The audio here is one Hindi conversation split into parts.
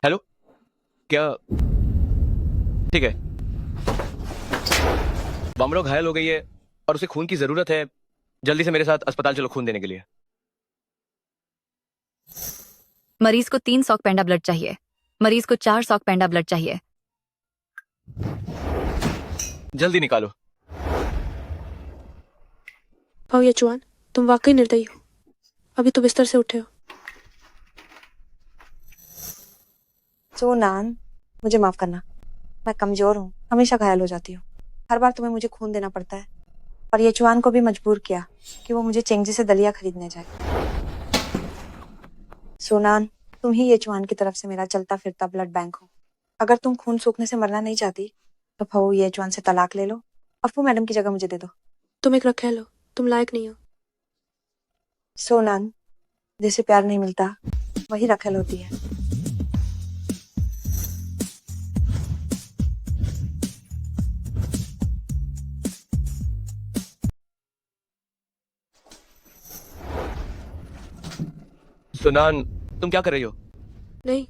हेलो। क्या? ठीक है। बमरो घायल हो गई है और उसे खून की जरूरत है। जल्दी से मेरे साथ अस्पताल चलो खून देने के लिए। मरीज को 3 सॉक पेंडा ब्लड चाहिए। मरीज को 4 सॉक पेंडा ब्लड चाहिए। जल्दी निकालो। आओ यचुआन, तुम वाकई निर्दयी हो। अभी तो बिस्तर से उठे हो। सोनान, मुझे माफ करना। मैं कमजोर हूँ, हमेशा घायल हो जाती हूँ। हर बार तुम्हें मुझे खून देना पड़ता है। और ये चुआन को भी मजबूर किया कि वो मुझे चेंगजी से दलिया खरीदने जाए। सोनान, तुम ही ये चुआन की तरफ से मेरा चलता फिरता ब्लड बैंक हो। अगर तुम खून सूखने से मरना नहीं चाहती तो फऊ ये चुआन से तलाक ले लो। अफू मैडम की जगह मुझे दे दो। तुम एक रखेल हो, तुम लायक नहीं हो। सोनान, जिसे प्यार नहीं मिलता वही रखेल होती है। सुनान, तुम क्या कर रही हो? नहीं,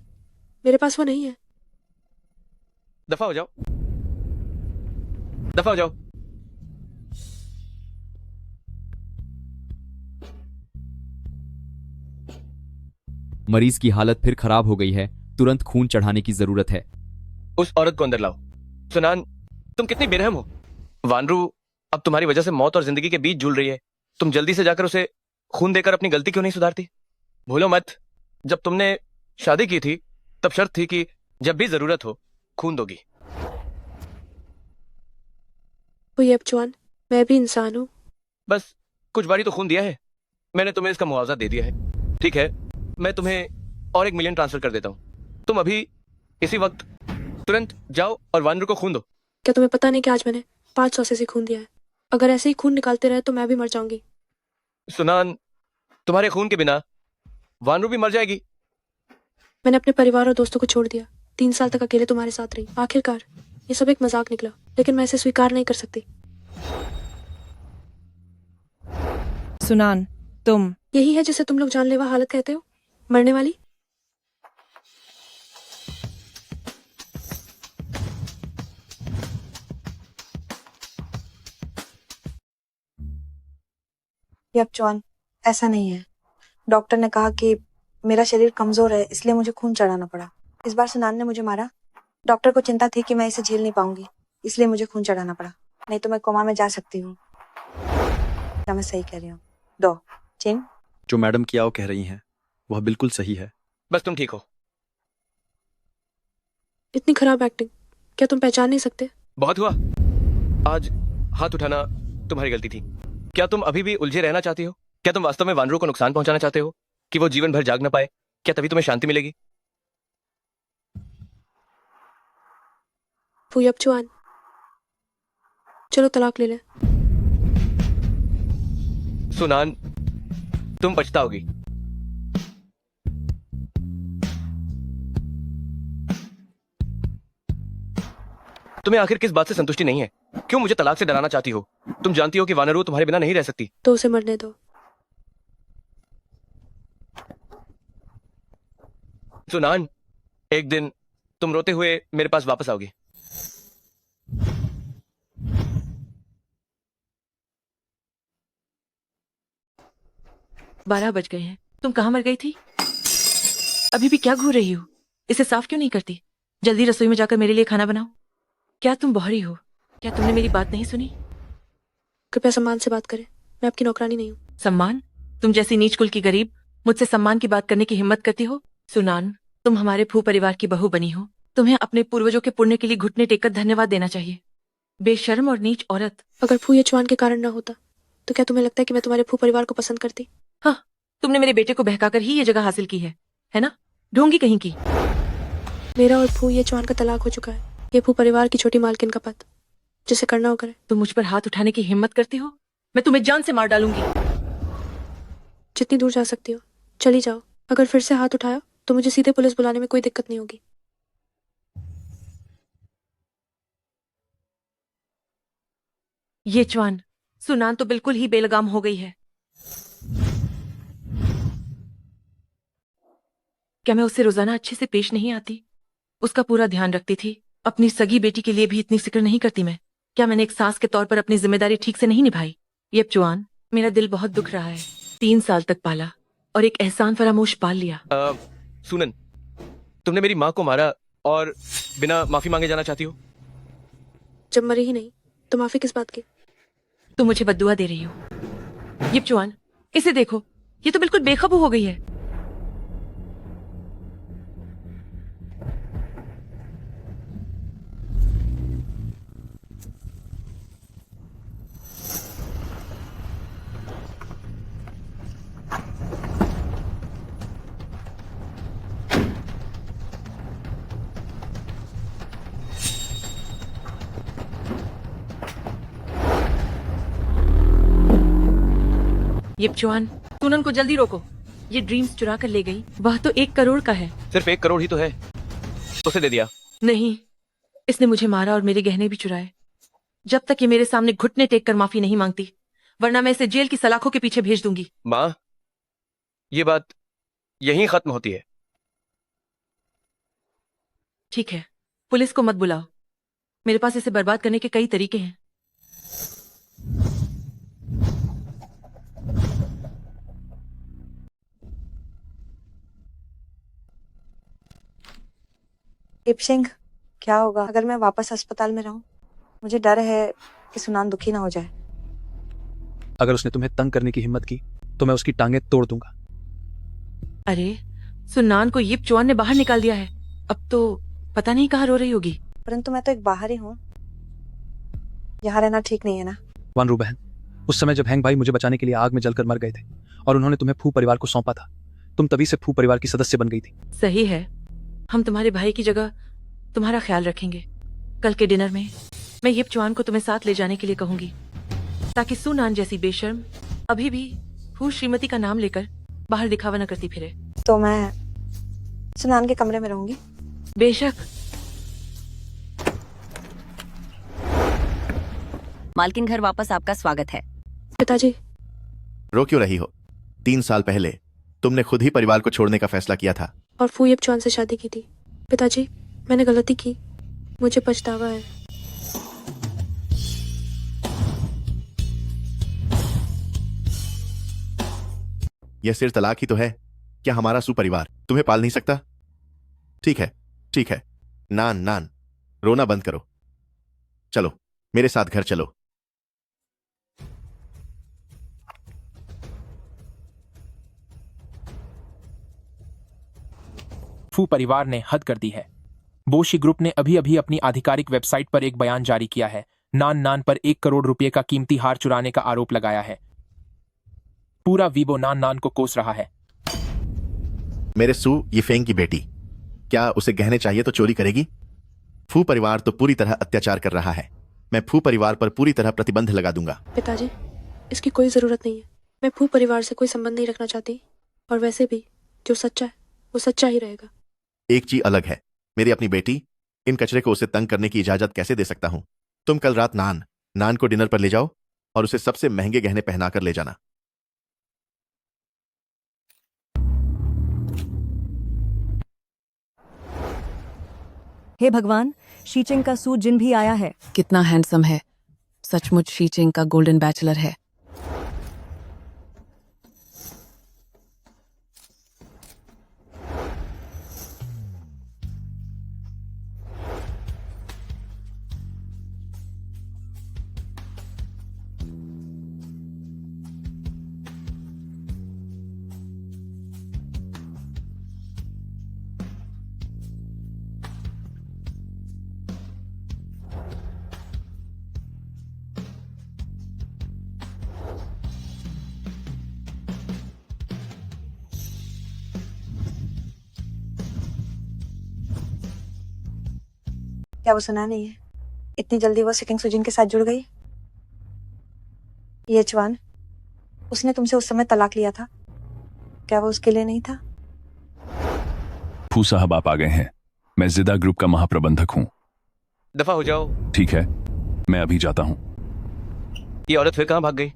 मेरे पास वो नहीं है। दफा हो जाओ। दफा हो जाओ। मरीज की हालत फिर खराब हो गई है। तुरंत खून चढ़ाने की जरूरत है। उस औरत को अंदर लाओ। सुनान, तुम कितनी बेरहम हो। वानरू अब तुम्हारी वजह से मौत और जिंदगी के बीच झूल रही है। तुम जल्दी से जाकर उसे खून देकर अपनी गलती क्यों नहीं सुधारती? भूलो मत, जब तुमने शादी की थी तब शर्त थी कि जब भी जरूरत हो खून दोगी। वो यचुआन, मैं भी इंसान हूँ। बस कुछ बारी तो खून दिया है। मैंने तुम्हें इसका मुआवजा दे दिया है। ठीक है, मैं तुम्हें और 1 मिलियन ट्रांसफर कर देता हूं। तुम अभी इसी वक्त तुरंत जाओ और वानरू को खून दो। क्या तुम्हें पता नहीं कि आज मैंने 500 से खून दिया है? अगर ऐसे ही खून निकालते रहे तो मैं भी मर जाऊंगी। सुनान, तुम्हारे खून के बिना वानरू भी मर जाएगी। मैंने अपने परिवार और दोस्तों को छोड़ दिया। 3 साल तक अकेले तुम्हारे साथ रही। आखिरकार ये सब एक मजाक निकला, लेकिन मैं इसे स्वीकार नहीं कर सकती। सुनान, तुम यही है जिसे तुम लोग जानलेवा हालत कहते हो, मरने वाली। यप चौन, ऐसा नहीं है। डॉक्टर ने कहा कि मेरा शरीर कमजोर है, इसलिए मुझे खून चढ़ाना पड़ा। इस बार सुनान ने मुझे मारा। डॉक्टर को चिंता थी कि मैं इसे झेल नहीं पाऊंगी, इसलिए मुझे खून चढ़ाना पड़ा। नहीं तो मैं कोमा में जा सकती हूँ। क्या मैं सही कह रही हूँ? दो चिन। जो मैडम कियाओ कह रही हैं वह बिल्कुल सही है। बस तुम ठीक हो। इतनी खराब एक्टिंग, क्या तुम पहचान नहीं सकते? बहुत हुआ। आज हाथ उठाना तुम्हारी गलती थी। क्या तुम अभी भी उलझे रहना चाहती हो? क्या तुम वास्तव में वानरू को नुकसान पहुंचाना चाहते हो कि वो जीवन भर जाग ना पाए? क्या तभी तुम्हें शांति मिलेगी? वो यचुआन, चलो तलाक ले ले। सुनान, तुम पछताओगी। तुम्हें आखिर किस बात से संतुष्टि नहीं है? क्यों मुझे तलाक से डराना चाहती हो? तुम जानती हो कि वानरू तुम्हारे बिना नहीं रह सकती। तो उसे मरने दो। सुनान, एक दिन तुम रोते हुए मेरे पास वापस आओगी। 12 बज गए हैं। तुम कहाँ मर गई थी? अभी भी क्या घूर रही हो? इसे साफ क्यों नहीं करती? जल्दी रसोई में जाकर मेरे लिए खाना बनाओ। क्या तुम बहरी हो? क्या तुमने मेरी बात नहीं सुनी? कृपया सम्मान से बात करें, मैं आपकी नौकरानी नहीं हूँ। सम्मान? तुम जैसी नीच कुल की गरीब मुझसे सम्मान की बात करने की हिम्मत करती हो? सुनान, तुम हमारे भू परिवार की बहू बनी हो। तुम्हें अपने पूर्वजों के पुण्य के लिए घुटने टेककर धन्यवाद देना चाहिए। बेशर्म और नीच औरत। अगर फू यचुआन के कारण न होता तो क्या तुम्हें लगता है कि मैं तुम्हारे फू परिवार को पसंद करती? हाँ, तुमने मेरे बेटे को बहकाकर ही ये जगह हासिल की है ना? ढोंगी कहीं की। मेरा और फू यचुआन का तलाक हो चुका है। ये फू परिवार की छोटी मालकिन का पद, जिसे करना हो करे। तुम मुझ पर हाथ उठाने की हिम्मत करती हो? मैं तुम्हें जान से मार डालूंगी। जितनी दूर जा सकती हो चली जाओ। अगर फिर से हाथ उठाया तो मुझे सीधे पुलिस बुलाने में कोई दिक्कत नहीं होगी। ये चुआन, सुनान तो बिल्कुल ही बेलगाम हो गई है। क्या मैं उससे रोजाना अच्छे से पेश नहीं आती? उसका पूरा ध्यान रखती थी। अपनी सगी बेटी के लिए भी इतनी फिक्र नहीं करती मैं? क्या मैंने एक सास के तौर पर अपनी जिम्मेदारी ठीक से नहीं निभाई? ये चौहान, मेरा दिल बहुत दुख रहा है। 3 साल तक पाला और एक एहसान फरामोश पाल लिया। सुनन, तुमने मेरी माँ को मारा और बिना माफी मांगे जाना चाहती हो? जब मरी ही नहीं तो माफी किस बात की? तुम मुझे बद्दुआ दे रही हो। ये चौहान, इसे देखो, ये तो बिल्कुल बेखबू हो गई है। ये चौहान, सुनन को जल्दी रोको। ये ड्रीम्स चुरा कर ले गई। वह तो 1 करोड़ का है। सिर्फ 1 करोड़ ही तो है, उसे दे दिया। नहीं, इसने मुझे मारा और मेरे गहने भी चुराए। जब तक ये मेरे सामने घुटने टेक कर माफी नहीं मांगती, वरना मैं इसे जेल की सलाखों के पीछे भेज दूंगी। माँ, ये बात यहीं खत्म होती है। ठीक है, पुलिस को मत बुलाओ। मेरे पास इसे बर्बाद करने के कई तरीके हैं। दीप सिंह, क्या होगा अगर मैं वापस अस्पताल में रहूं? मुझे डर है कि सुनान दुखी ना हो जाए। अगर उसने तुम्हें तंग करने की हिम्मत की तो मैं उसकी टांगें तोड़ दूंगा। अरे, सुनान को ये चौहान ने बाहर निकाल दिया है। अब तो पता नहीं कहाँ रो रही होगी। परंतु मैं तो एक बाहरी हूँ, यहाँ रहना ठीक नहीं है ना? वानरू बहन, उस समय जब हैंग भाई मुझे बचाने के लिए आग में जलकर मर गए थे और उन्होंने तुम्हें फू परिवार को सौंपा था, तुम तभी से फू परिवार की सदस्य बन गई थी। सही है, हम तुम्हारे भाई की जगह तुम्हारा ख्याल रखेंगे। कल के डिनर में मैं ये चौहान को तुम्हें साथ ले जाने के लिए कहूंगी, ताकि सुनान जैसी बेशर्म अभी भी हूँ श्रीमती का नाम लेकर बाहर दिखावा न करती फिरे। तो मैं सुनान के कमरे में रहूंगी। बेशक। मालकिन घर वापस आपका स्वागत है। पिताजी, रो क्यों रही हो? 3 साल पहले तुमने खुद ही परिवार को छोड़ने का फैसला किया था। और फूयब चौहान से शादी की थी। पिताजी, मैंने गलती की, मुझे पछतावा है। यह सिर्फ तलाक ही तो है। क्या हमारा सुपरिवार तुम्हें पाल नहीं सकता? ठीक है, ठीक है। नान नान, रोना बंद करो। चलो मेरे साथ घर चलो। फू परिवार ने हद कर दी है। बोशी ग्रुप ने अभी अभी अपनी आधिकारिक वेबसाइट पर एक बयान जारी किया है। नान नान पर 1 करोड़ रुपए का कीमती हार चुराने का आरोप लगाया है। पूरा वीबो नान नान को कोस रहा है। मेरे सू यिफेंग की बेटी, क्या उसे गहने चाहिए तो चोरी करेगी? फू परिवार तो पूरी तरह अत्याचार कर रहा है। मैं फू परिवार पर पूरी तरह प्रतिबंध लगा दूंगा। पिताजी, इसकी कोई जरूरत नहीं है। मैं फू परिवार से कोई संबंध नहीं रखना चाहती, और वैसे भी जो सच्चा है वो सच्चा ही रहेगा। एक चीज अलग है, मेरी अपनी बेटी, इन कचरे को उसे तंग करने की इजाजत कैसे दे सकता हूं? तुम कल रात नान नान को डिनर पर ले जाओ और उसे सबसे महंगे गहने पहनाकर ले जाना। हे भगवान, शीचिंग का सू जिन भी आया है। कितना हैंडसम है। सचमुच शीचिंग का गोल्डन बैचलर है। क्या वो सुना नहीं है? इतनी जल्दी वो सिकिंग सुजिन के साथ जुड़ गई। ये चौहान, उसने तुमसे उस समय तलाक लिया था, क्या वो उसके लिए नहीं था? फू साहब आप आ गए हैं। मैं जिदा ग्रुप का महाप्रबंधक हूँ। दफा हो जाओ। ठीक है, मैं अभी जाता हूँ। ये औरत फिर कहाँ भाग गई?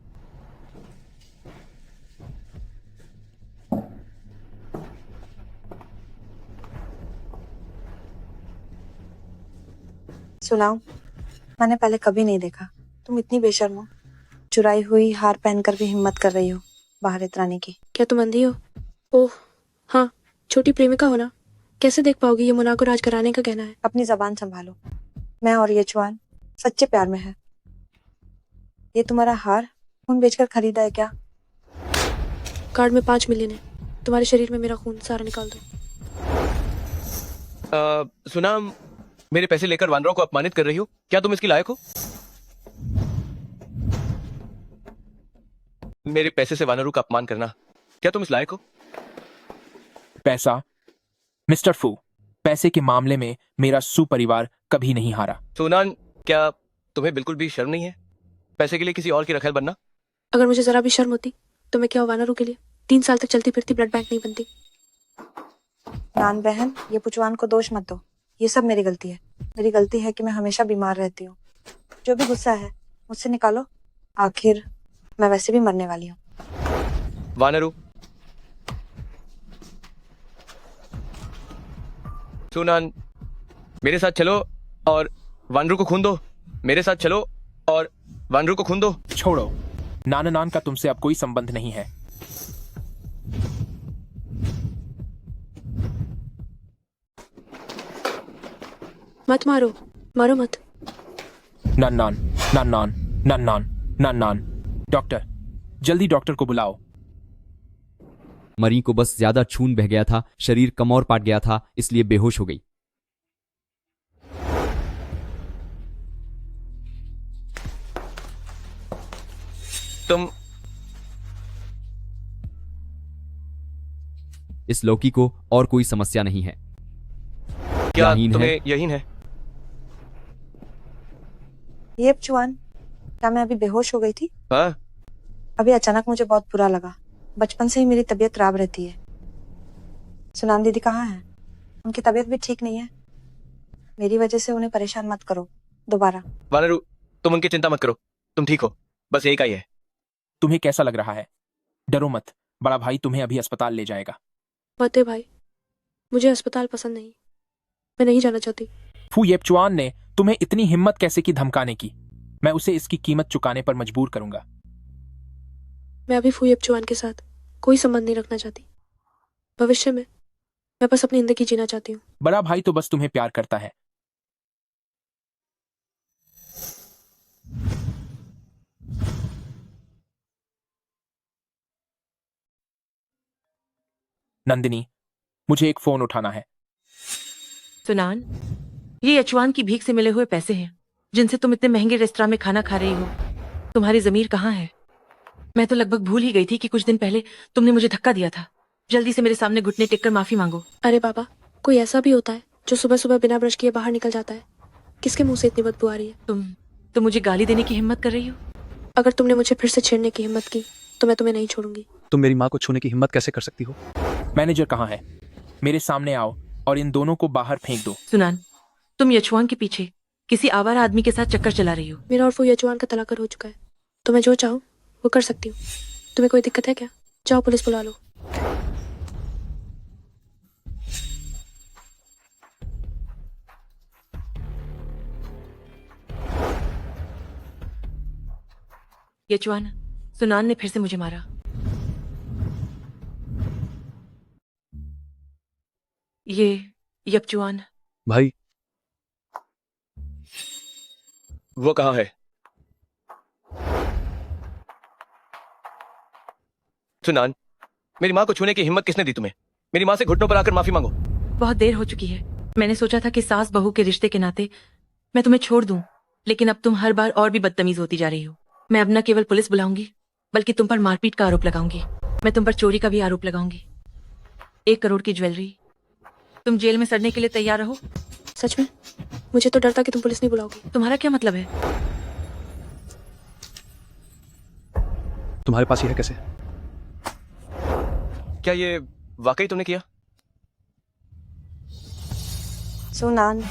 सुनाओ, मैंने पहले कभी नहीं देखा तुम इतनी बेशर्म हो। चुराई हुई हार पहनकर भी हिम्मत कर रही हो बाहर इतराने की। क्या तुम अंधी हो? ओह हाँ, छोटी प्रेमिका हो ना, कैसे देख पाओगी ये मुना को राजघराने का कहना है। अपनी जबान संभालो। मैं और ये चुआन सच्चे प्यार में है। ये तुम्हारा हार खून बेचकर खरीदा है क्या? कार्ड में 5 मिलियन है, तुम्हारे शरीर में मेरा खून सारा निकाल दो। सुना, मेरे पैसे लेकर वानरों को अपमानित कर रही हो, क्या तुम इसकी लायक हो? मेरे पैसे से वानरों का अपमान करना, क्या तुम इस लायक हो? पैसा, मिस्टर फू, पैसे के मामले में मेरा सुपरिवार कभी नहीं हारा। सुनान, क्या तुम्हें बिल्कुल भी शर्म नहीं है पैसे के लिए किसी और की रखेल बनना? अगर मुझे जरा भी शर्म होती तो मैं क्या वानरों के लिए 3 साल तक चलती फिरती ब्लड बैंक नहीं बनती। नान बहन, ये पुचवान को दोष मत दो। ये सब मेरी गलती है। मेरी गलती है कि मैं हमेशा बीमार रहती हूँ। जो भी गुस्सा है मुझसे निकालो, आखिर मैं वैसे भी मरने वाली हूँ। वानरू, सुनान, मेरे साथ चलो और वानरू को खून दो। मेरे साथ चलो और वानरू को खून दो। छोड़ो, नान का तुमसे अब कोई संबंध नहीं है। मत मारो, मारो मत। नान। डॉक्टर, जल्दी डॉक्टर को बुलाओ। मरी को बस ज्यादा खून बह गया था, शरीर कमर पाट गया था, इसलिए बेहोश हो गई। तुम इस लौकी को और कोई समस्या नहीं है। क्या यकीन तुम्हें है? यकीन है? ये चुआन, क्या मैं अभी बेहोश हो गई थी? हाँ, अभी अचानक मुझे बहुत बुरा लगा। बचपन से ही मेरी तबीयत खराब रहती है। सुनान दीदी कहाँ है? उनकी तबीयत भी ठीक नहीं है। मेरी वजह से उन्हें परेशान मत करो दोबारा। वानरू, तुम उनकी चिंता मत करो, तुम ठीक हो, बस एक ही है। तुम्हें कैसा लग रहा है? डरो मत, बड़ा भाई तुम्हें अभी अस्पताल ले जाएगा। फतेह भाई, मुझे अस्पताल पसंद नहीं, मैं नहीं जाना चाहती। फू येपचुआन ने तुम्हें इतनी हिम्मत कैसे की धमकाने की? मैं उसे इसकी कीमत चुकाने पर मजबूर करूंगा। मैं अभी फूयब चौहान के साथ कोई संबंध नहीं रखना चाहती। भविष्य में मैं बस अपनी जिंदगी जीना चाहती हूँ। बड़ा भाई तो बस तुम्हें प्यार करता है। नंदिनी, मुझे एक फोन उठाना है। सुनान, ये यचवान की भीख से मिले हुए पैसे हैं जिनसे तुम इतने महंगे रेस्तरां में खाना खा रही हो। तुम्हारी जमीर कहाँ है? मैं तो लगभग भूल ही गई थी कि कुछ दिन पहले तुमने मुझे धक्का दिया था। जल्दी से मेरे सामने घुटने टेक कर माफी मांगो। अरे बाबा, कोई ऐसा भी होता है जो सुबह सुबह बिना ब्रश किए बाहर निकल जाता है? किसके मुंह से इतनी बदबू आ रही है? तुम मुझे गाली देने की हिम्मत कर रही हो? अगर तुमने मुझे फिर से छेड़ने की हिम्मत की तो मैं तुम्हें नहीं छोड़ूंगी। तुम मेरी माँ को छूने की हिम्मत कैसे कर सकती हो? मैनेजर कहाँ है? मेरे सामने आओ और इन दोनों को बाहर फेंक दो। सुनान, तुम यचवान के पीछे किसी आवारा आदमी के साथ चक्कर चला रही हो। मेरा और फूया चौहान का तलाक हो चुका है, तो मैं जो चाहूँ वो कर सकती हूँ। तुम्हें कोई दिक्कत है क्या? जाओ पुलिस बुला लो। यचवान, सुनान ने फिर से मुझे मारा। ये यपचुआन भाई, वो कहाँ है? सुनान, मेरी माँ को छूने की हिम्मत किसने दी तुम्हें? मेरी माँ से घुटनों पर आकर माफी मांगो। बहुत देर हो चुकी है। मैंने सोचा था कि सास बहू के रिश्ते के नाते मैं तुम्हें छोड़ दूं, लेकिन अब तुम हर बार और भी बदतमीज होती जा रही हो। मैं अब न केवल पुलिस बुलाऊंगी बल्कि तुम पर मारपीट का आरोप लगाऊंगी। मैं तुम पर चोरी का भी आरोप लगाऊंगी। 1 करोड़ की ज्वेलरी। तुम जेल में सड़ने के लिए तैयार रहो। सच में? मुझे तो डर था कि तुम पुलिस नहीं बुलाओगी। तुम्हारा क्या मतलब है? तुम्हारे पास ये है कैसे? क्या ये वाकई तुमने किया? सुनान,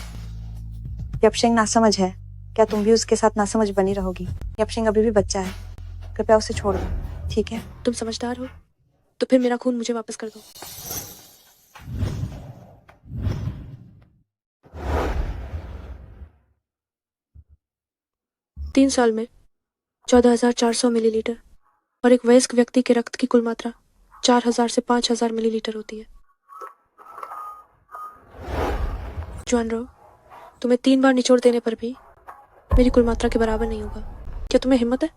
यपशिंग नासमझ है। क्या तुम भी उसके साथ नासमझ बनी रहोगी? यपशिंग अभी भी बच्चा है, कृपया उसे छोड़ दो, ठीक है? तुम समझदार हो तो फिर मेरा खून मुझे वापस कर दो। 3 साल में 14,400 मिलीलीटर और एक वयस्क व्यक्ति के रक्त की कुल मात्रा 4,000 से 5,000 मिलीलीटर होती है। जॉन रो, तुम्हें 3 बार निचोड़ देने पर भी मेरी कुल मात्रा के बराबर नहीं होगा। क्या तुम्हें हिम्मत है?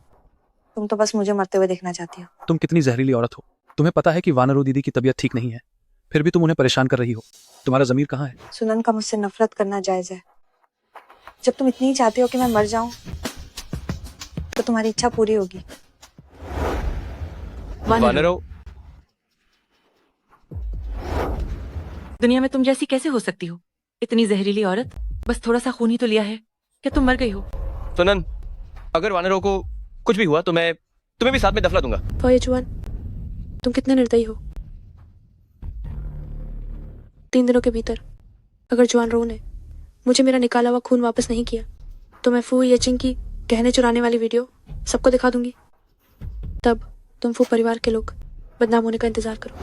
तुम तो बस मुझे मरते हुए देखना चाहती हो। तुम कितनी जहरीली औरत हो। तुम्हें पता है कि वानरू दीदी की तबीयत ठीक नहीं है, फिर भी तुम उन्हें परेशान कर रही हो। तुम्हारा जमीर कहाँ है? सुनन का मुझसे नफरत करना जायज है। जब तुम इतनी ही चाहते हो कि मैं मर जाऊं तो तुम्हारी इच्छा पूरी होगी। वानरो, दुनिया में तुम जैसी कैसे हो सकती हो? इतनी जहरीली औरत, बस थोड़ा सा खून ही तो लिया है, क्या तुम मर गई हो? सुनन, अगर वानरो को कुछ भी हुआ तो मैं तुम्हें भी साथ में दफना दूंगा। फॉर जुआन, तुम कितने निर्दयी हो। 3 दिनों के भीतर अगर जुआन रो ने मुझे मेरा निकाला हुआ खून वापस नहीं किया तो मैं फू येचिंग की गहने चुराने वाली वीडियो सबको दिखा दूंगी। तब तुम फू परिवार के लोग बदनाम होने का इंतजार करो।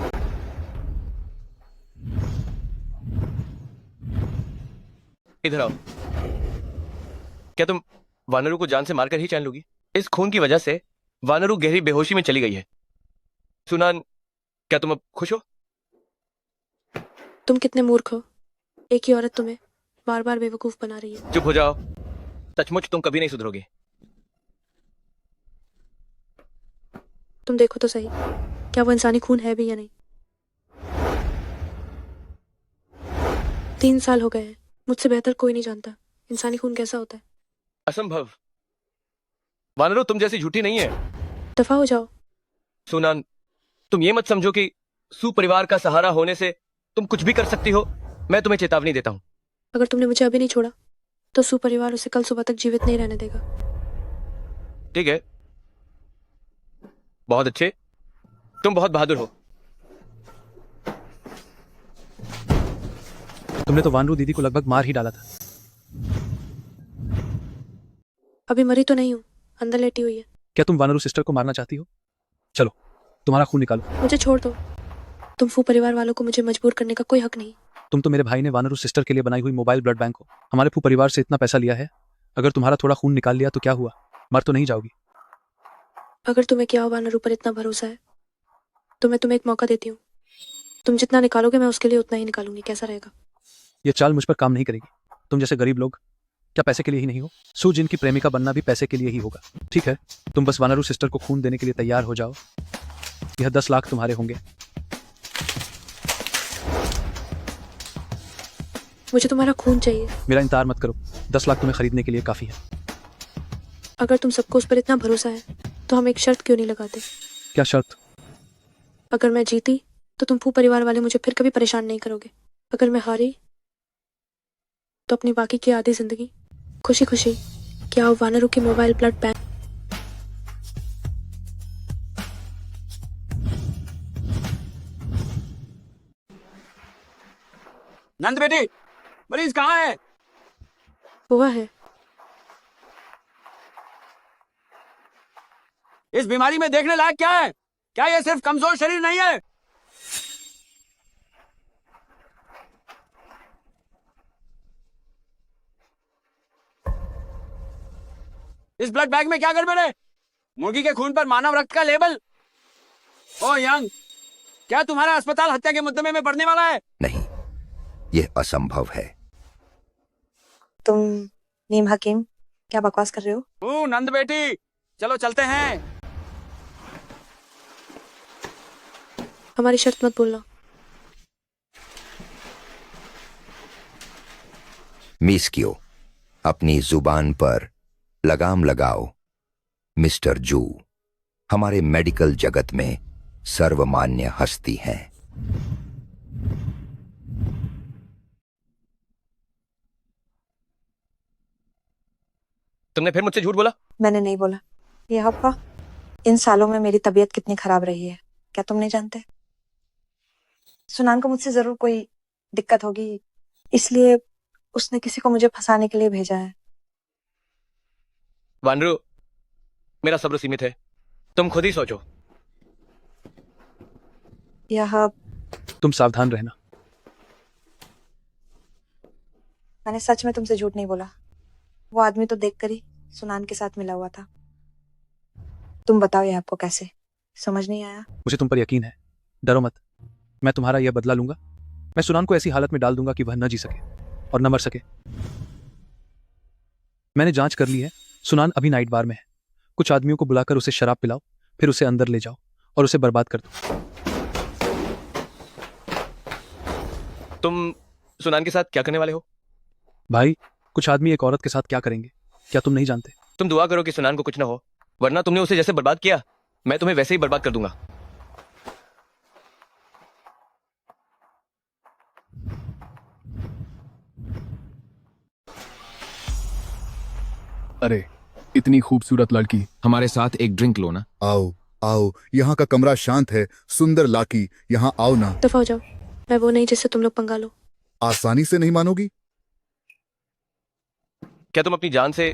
इधर आओ। क्या तुम वानरू को जान से मारकर ही चैन लोगी? इस खून की वजह से वानरू गहरी बेहोशी में चली गई है। सुनान, क्या तुम अब खुश हो? तुम कितने मूर्ख हो। एक ही औरत तुम्हें बार बार बेवकूफ बना रही है। चुप हो जाओ। सचमुच तुम कभी नहीं सुधरोगे। तुम देखो तो सही, क्या वो इंसानी खून है भी या नहीं। 3 साल हो गए हैं, मुझसे बेहतर कोई नहीं जानता इंसानी खून कैसा होता है। असंभव। वानरू तुम जैसी झूठी नहीं है। दफा हो जाओ। सुनान, तुम ये मत समझो कि सुपरिवार का सहारा होने से तुम कुछ भी कर सकती हो। मैं तुम्हें चेतावनी देता हूं। अगर तुमने मुझे अभी नहीं छोड़ा तो सुपरिवार उसे कल सुबह तक जीवित नहीं रहने देगा। ठीक है, बहुत अच्छे, तुम बहुत बहादुर हो। तुमने तो वानरू दीदी को लगभग मार ही डाला था। अभी मरी तो नहीं हूँ, अंदर लेटी हुई है। क्या तुम वानरू सिस्टर को मारना चाहती हो? चलो, तुम्हारा खून निकालो। मुझे छोड़ दो। तुम फू परिवार वालों को मुझे मजबूर करने का कोई हक नहीं। तुम तो मेरे भाई ने वानरू सिस्टर के लिए बनाई हुई मोबाइल ब्लड बैंक हो हमारे फू परिवार से इतना पैसा लिया है। अगर तुम्हारा थोड़ा खून निकाल लिया तो क्या हुआ, मर तो नहीं जाओगी। अगर तुम्हें क्या वानरू पर इतना भरोसा है तो मैं तुम्हें एक मौका देती हूँ। तुम जितना निकालोगे मैं उसके लिए उतना ही निकालूंगी। कैसा रहेगा? ये चाल मुझ पर काम नहीं करेगी। तुम जैसे गरीब लोग क्या पैसे के लिए ही नहीं हो? सू जिन की प्रेमिका बनना भी पैसे के लिए ही होगा। ठीक है, तुम बस वानरू सिस्टर को खून देने के लिए तैयार हो जाओ। यह 10 लाख तुम्हारे होंगे। मुझे तुम्हारा खून चाहिए। मेरा इंतजार मत करो, 10 लाख तुम्हें खरीदने के लिए काफी है। अगर तुम सबको उस पर इतना भरोसा है तो हम एक शर्त क्यों नहीं लगाते? क्या शर्त? अगर मैं जीती तो तुम फू परिवार वाले मुझे फिर कभी परेशान नहीं करोगे। अगर मैं हारी तो अपनी बाकी की आधी जिंदगी खुशी खुशी क्या वानरू की मोबाइल ब्लड बैंक। नंद बेटी, मरीज कहाँ है? हुआ है। इस बीमारी में देखने लायक क्या है? क्या ये सिर्फ कमजोर शरीर नहीं है? इस ब्लड बैंक में क्या गड़बड़ है? मुर्गी के खून पर मानव रक्त का लेबल। ओ यंग, क्या तुम्हारा अस्पताल हत्या के मुकदमे में पड़ने वाला है? नहीं, यह असंभव है। तुम नीम हकीम क्या बकवास कर रहे हो? ओ नंद बेटी, चलो चलते हैं। हमारी शर्त मत बोलना। मिस्कियो, अपनी जुबान पर लगाम लगाओ। मिस्टर जू हमारे मेडिकल जगत में सर्वमान्य हस्ती हैं। तुमने फिर मुझसे झूठ बोला? मैंने नहीं बोला। ये हफ्ता इन सालों में मेरी तबीयत कितनी खराब रही है क्या तुम नहीं जानते? सुनान को मुझसे जरूर कोई दिक्कत होगी, इसलिए उसने किसी को मुझे फंसाने के लिए भेजा है। वानरू, मेरा सब्र सीमित है, तुम खुद ही सोचो। यह तुम सावधान रहना। मैंने सच में तुमसे झूठ नहीं बोला। वो आदमी तो देखकर ही सुनान के साथ मिला हुआ था। तुम बताओ ये आपको कैसे समझ नहीं आया? मुझे तुम पर यकीन है, डरो मत। मैं तुम्हारा यह बदला लूंगा। मैं सुनान को ऐसी हालत में डाल दूंगा कि वह न जी सके और न मर सके। मैंने जांच कर ली है, सुनान अभी नाइट बार में है। कुछ आदमियों को बुलाकर उसे शराब पिलाओ, फिर उसे अंदर ले जाओ और उसे बर्बाद कर दो। तुम सुनान के साथ क्या करने वाले हो? भाई, कुछ आदमी एक औरत के साथ क्या करेंगे, क्या तुम नहीं जानते? तुम दुआ करो कि सुनान को कुछ ना हो, वरना तुमने उसे जैसे बर्बाद किया मैं तुम्हें वैसे ही बर्बाद कर दूंगा। अरे इतनी खूबसूरत लड़की। हमारे साथ एक ड्रिंक लो ना। आओ आओ, यहाँ का कमरा शांत है। सुंदर लाकी, यहाँ आओ ना। दफा हो जाओ, मैं वो नहीं जिससे तुम लोग पंगा लो। आसानी से नहीं मानोगी? क्या तुम अपनी जान से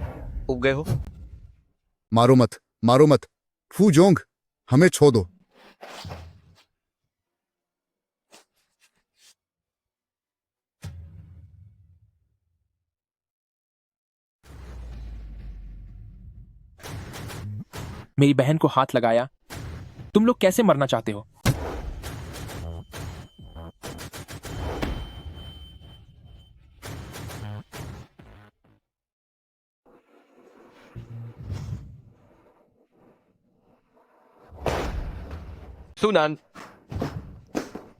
उब गए हो? मारो मत, मारो मत। फू जोंग, हमें छोड़ दो। मेरी बहन को हाथ लगाया। तुम लोग कैसे मरना चाहते हो? सुनान,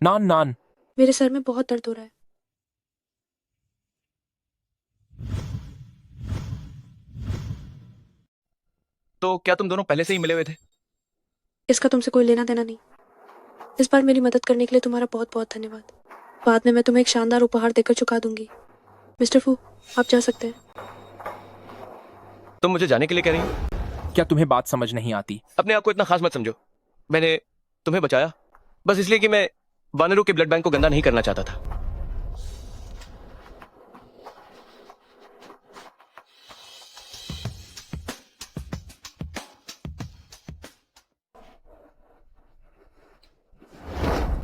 नान नान, मेरे सर में बहुत दर्द हो रहा है। तो क्या तुम दोनों पहले से ही मिले हुए थे? इसका तुमसे कोई लेना देना नहीं। इस बार मेरी मदद करने के लिए तुम्हारा बहुत बहुत धन्यवाद। बाद में मैं तुम्हें एक शानदार उपहार देकर चुका दूंगी। मिस्टर फू, आप जा सकते हैं। तुम मुझे जाने के लिए कह रही हो? क्या तुम्हें बात समझ नहीं आती? अपने आप को इतना खास मत समझो। मैंने तुम्हें बचाया बस इसलिए कि मैं वानरू के ब्लड बैंक को गंदा नहीं करना चाहता था।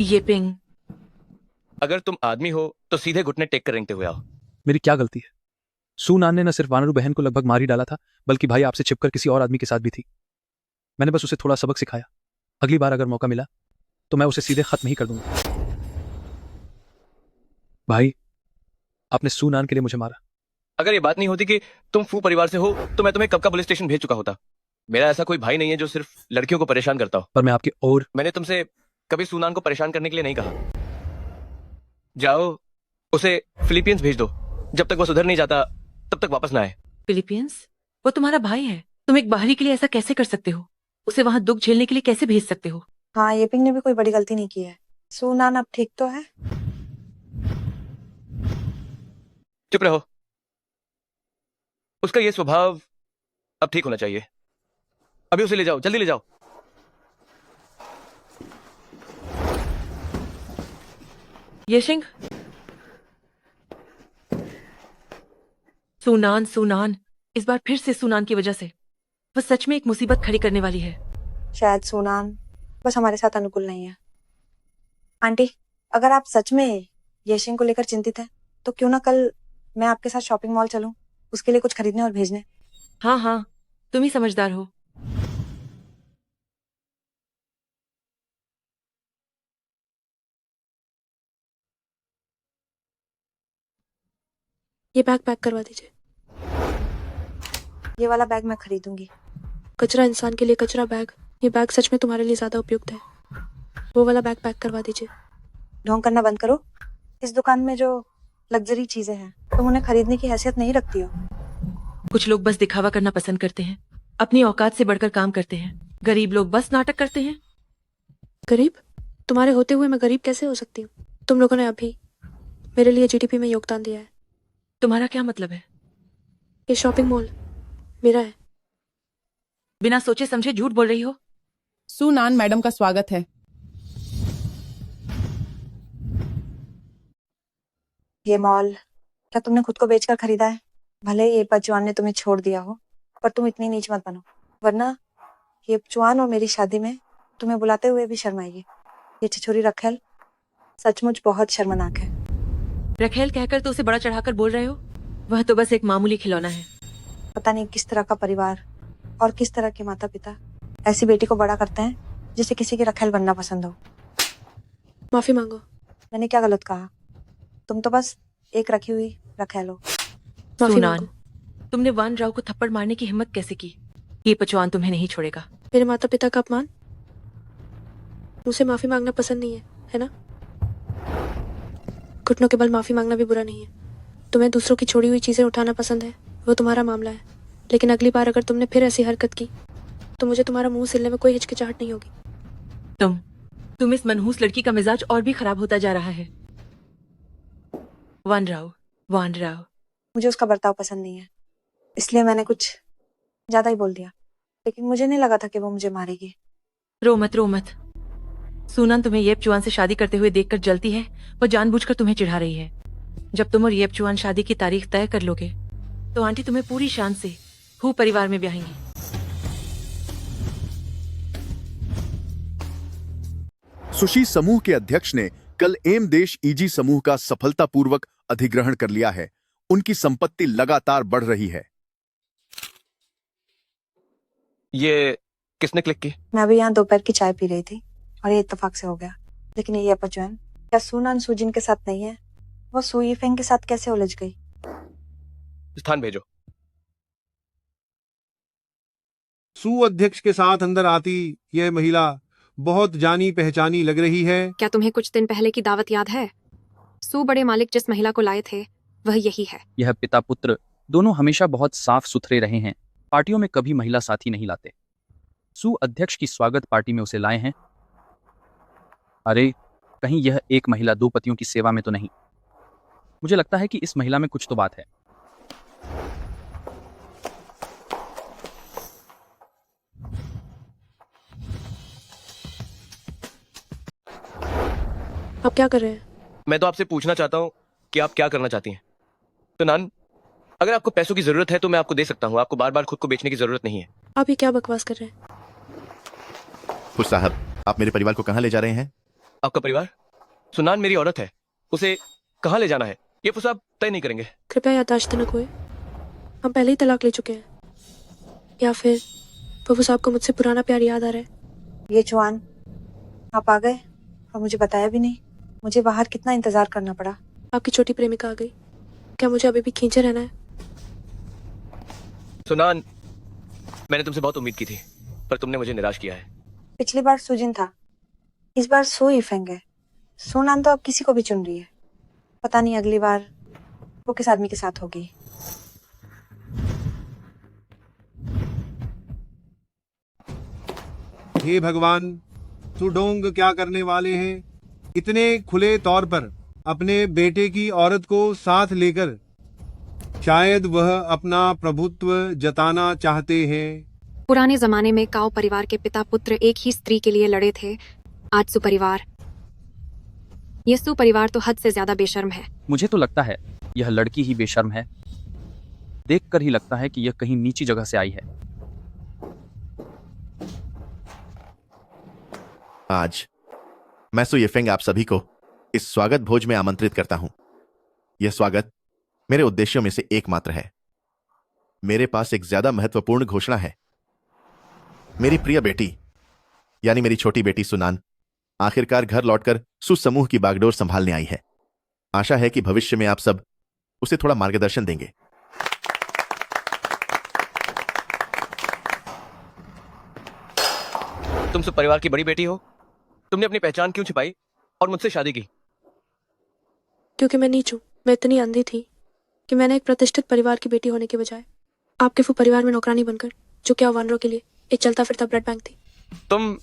ये पिंग। अगर तुम आदमी हो तो सीधे घुटने टेक कर रेंगते हुए आओ। मेरी क्या गलती है? सुनान ने न सिर्फ वानरू बहन को लगभग मार ही डाला था, बल्कि भाई आपसे छिपकर किसी और आदमी के साथ भी थी। मैंने बस उसे थोड़ा सबक सिखाया। अगली बार अगर मौका मिला तो मैं उसे सीधे खत्म ही कर दूंगा। भाई, आपने सुनान के लिए मुझे मारा। अगर ये बात नहीं होती कि तुम फू परिवार से हो तो मैं तुम्हें कब का पुलिस स्टेशन भेज चुका होता। मेरा ऐसा कोई भाई नहीं है जो सिर्फ लड़कियों को परेशान करता हो। पर मैं आपके और मैंने तुमसे कभी सुनान को परेशान करने के लिए नहीं कहा। जाओ उसे फिलीपींस भेज दो। जब तक वो सुधर नहीं जाता तब तक वापस ना आए। फिलीपींस? वो तुम्हारा भाई है। तुम एक बाहरी के लिए ऐसा कैसे कर सकते हो? उसे वहां दुख झेलने के लिए कैसे भेज सकते हो? हाँ, ये पिंग ने भी कोई बड़ी गलती नहीं की है। सुनान अब ठीक तो है? चुप रहो। उसका ये स्वभाव अब ठीक होना चाहिए। अभी उसे ले जाओ, जल्दी ले जाओ। येशिंग, सुनान सुनान, इस बार फिर से सुनान की वजह से वह सच में एक मुसीबत खड़ी करने वाली है। शायद सुनान बस हमारे साथ अनुकूल नहीं है। आंटी, अगर आप सच में येशिंग को लेकर चिंतित हैं तो क्यों ना कल मैं आपके साथ शॉपिंग मॉल चलूं, उसके लिए कुछ खरीदने और भेजने। हाँ हाँ, तुम ही समझदार हो। ये बैग पैक करवा दीजिए। ये वाला बैग मैं खरीदूंगी। कचरा इंसान के लिए कचरा बैग, ये बैग सच में तुम्हारे लिए ज्यादा उपयुक्त है। वो वाला बैग पैक करवा दीजिए। ढोंग करना बंद करो। इस दुकान में जो लग्जरी चीजें हैं तुम उन्हें खरीदने की हैसियत नहीं रखती हो। कुछ लोग बस दिखावा करना पसंद करते हैं, अपनी औकात से बढ़कर काम करते हैं। गरीब लोग बस नाटक करते हैं। गरीब? तुम्हारे होते हुए मैं गरीब कैसे हो सकती हूँ? तुम लोगों ने अभी मेरे लिए जीडीपी में योगदान दिया है। तुम्हारा क्या मतलब है? ये शॉपिंग मॉल मेरा है। बिना सोचे समझे झूठ बोल रही हो। सुनान मैडम का स्वागत है। ये मॉल क्या तुमने खुद को बेचकर खरीदा है? भले ये बचवान ने तुम्हें छोड़ दिया हो, पर तुम इतनी नीच मत बनो, वरना ये बचवान और मेरी शादी में तुम्हें बुलाते हुए भी शर्म आएगी। ये छिछोरी रखेल सचमुच बहुत शर्मनाक है। रखेल कहकर तो उसे बड़ा चढ़ाकर बोल रहे हो। वह तो बस एक मामूली खिलौना है। पता नहीं किस तरह का परिवार और किस तरह के माता पिता ऐसी बेटी को बड़ा करते हैं जिसे किसी की रखेल बनना पसंद हो। माफी मांगो। मैंने क्या गलत कहा? तुम तो बस एक रखी हुई रखेल हो। माफी सुनान, मांगो। तुमने वान राव को थप्पड़ मारने की हिम्मत कैसे की? ये पचवान तुम्हें नहीं छोड़ेगा। मेरे माता पिता का अपमान मुझे माफी मांगना पसंद नहीं है ना? घुटनों के बल माफी मांगना भी बुरा नहीं है। तुम्हें दूसरों की छोड़ी हुई चीजें उठाना पसंद है, वो तुम्हारा मामला है। लेकिन अगली बार अगर तुमने फिर ऐसी हरकत की तो मुझे तुम्हारा मुंह सिलने में कोई हिचकिचाहट नहीं होगी। तुम इस मनहूस लड़की का मिजाज और भी खराब होता जा रहा है। वान राव, मुझे उसका बर्ताव पसंद नहीं है, इसलिए मैंने कुछ ज्यादा ही बोल दिया। लेकिन मुझे नहीं लगा था कि वो मुझे मारेगी। रो मत। सूनान तुम्हें येप चुआन से शादी करते हुए देखकर जलती है। वो जानबूझकर तुम्हें चिढ़ा रही है। जब तुम और येप चुआन शादी की तारीख तय कर लोगे तो आंटी तुम्हें पूरी शान से हु परिवार में ब्याहेंगी। सुशी समूह के अध्यक्ष ने कल एम देश ईजी समूह का सफलतापूर्वक अधिग्रहण कर लिया है। उनकी संपत्ति लगातार बढ़ रही है। ये किसने क्लिक की? मैं अभी यहाँ दोपहर की चाय पी रही थी और ये इत्तेफाक से हो गया। लेकिन ये अपचयन क्या सूनान सुजिन के साथ नहीं है? वो सुई फेंग के साथ कैसे उलझ गई? स्थान भेजो। सू अध्यक्ष के साथ अंदर आती यह महिला बहुत जानी पहचानी लग रही है। क्या तुम्हें कुछ दिन पहले की दावत याद है? सू बड़े मालिक जिस महिला को लाए थे वह यही है। यह पिता पुत्र दोनों हमेशा बहुत साफ सुथरे रहे हैं। पार्टियों में कभी महिला साथी नहीं लाते। सू अध्यक्ष की स्वागत पार्टी में उसे लाए हैं। अरे कहीं यह एक महिला दो पतियों की सेवा में तो नहीं? मुझे लगता है कि इस महिला में कुछ तो बात है। आप क्या कर रहे हैं? मैं तो आपसे पूछना चाहता हूँ कि आप क्या करना चाहती हैं। तो नान, अगर आपको पैसों की जरूरत है तो मैं आपको दे सकता हूँ। आपको बार बार खुद को बेचने की जरूरत नहीं है। आप ये क्या बकवास कर रहे हैं? खुश साहब, आप मेरे परिवार को कहाँ ले जा रहे हैं? आपका परिवार? सुनान मेरी औरत है, उसे कहाँ ले जाना है ये फुसा आप तय नहीं करेंगे। कृपया याददाश्त न खोए। हम पहले ही तलाक ले चुके हैं। या फिर बबू साहब को मुझसे पुराना प्यार याद आ रहा है। ये चौहान, आप आ गए और मुझे बताया भी नहीं। मुझे बाहर कितना इंतजार करना पड़ा। आपकी छोटी प्रेमिका आ गई। क्या मुझे अभी भी खींचे रहना है? सुनान, मैंने तुमसे बहुत उम्मीद की थी पर तुमने मुझे निराश किया है। पिछली बार सुजिन था, इस बार सुई फेंग है। सुनान तो अब किसी को भी चुन रही है। पता नहीं अगली बार वो किस आदमी के साथ होगी। हे भगवान, सुडोंग क्या करने वाले हैं? इतने खुले तौर पर अपने बेटे की औरत को साथ लेकर शायद वह अपना प्रभुत्व जताना चाहते हैं। पुराने जमाने में काओ परिवार के पिता पुत्र एक ही स्त्री के लिए लड़े थे। आज सुपरिवार, यह सुपरिवार तो हद से ज्यादा बेशर्म है। मुझे तो लगता है यह लड़की ही बेशर्म है। देखकर ही लगता है कि यह कहीं नीची जगह से आई है। आज मैं सु येफेंग आप सभी को इस स्वागत भोज में आमंत्रित करता हूं। यह स्वागत मेरे उद्देश्यों में से एकमात्र है। मेरे पास एक ज्यादा महत्वपूर्ण घोषणा है। मेरी प्रिय बेटी यानी मेरी छोटी बेटी सुनान आखिरकार घर लौटकर सुसमूह की बागडोर संभालने आई है। आशा है कि भविष्य में आप सब उसे थोड़ा मार्गदर्शन देंगे। तुम सब परिवार की बड़ी बेटी हो, तुमने अपनी पहचान क्यों छिपाई और मुझसे शादी की? क्योंकि मैं नीच हूँ। मैं इतनी अंधी थी कि मैंने एक प्रतिष्ठित परिवार की बेटी होने के बजाय आपके फू परिवार में नौकरानी बनकर, जो क्या वानरों के लिए एक चलता फिरता ब्लड बैंक थी। तुम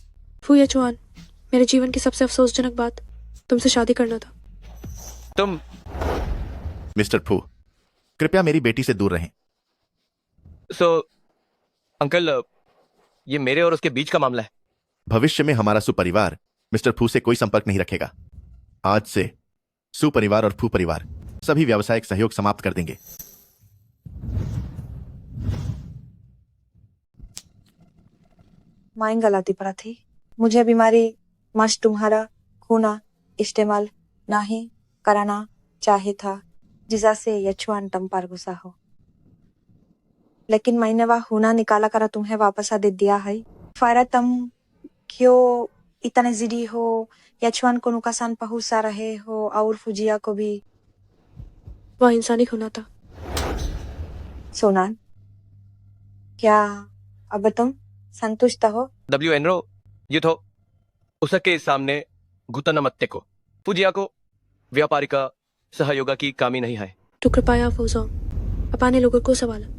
फू ये चौहान, मेरे जीवन की सबसे अफसोसजनक बात तुमसे शादी करना था। तुम मिस्टर फू, कृपया मेरी बेटी से दूर रहें। अंकल, ये मेरे और उसके बीच का मामला है। भविष्य में हमारा सुपरिवार मिस्टर फू से कोई संपर्क नहीं रखेगा। आज से सुपरिवार और फू परिवार सभी व्यावसायिक सहयोग समाप्त कर देंगे। माइन गलाती पड़ा थी। मुझे बीमारी मच तुम्हारा खूना इस्तेमाल नहीं कराना चाहे था, जिसा से यछुआन टम्पार गुस्सा हो। लेकिन मैंने वह हुना निकाला करा तुम्हें वापस आ दे दिया है। फायरा तुम क्यों इतने जिदी हो? यचवान को नुकसान पहुंचा रहे हो और फुजिया को भी। वह इंसानी खून था। सोनान, क्या अब तुम संतुष्ट हो? डब्ल्यू एनरो युथो उसके सामने घुटना मत्ते को फुजिया को व्यापारिका सहयोगा की कामी नहीं है। तो कृपया फौजो अपने लोगों को सवाल।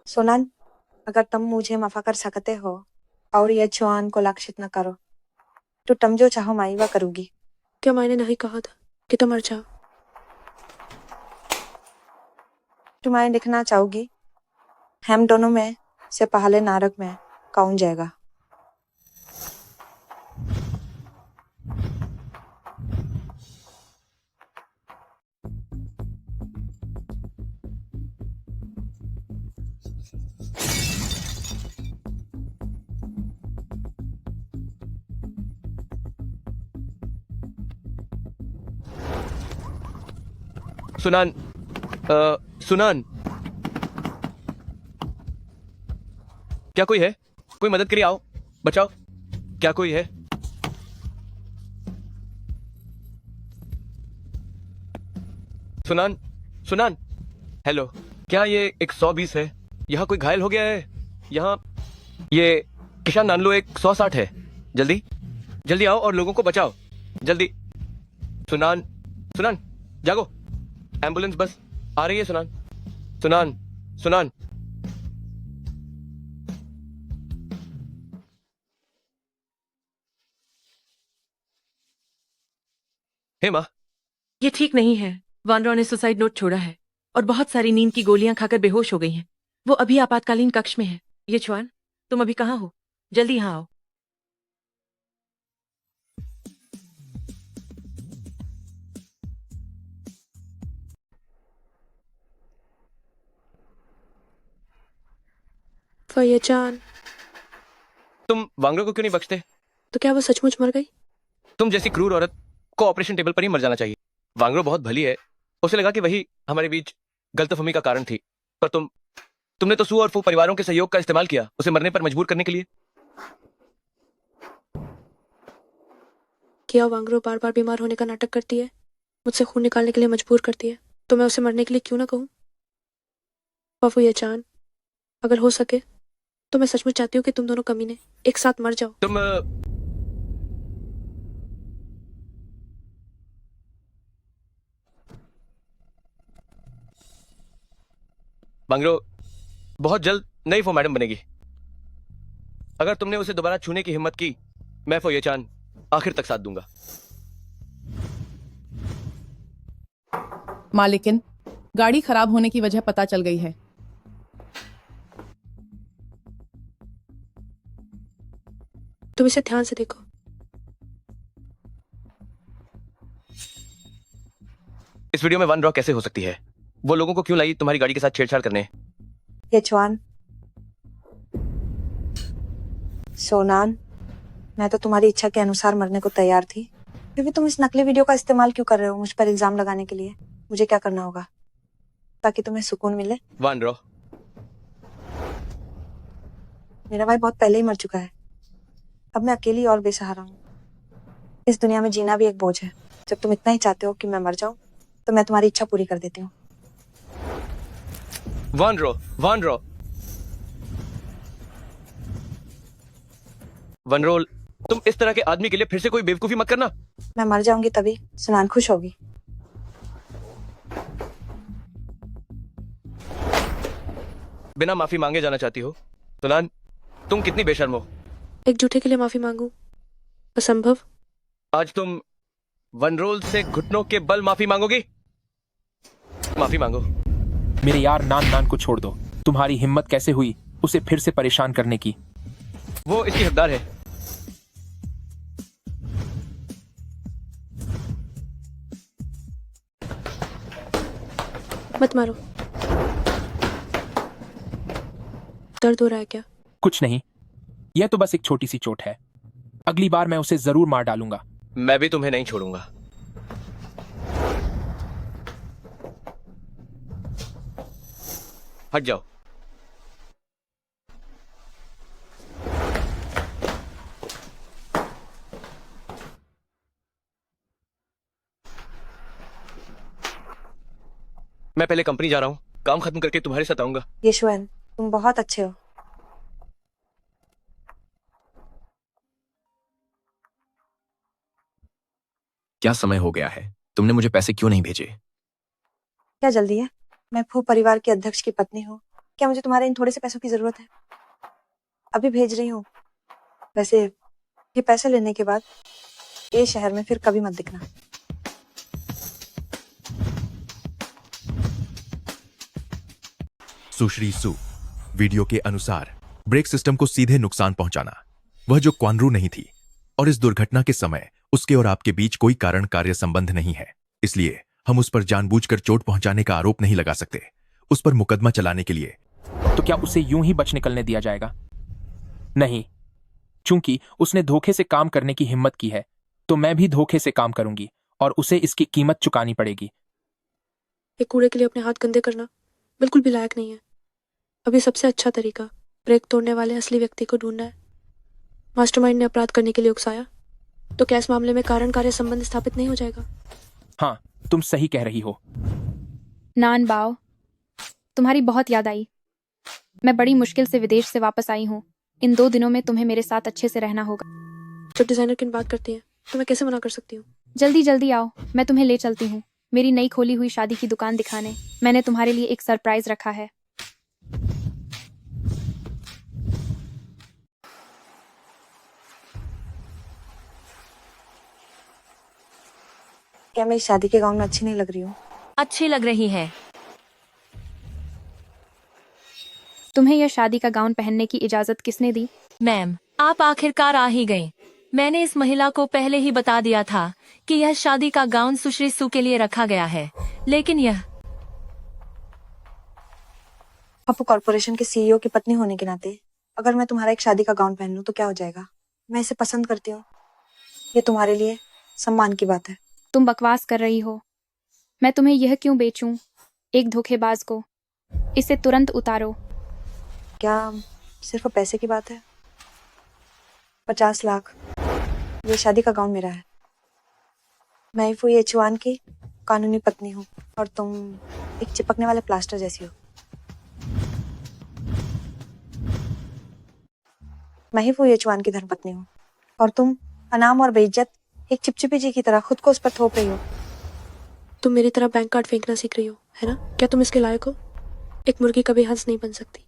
सोनान, अगर तुम मुझे माफा कर सकते हो और ये चौहान को लक्षित न करो तो तुम जो चाहो मैं वह करूंगी। क्या मैंने नहीं कहा था कि तुम मर जाओ? तुम्हें देखना चाहोगी हम दोनों में से पहले नारक में कौन जाएगा? सुनान, सुनान, क्या कोई है? कोई मदद के लिए आओ, बचाओ। क्या कोई है? सुनान, सुनान, हेलो, क्या ये 120 है? यहाँ कोई घायल हो गया है? यहाँ ये किशन नानलो 160 है। जल्दी जल्दी आओ और लोगों को बचाओ, जल्दी। सुनान, सुनान, जागो, एम्बुलेंस बस आ रही है। सुनान, सुनान, सुनान। हे माँ, ये ठीक नहीं है। वानरो ने सुसाइड नोट छोड़ा है और बहुत सारी नींद की गोलियां खाकर बेहोश हो गई हैं। वो अभी आपातकालीन कक्ष में है। ये चुआन, तुम अभी कहाँ हो? जल्दी यहाँ आओ। फयजान, तुम वांगरो को क्यों नहीं बख्शते? तो क्या वो सचमुच मर गई? तुम जैसी क्रूर औरत को ऑपरेशन टेबल पर ही मर जाना चाहिए। वांगरो बहुत भली है, उसे लगा कि वही हमारे बीच गलतफहमी का कारण थी, पर तुमने तो सू और फू परिवारों के सहयोग का इस्तेमाल किया उसे मरने पर मजबूर करने के लिए। क्या वांगरो बार बार बीमार होने का नाटक करती है, मुझसे खून निकालने के लिए मजबूर करती है, तो मैं उसे मरने के लिए क्यों ना कहूँ? फयजान, अगर हो सके तो मैं सचमुच चाहती हूँ कि तुम दोनों कमीने एक साथ मर जाओ। तुम वांगरो बहुत जल्द नई फो मैडम बनेगी। अगर तुमने उसे दोबारा छूने की हिम्मत की, मैं फयजान आखिर तक साथ दूंगा। मालिकिन, गाड़ी खराब होने की वजह पता चल गई है। तुम इसे ध्यान से देखो। इस वीडियो में वन रॉ कैसे हो सकती है? वो लोगों को क्यों लाई तुम्हारी गाड़ी के साथ छेड़छाड़ करने? ये चौहान, सोनान, मैं तो तुम्हारी इच्छा के अनुसार मरने को तैयार थी, फिर भी तुम इस नकली वीडियो का इस्तेमाल क्यों कर रहे हो मुझ पर इल्जाम लगाने के लिए? मुझे क्या करना होगा ताकि तुम्हें सुकून मिले? वन रॉ, मेरा भाई बहुत पहले ही मर चुका है, अब मैं अकेली और बेसहारा हूँ। इस दुनिया में जीना भी एक बोझ है। जब तुम इतना ही चाहते हो कि मैं मर जाऊं, तो मैं तुम्हारी इच्छा पूरी कर देती हूँ। One row, one row, one roll, तुम इस तरह के आदमी के लिए फिर से कोई बेवकूफी मत करना। मैं मर जाऊंगी तभी सुनान खुश होगी। बिना माफी मांगे जाना चाहती हो? सुनान, तुम कितनी बेशर्म हो। एक झूठे के लिए माफी मांगू? असंभव। आज तुम वन रोल से घुटनों के बल माफी मांगोगी? माफी मांगो। मेरे यार नान नान को छोड़ दो। तुम्हारी हिम्मत कैसे हुई उसे फिर से परेशान करने की? वो इसकी हकदार है। मत मारो। दर्द हो रहा है क्या? कुछ नहीं, यह तो बस एक छोटी सी चोट है। अगली बार मैं उसे जरूर मार डालूंगा। मैं भी तुम्हें नहीं छोड़ूंगा। हट जाओ। मैं पहले कंपनी जा रहा हूं, काम खत्म करके तुम्हारे साथ आऊंगा। यशवंत, तुम बहुत अच्छे हो। क्या समय हो गया है? तुमने मुझे पैसे क्यों नहीं भेजे? क्या जल्दी है? मैं फू परिवार के अध्यक्ष की पत्नी हूँ। क्या मुझे तुम्हारे इन थोड़े से पैसों की जरूरत है? अभी भेज रही हूँ। वैसे ये पैसे लेने के बाद ये शहर में फिर कभी मत दिखना। सुश्री सु, वीडियो के अनुसार ब्रेक सिस्टम को सीधे नुकसान पहुंचाना, वह जो क्वानरू नहीं थी, और इस दुर्घटना के समय उसके और आपके बीच कोई कारण कार्य संबंध नहीं है, इसलिए हम उस पर जानबूझकर चोट पहुंचाने का आरोप नहीं लगा सकते। उस पर मुकदमा चलाने के लिए तो क्या उसे यूं ही बच निकलने दिया जाएगा? नहीं, चूंकि उसने धोखे से काम करने की हिम्मत की है, तो मैं भी धोखे से काम करूंगी और उसे इसकी कीमत चुकानी पड़ेगी। एक कूड़े के लिए अपने हाथ गंदे करना बिल्कुल भी लायक नहीं है। अभी सबसे अच्छा तरीका ब्रेक तोड़ने वाले असली व्यक्ति को ढूंढना है। मास्टरमाइंड ने अपराध करने के लिए उकसाया, तो क्या इस मामले में कारण कार्य संबंध स्थापित नहीं हो जाएगा? हाँ, तुम सही कह रही हो। नान बाओ, तुम्हारी बहुत याद आई। मैं बड़ी मुश्किल से विदेश से वापस आई हूँ। इन 2 दिनों में तुम्हें मेरे साथ अच्छे से रहना होगा। जब डिजाइनर की बात करती है तो मैं कैसे मना कर सकती हूँ? जल्दी जल्दी आओ, मैं तुम्हें ले चलती हूँ मेरी नई खोली हुई शादी की दुकान दिखाने। मैंने तुम्हारे लिए एक सरप्राइज रखा है। क्या मैं इस शादी के गाउन में अच्छी नहीं लग रही हूँ? अच्छी लग रही है। तुम्हें यह शादी का गाउन पहनने की इजाजत किसने दी? मैम, आप आखिरकार आ ही गए। मैंने इस महिला को पहले ही बता दिया था कि यह शादी का गाउन सुश्री सु के लिए रखा गया है, लेकिन यह पप्पू कॉर्पोरेशन के सीईओ की पत्नी होने के नाते अगर मैं तुम्हारा एक शादी का गाउन पहन लूं तो क्या हो जाएगा? मैं इसे पसंद करती हूँ। ये तुम्हारे लिए सम्मान की बात है। तुम बकवास कर रही हो। मैं तुम्हें यह क्यों बेचूं? एक धोखेबाज को। इसे तुरंत उतारो। क्या सिर्फ पैसे की बात है? 50 लाख। ये शादी का गाउन मेरा है। मैं फू येचुआन की कानूनी पत्नी हूँ और तुम एक चिपकने वाले प्लास्टर जैसी हो। मैं ही फू येचुआन की धर्मपत्नी हूँ और तुम अनाम और बेइज्जत एक चिपचिपी जी की तरह खुद को उस पर थोप रही हो। तुम मेरी तरह बैंक कार्ड फेंकना सीख रही हो, है ना? क्या तुम इसके लायक हो? एक मुर्गी कभी हंस नहीं बन सकती।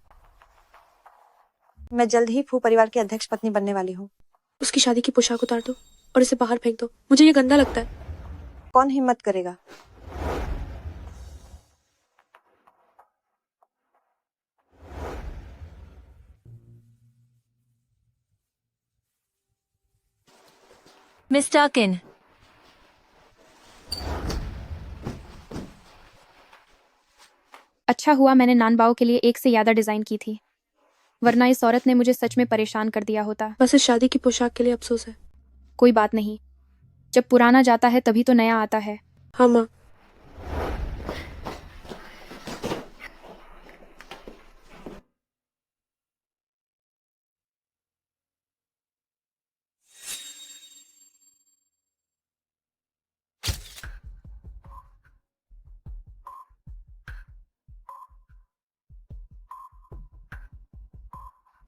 मैं जल्द ही फू परिवार की अध्यक्ष पत्नी बनने वाली हूँ। उसकी शादी की पोशाक उतार दो और इसे बाहर फेंक दो। मुझे ये गंदा लगता है। कौन हिम्मत करेगा? मिस्टर किन, अच्छा हुआ मैंने नानबाओ के लिए एक से ज्यादा डिजाइन की थी, वरना इस औरत ने मुझे सच में परेशान कर दिया होता। बस इस शादी की पोशाक के लिए अफसोस है। कोई बात नहीं, जब पुराना जाता है तभी तो नया आता है। हाँ माँ।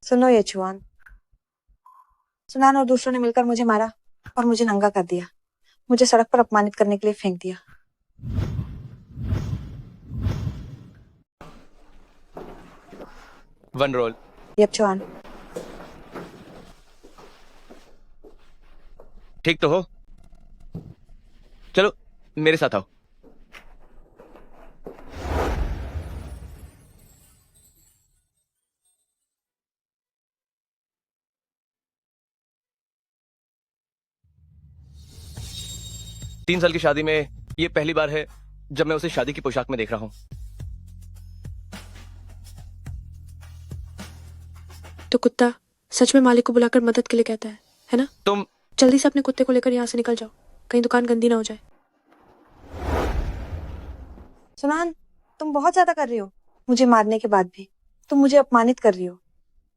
सुनो येचुआन, सुनान और दूसरों ने मिलकर मुझे मारा और मुझे नंगा कर दिया। मुझे सड़क पर अपमानित करने के लिए फेंक दिया। One role. येचुआन, ठीक तो हो? चलो मेरे साथ आओ। तीन साल की शादी में ये पहली बार है जब मैं उसे शादी की पोशाक में देख रहा हूँ। तो कुत्ता सच में मालिक को बुलाकर मदद के लिए कहता है ना? तुम जल्दी से अपने कुत्ते को लेकर यहाँ से निकल जाओ, कहीं दुकान गंदी ना हो जाए। सुनान, तुम बहुत ज्यादा कर रही हो। मुझे मारने के बाद भी तुम मुझे अपमानित कर रही हो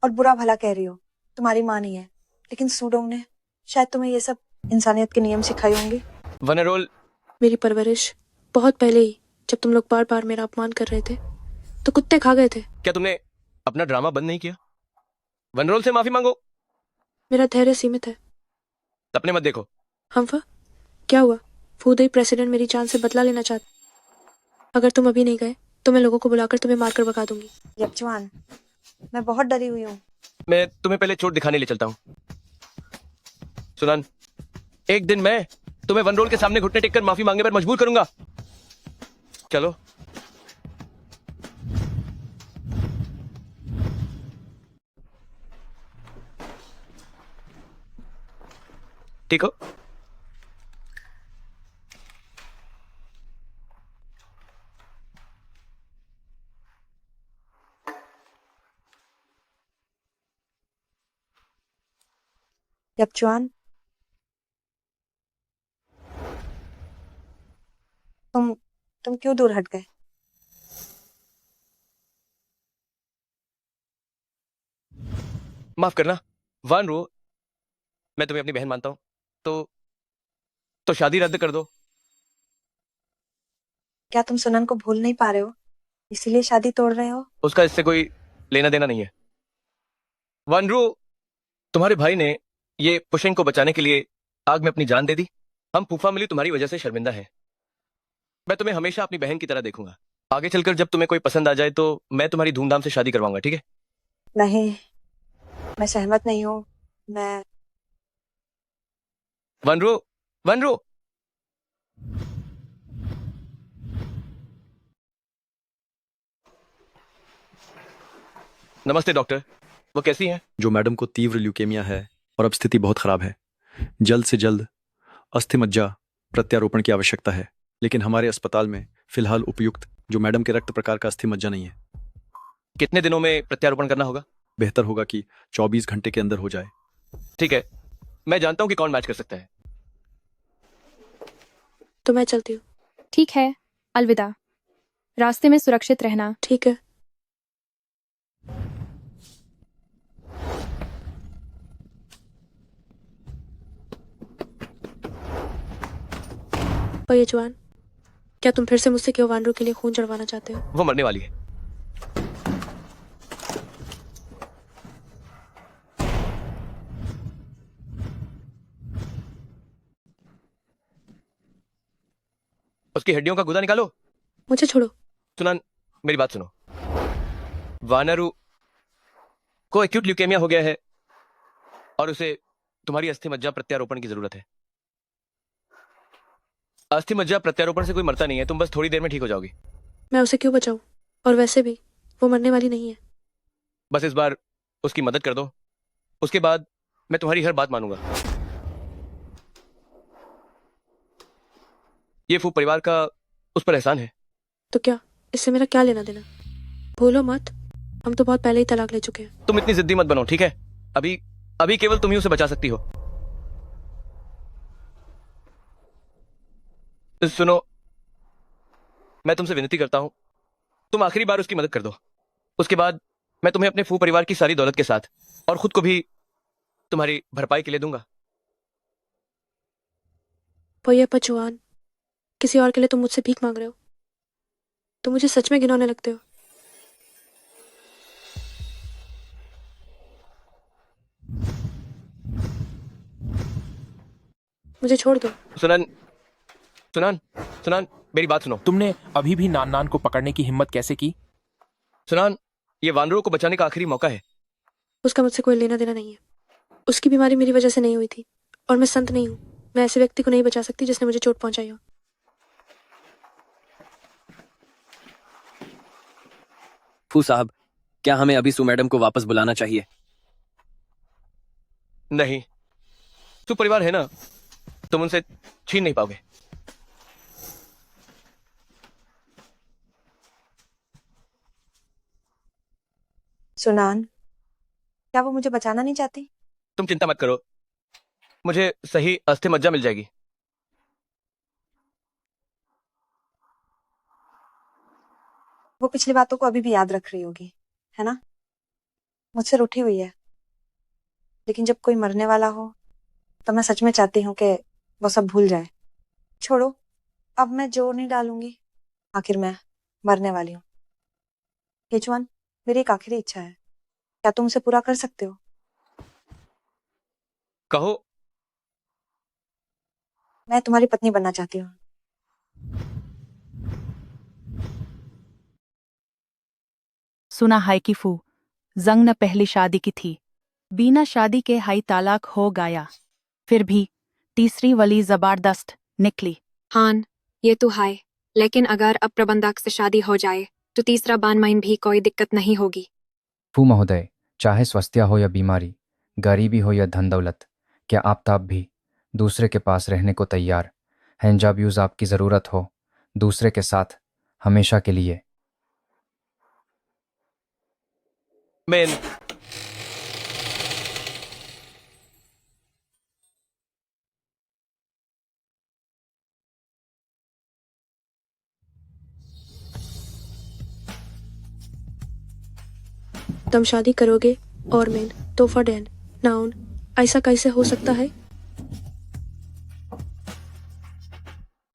और बुरा भला कह रही हो। तुम्हारी माँ नहीं है, लेकिन सूडोंग ने शायद तुम्हें ये सब इंसानियत के नियम सिखाए होंगे। वनरोल, मेरी परवरिश बहुत पहले ही, जब तुम लोग बार बार मेरा अपमान कर रहे थे तो कुत्ते खा गए थे। क्या तुमने अपना ड्रामा बंद नहीं किया? वनरोल से माफी मांगो। मेरा धैर्य सीमित है। सपने मत देखो। हमफा, क्या हुआ? फूदई प्रेसिडेंट मेरी जान से बदला लेना चाहते। अगर तुम अभी नहीं गए तो मैं लोगों को बुलाकर तुम्हें मारकर भगा दूंगी। यपचवान, मैं बहुत डरी हुई हूँ। मैं तुम्हें पहले चोट दिखाने ले चलता हूँ। सुनान, एक दिन मैं तुम्हें वनरोल के सामने घुटने टेककर माफी मांगने पर मजबूर करूंगा। चलो। ठीक हो? यपचवान, तुम क्यों दूर हट गए? माफ करना वानरो, मैं तुम्हें अपनी बहन मानता हूं, तो शादी रद्द कर दो। क्या तुम सुनन को भूल नहीं पा रहे हो, इसीलिए शादी तोड़ रहे हो? उसका इससे कोई लेना देना नहीं है। वानरो, तुम्हारे भाई ने ये पुशेंग को बचाने के लिए आग में अपनी जान दे दी। हम फूफा मिली तुम्हारी वजह से शर्मिंदा है। मैं तुम्हें हमेशा अपनी बहन की तरह देखूंगा। आगे चलकर जब तुम्हें कोई पसंद आ जाए तो मैं तुम्हारी धूमधाम से शादी करवाऊंगा, ठीक है? नहीं, मैं सहमत नहीं हूँ। मैं वनरो, वनरो, नमस्ते डॉक्टर, वो कैसी हैं? जो मैडम को तीव्र ल्यूकेमिया है और अब स्थिति बहुत खराब है। जल्द से जल्द अस्थि मज्जा प्रत्यारोपण की आवश्यकता है, लेकिन हमारे अस्पताल में फिलहाल उपयुक्त जो मैडम के रक्त प्रकार का अस्थि मज्जा नहीं है। कितने दिनों में प्रत्यारोपण करना होगा? बेहतर होगा कि 24 घंटे के अंदर हो जाए। ठीक है, मैं जानता हूं कि कौन मैच कर सकता है। तो मैं चलती हूँ। ठीक है, अलविदा। रास्ते में सुरक्षित रहना। ठीक है। और ये जवान, क्या तुम फिर से मुझसे क्यों वानरू के लिए खून चढ़वाना चाहते हो? वो मरने वाली है। उसकी हड्डियों का गुदा निकालो। मुझे छोड़ो। सुनान, मेरी बात सुनो। वानरू को एक्यूट ल्यूकेमिया हो गया है और उसे तुम्हारी अस्थि मज्जा प्रत्यारोपण की जरूरत है। अस्थि मज्जा प्रत्यारोपण से कोई मरता नहीं है, तुम बस थोड़ी देर में ठीक हो जाओगी। मैं उसे क्यों बचाऊं? और वैसे भी वो मरने वाली नहीं है। बस इस बार उसकी मदद कर दो, उसके बाद मैं तुम्हारी हर बात मानूंगा। ये फू परिवार का उस पर एहसान है। तो क्या इससे मेरा क्या लेना देना? भूलो मत, हम तो बहुत पहले ही तलाक ले चुके हैं। तुम इतनी जिद्दी मत बनो, ठीक है? अभी अभी केवल तुम ही उसे बचा सकती हो। सुनो, मैं तुमसे विनती करता हूं, तुम आखिरी बार उसकी मदद कर दो। उसके बाद मैं तुम्हें अपने फू परिवार की सारी दौलत के साथ और खुद को भी तुम्हारी भरपाई के लिए दूंगा। भैया पचवान, किसी और के लिए तुम मुझसे भीख मांग रहे हो? तुम मुझे सच में घिनौने लगते हो। मुझे छोड़ दो। सुनन, सुनान, सुनान, मेरी बात सुनो। तुमने अभी भी नान नान को पकड़ने की हिम्मत कैसे की? सुनान, ये वानरों को बचाने का आखिरी मौका है। उसका मुझसे कोई लेना देना नहीं है। उसकी बीमारी मेरी वजह से नहीं हुई थी और मैं संत नहीं हूँ। मैं ऐसे व्यक्ति को नहीं बचा सकती जिसने मुझे चोट पहुंचाई हो। फू साहब, क्या हमें अभी सु मैडम को वापस बुलाना चाहिए? नहीं, तू परिवार है ना, तुम उनसे छीन नहीं पाओगे। सुनान, क्या वो मुझे बचाना नहीं चाहती? तुम चिंता मत करो, मुझे सही अस्थि मज्जा मिल जाएगी। वो पिछली बातों को अभी भी याद रख रही होगी, है ना? मुझसे रूठी हुई है। लेकिन जब कोई मरने वाला हो तो मैं सच में चाहती हूँ कि वो सब भूल जाए। छोड़ो, अब मैं जोर नहीं डालूंगी। आखिर मैं मरने वाली हूँ। केचुआन, मेरी एक आखिरी इच्छा है, क्या तुम उसे पूरा कर सकते हो? कहो। मैं तुम्हारी पत्नी बनना चाहती हूँ। सुना है कि फू जंग न पहली शादी की थी, बिना शादी के हाई तालाक हो गया, फिर भी तीसरी वली जबरदस्त निकली। हान, ये तो है, लेकिन अगर अब प्रबंधक से शादी हो जाए तो तीसरा बानमाइन भी कोई दिक्कत नहीं होगी। फू महोदय, चाहे स्वास्थ्य हो या बीमारी, गरीबी हो या धन दौलत, क्या आप भी दूसरे के पास रहने को तैयार हैं जब यूज आपकी ज़रूरत हो, दूसरे के साथ हमेशा के लिए। मैं तुम शादी करोगे और मैं तोहफा डैन नाउन, ऐसा कैसे हो सकता है?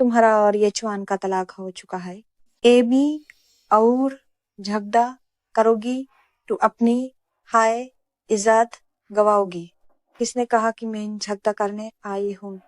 तुम्हारा और ये चुआन का तलाक हो चुका है। एबी और झगड़ा करोगी तो अपनी हाय इज्जत गवाओगी। किसने कहा कि मैं झगड़ा करने आई हूँ?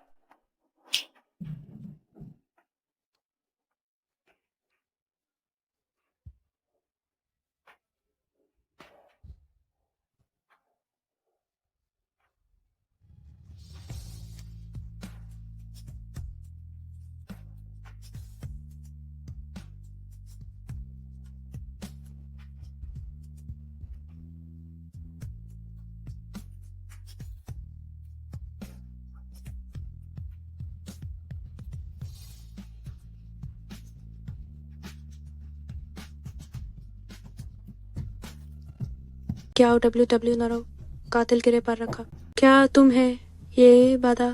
क्या डब्ल्यू न रहो, कातिल गिरे पर रखा। क्या तुम्हें ये बाधा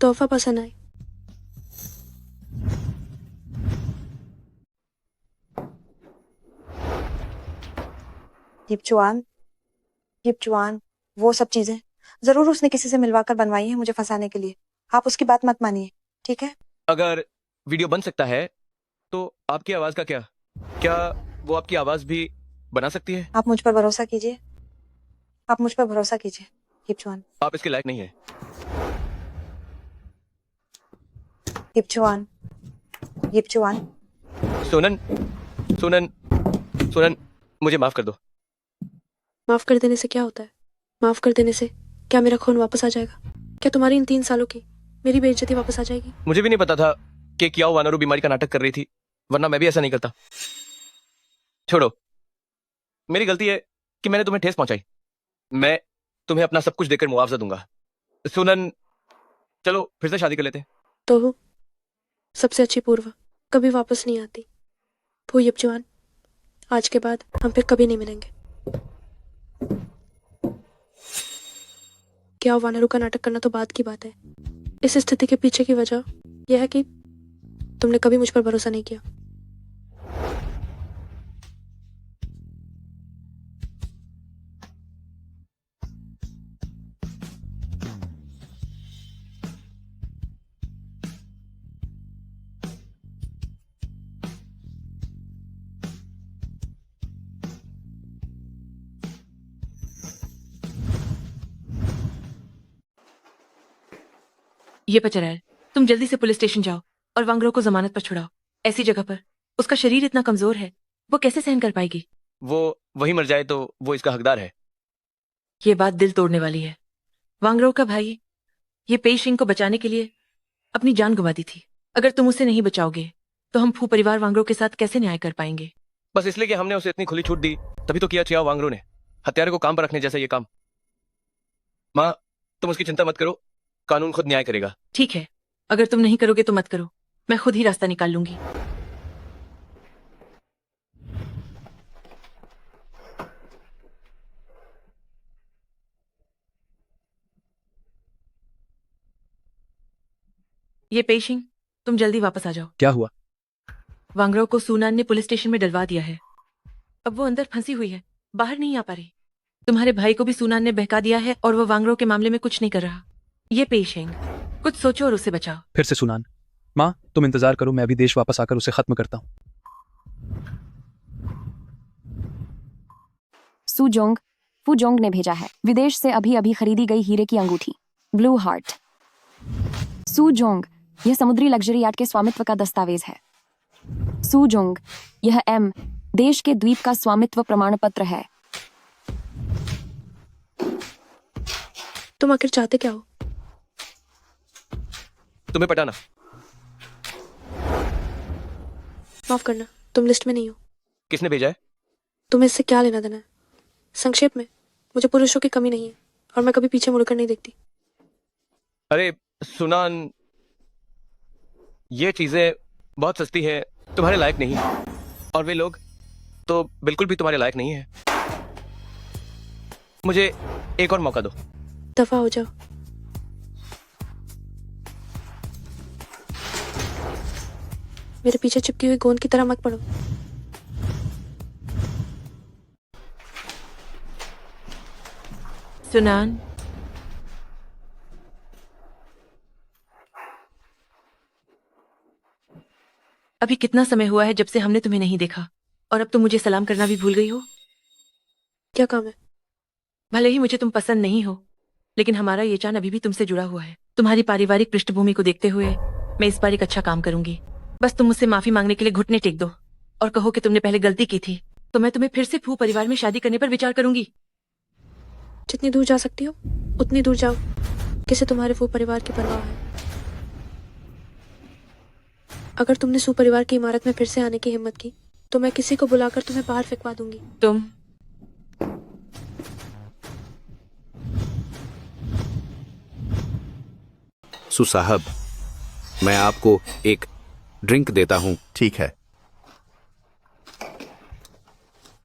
तोहफा पसंद आए? यिपचुआन, वो सब चीजें जरूर उसने किसी से मिलवाकर बनवाई है मुझे फंसाने के लिए। आप उसकी बात मत मानिए, ठीक है? अगर वीडियो बन सकता है तो आपकी आवाज का क्या वो आपकी आवाज भी बना सकती है? आप मुझ पर भरोसा कीजिए, आप मुझ पर भरोसा कीजिए यिपचुआन। आप इसके लायक नहीं है। यिपचुआन, यिपचुआन। सोनन, सोनन, सोनन, मुझे माफ कर दो। माफ कर देने से क्या होता है? माफ कर देने से क्या मेरा खून वापस आ जाएगा? क्या तुम्हारी इन 3 सालों की मेरी बेइज्जती वापस आ जाएगी? मुझे भी नहीं पता था कि कियाओ वानरू बीमारी का नाटक कर रही थी, वरना मैं भी ऐसा नहीं करता। छोड़ो, मेरी गलती है कि मैंने तुम्हें ठेस पहुंचाई। मैं तुम्हें अपना सब कुछ देकर मुआवजा दूंगा। सुनन, चलो फिर से शादी कर लेते हैं। तो सबसे अच्छी पूर्व कभी वापस नहीं आती। वो यिपचुआन, आज के बाद हम फिर कभी नहीं मिलेंगे। क्या वानरू का नाटक करना तो बात की बात है, इस स्थिति के पीछे की वजह यह है कि तुमने कभी मुझ पर भरोसा नहीं किया। ये पचरैल, तुम जल्दी से पुलिस स्टेशन जाओ और वांगरो को जमानत पर छुड़ाओ। ऐसी जगह पर उसका शरीर इतना कमजोर है, वो कैसे सहन कर पाएगी? वो वही मर जाए तो वो इसका हकदार है। ये बात दिल तोड़ने वाली है। वांगरो का भाई ये पेइशिंग को बचाने के लिए अपनी जान गंवा दी थी। अगर तुम उसे नहीं बचाओगे तो हम फू परिवार वांगरो के साथ कैसे न्याय कर पाएंगे? बस इसलिए कि हमने उसे इतनी खुली छूट दी, तभी तो किया चियाओ वांगरू ने, हत्यारे को काम पर रखने जैसा ये काम। माँ, तुम उसकी चिंता मत करो, कानून खुद न्याय करेगा। ठीक है, अगर तुम नहीं करोगे तो मत करो, मैं खुद ही रास्ता निकाल लूंगी। ये पेशिंग, तुम जल्दी वापस आ जाओ। क्या हुआ? वांगरो को सूनान ने पुलिस स्टेशन में डलवा दिया है। अब वो अंदर फंसी हुई है, बाहर नहीं आ पा रही। तुम्हारे भाई को भी सूनान ने बहका दिया है और वो वांगरो के मामले में कुछ नहीं कर रहा। ये पेशिंग, कुछ सोचो और उसे बचाओ। फिर से सुनान। माँ, तुम इंतजार करो, मैं अभी देश वापस आकर उसे खत्म करता हूँ। सूजोंग, फूजोंग ने भेजा है। विदेश से अभी अभी खरीदी गई हीरे की अंगूठी, ब्लू हार्ट। सूजोंग, यह समुद्री लग्जरी याट के स्वामित्व का दस्तावेज है। सूजोंग, यह एम देश के द्वीप का स्वामित्व प्रमाण पत्र है। तुम आखिर चाहते क्या हो? तुम्हें पटाना। माफ करना, तुम लिस्ट में नहीं हो। किसने भेजा है? तुम्हें इससे क्या लेना देना है? संक्षेप में, मुझे पुरुषों की कमी नहीं है और मैं कभी पीछे मुड़कर नहीं देखती। अरे सुनान, ये चीजें बहुत सस्ती है, तुम्हारे लायक नहीं है। और वे लोग तो बिल्कुल भी तुम्हारे लायक नहीं है। मुझे एक और मौका दो। दफा हो जाओ। मेरे पीछे चिपकी हुई गोंद की तरह मत पड़ो। सुनान, अभी कितना समय हुआ है जब से हमने तुम्हें नहीं देखा, और अब तुम मुझे सलाम करना भी भूल गई हो। क्या काम है? भले ही मुझे तुम पसंद नहीं हो, लेकिन हमारा ये चान अभी भी तुमसे जुड़ा हुआ है। तुम्हारी पारिवारिक पृष्ठभूमि को देखते हुए मैं इस बार एक अच्छा काम करूंगी। बस तुम मुझसे माफी मांगने के लिए घुटने टेक दो और कहो कि तुमने पहले गलती की थी, तो मैं तुम्हें फिर से फू परिवार में शादी करने पर विचार करूंगी। जितनी दूर जा सकती हो उतनी दूर जाओ। किसे तुम्हारे फू परिवार की परवाह है? अगर तुमने सू परिवार की इमारत में फिर से आने की हिम्मत की तो मैं किसी को बुलाकर तुम्हें बाहर फेंकवा दूंगी। तुम सु साहब, मैं आपको एक ड्रिंक देता हूं। ठीक है।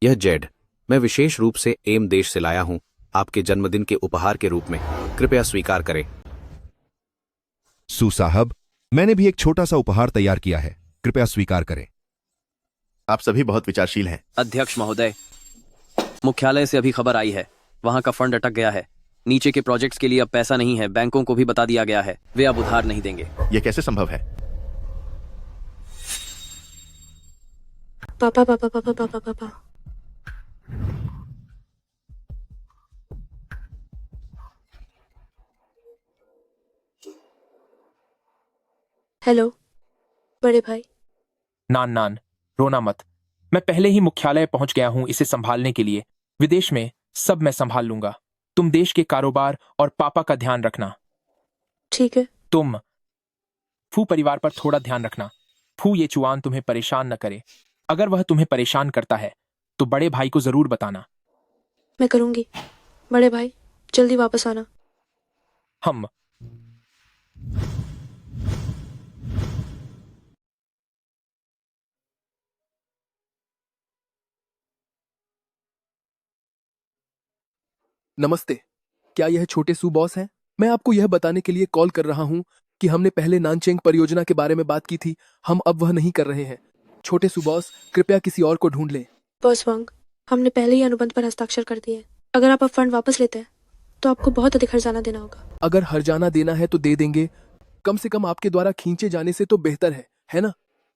यह जेड मैं विशेष रूप से एम देश से लाया हूं, आपके जन्मदिन के उपहार के रूप में। कृपया स्वीकार करें। सु साहब, मैंने भी एक छोटा सा उपहार तैयार किया है, कृपया स्वीकार करें। आप सभी बहुत विचारशील हैं। अध्यक्ष महोदय, मुख्यालय से अभी खबर आई है, वहां का फंड अटक गया है। नीचे के प्रोजेक्ट्स के लिए अब पैसा नहीं है। बैंकों को भी बता दिया गया है, वे अब उधार नहीं देंगे। यह कैसे संभव है? पापा पापा पापा पापा पापा। हेलो बड़े भाई। नान नान, रोना मत। मैं पहले ही मुख्यालय पहुंच गया हूं इसे संभालने के लिए। विदेश में सब मैं संभाल लूंगा। तुम देश के कारोबार और पापा का ध्यान रखना। ठीक है। तुम फू परिवार पर थोड़ा ध्यान रखना। फू ये चुआन तुम्हें परेशान न करे। अगर वह तुम्हें परेशान करता है तो बड़े भाई को जरूर बताना। मैं करूंगी। बड़े भाई जल्दी वापस आना। हम नमस्ते, क्या यह छोटे सू बॉस हैं? मैं आपको यह बताने के लिए कॉल कर रहा हूं कि हमने पहले नानचेंग परियोजना के बारे में बात की थी, हम अब वह नहीं कर रहे हैं। छोटे सू बॉस, कृपया किसी और को ढूंढ लें। बॉस वांग, हमने पहले ही अनुबंध पर हस्ताक्षर कर दिए। अगर आप अब फंड वापस लेते हैं तो आपको बहुत अधिक हर्जाना देना होगा। अगर हर्जाना देना है तो दे देंगे, कम से कम आपके द्वारा खींचे जाने से तो बेहतर है ना?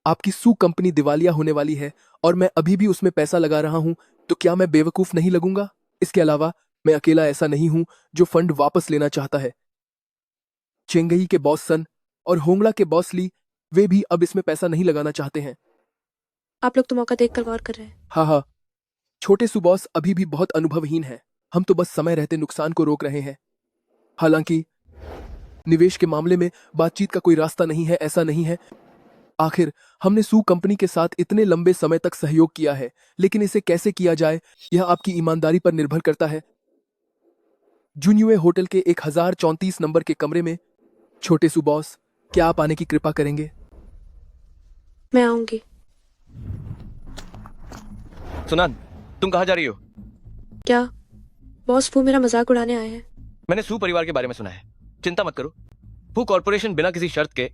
आपकी सू कंपनी दिवालिया होने वाली है और मैं अभी भी उसमें पैसा लगा रहा हूं, तो क्या मैं बेवकूफ नहीं लगूंगा? इसके अलावा मैं अकेला ऐसा नहीं हूं जो फंड वापस लेना चाहता है। चेंगई के बॉस सन और होंगला के बॉस ली, वे भी अब इसमें पैसा नहीं लगाना चाहते हैं। आप लोग तो मौका देखकर गौर कर रहे हैं। हाँ, छोटे सू बॉस अभी भी बहुत अनुभवहीन है। हम तो बस समय रहते नुकसान को रोक रहे हैं। हालांकि निवेश के मामले में बातचीत का कोई रास्ता नहीं है, ऐसा नहीं है। आखिर हमने सू कंपनी के साथ इतने लंबे समय तक सहयोग किया है, लेकिन इसे कैसे किया जाए यह आपकी ईमानदारी पर निर्भर करता है। जुन्युए होटल के 1034 नंबर के कमरे में। छोटे सू बॉस, क्या आप आने की कृपा करेंगे? मैं आऊंगी। सुनान, तुम कहाँ जा रही हो? क्या बॉस फू मेरा मजाक उड़ाने आए हैं? मैंने सू परिवार के बारे में सुना है। चिंता मत करो, फू कॉर्पोरेशन बिना किसी शर्त के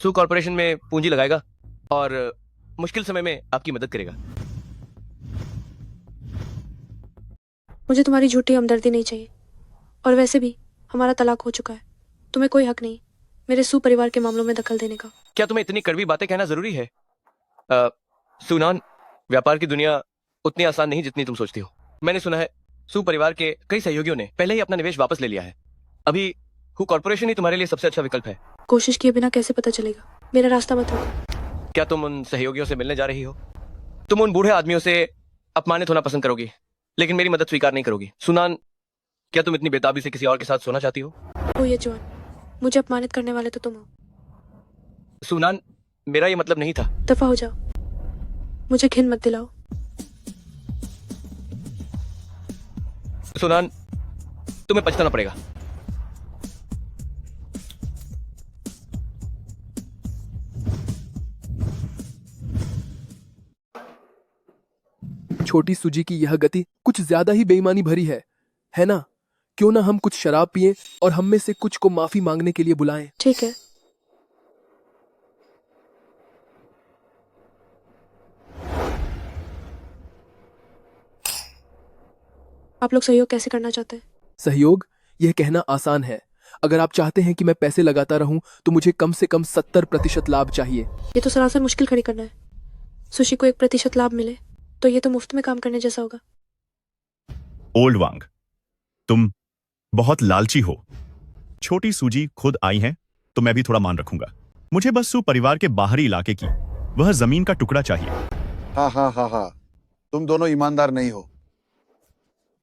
सू कॉर्पोरेशन में पूंजी लगाएगा और मुश्किल समय में आपकी मदद करेगा। मुझे तुम्हारी झूठी हमदर्दी नहीं चाहिए, और वैसे भी हमारा तलाक हो चुका है। तुम्हें कोई हक नहीं मेरे सू परिवार के मामलों में दखल देने का। क्या तुम्हें इतनी कड़वी बातें कहना जरूरी है? सुनान, व्यापार की दुनिया उतनी आसान नहीं जितनी तुम सोचती हो। मैंने सुना है सू परिवार के कई सहयोगियों ने पहले ही अपना निवेश वापस ले लिया है। अभी हु कॉर्पोरेशन ही तुम्हारे लिए सबसे अच्छा विकल्प है। कोशिश किए बिना कैसे पता चलेगा? मेरा रास्ता बताओ। क्या तुम उन सहयोगियों से मिलने जा रही हो? तुम उन बूढ़े आदमियों से अपमानित होना पसंद करोगी, लेकिन मेरी मदद स्वीकार नहीं करोगी। सुनान, क्या तुम इतनी बेताबी से किसी और के साथ सोना चाहती हो? ओ ये जॉन, मुझे अपमानित करने वाले तो तुम हो। सुनान, मेरा ये मतलब नहीं था। दफा हो जाओ, मुझे घिन मत दिलाओ। सुनान, तुम्हें पछताना पड़ेगा। छोटी सूजी की यह गति कुछ ज्यादा ही बेईमानी भरी है ना? क्यों ना हम कुछ शराब पिए और हम में से कुछ को माफी मांगने के लिए बुलाएं। ठीक है। आप लोग सहयोग कैसे करना चाहते हैं? सहयोग, यह कहना आसान है। अगर आप चाहते हैं कि मैं पैसे लगाता रहूं तो मुझे कम से कम 70% लाभ चाहिए। ये तो सरासर मुश्किल खड़ी करना है। सुशी को 1% लाभ मिले तो ये तो मुफ्त में काम करने जैसा होगा। ओल्ड वांग, तुम बहुत लालची हो। छोटी सूजी खुद आई हैं तो मैं भी थोड़ा मान रखूंगा। मुझे बस सू परिवार के बाहरी इलाके की वह जमीन का टुकड़ा चाहिए। हाँ, तुम दोनों ईमानदार नहीं हो।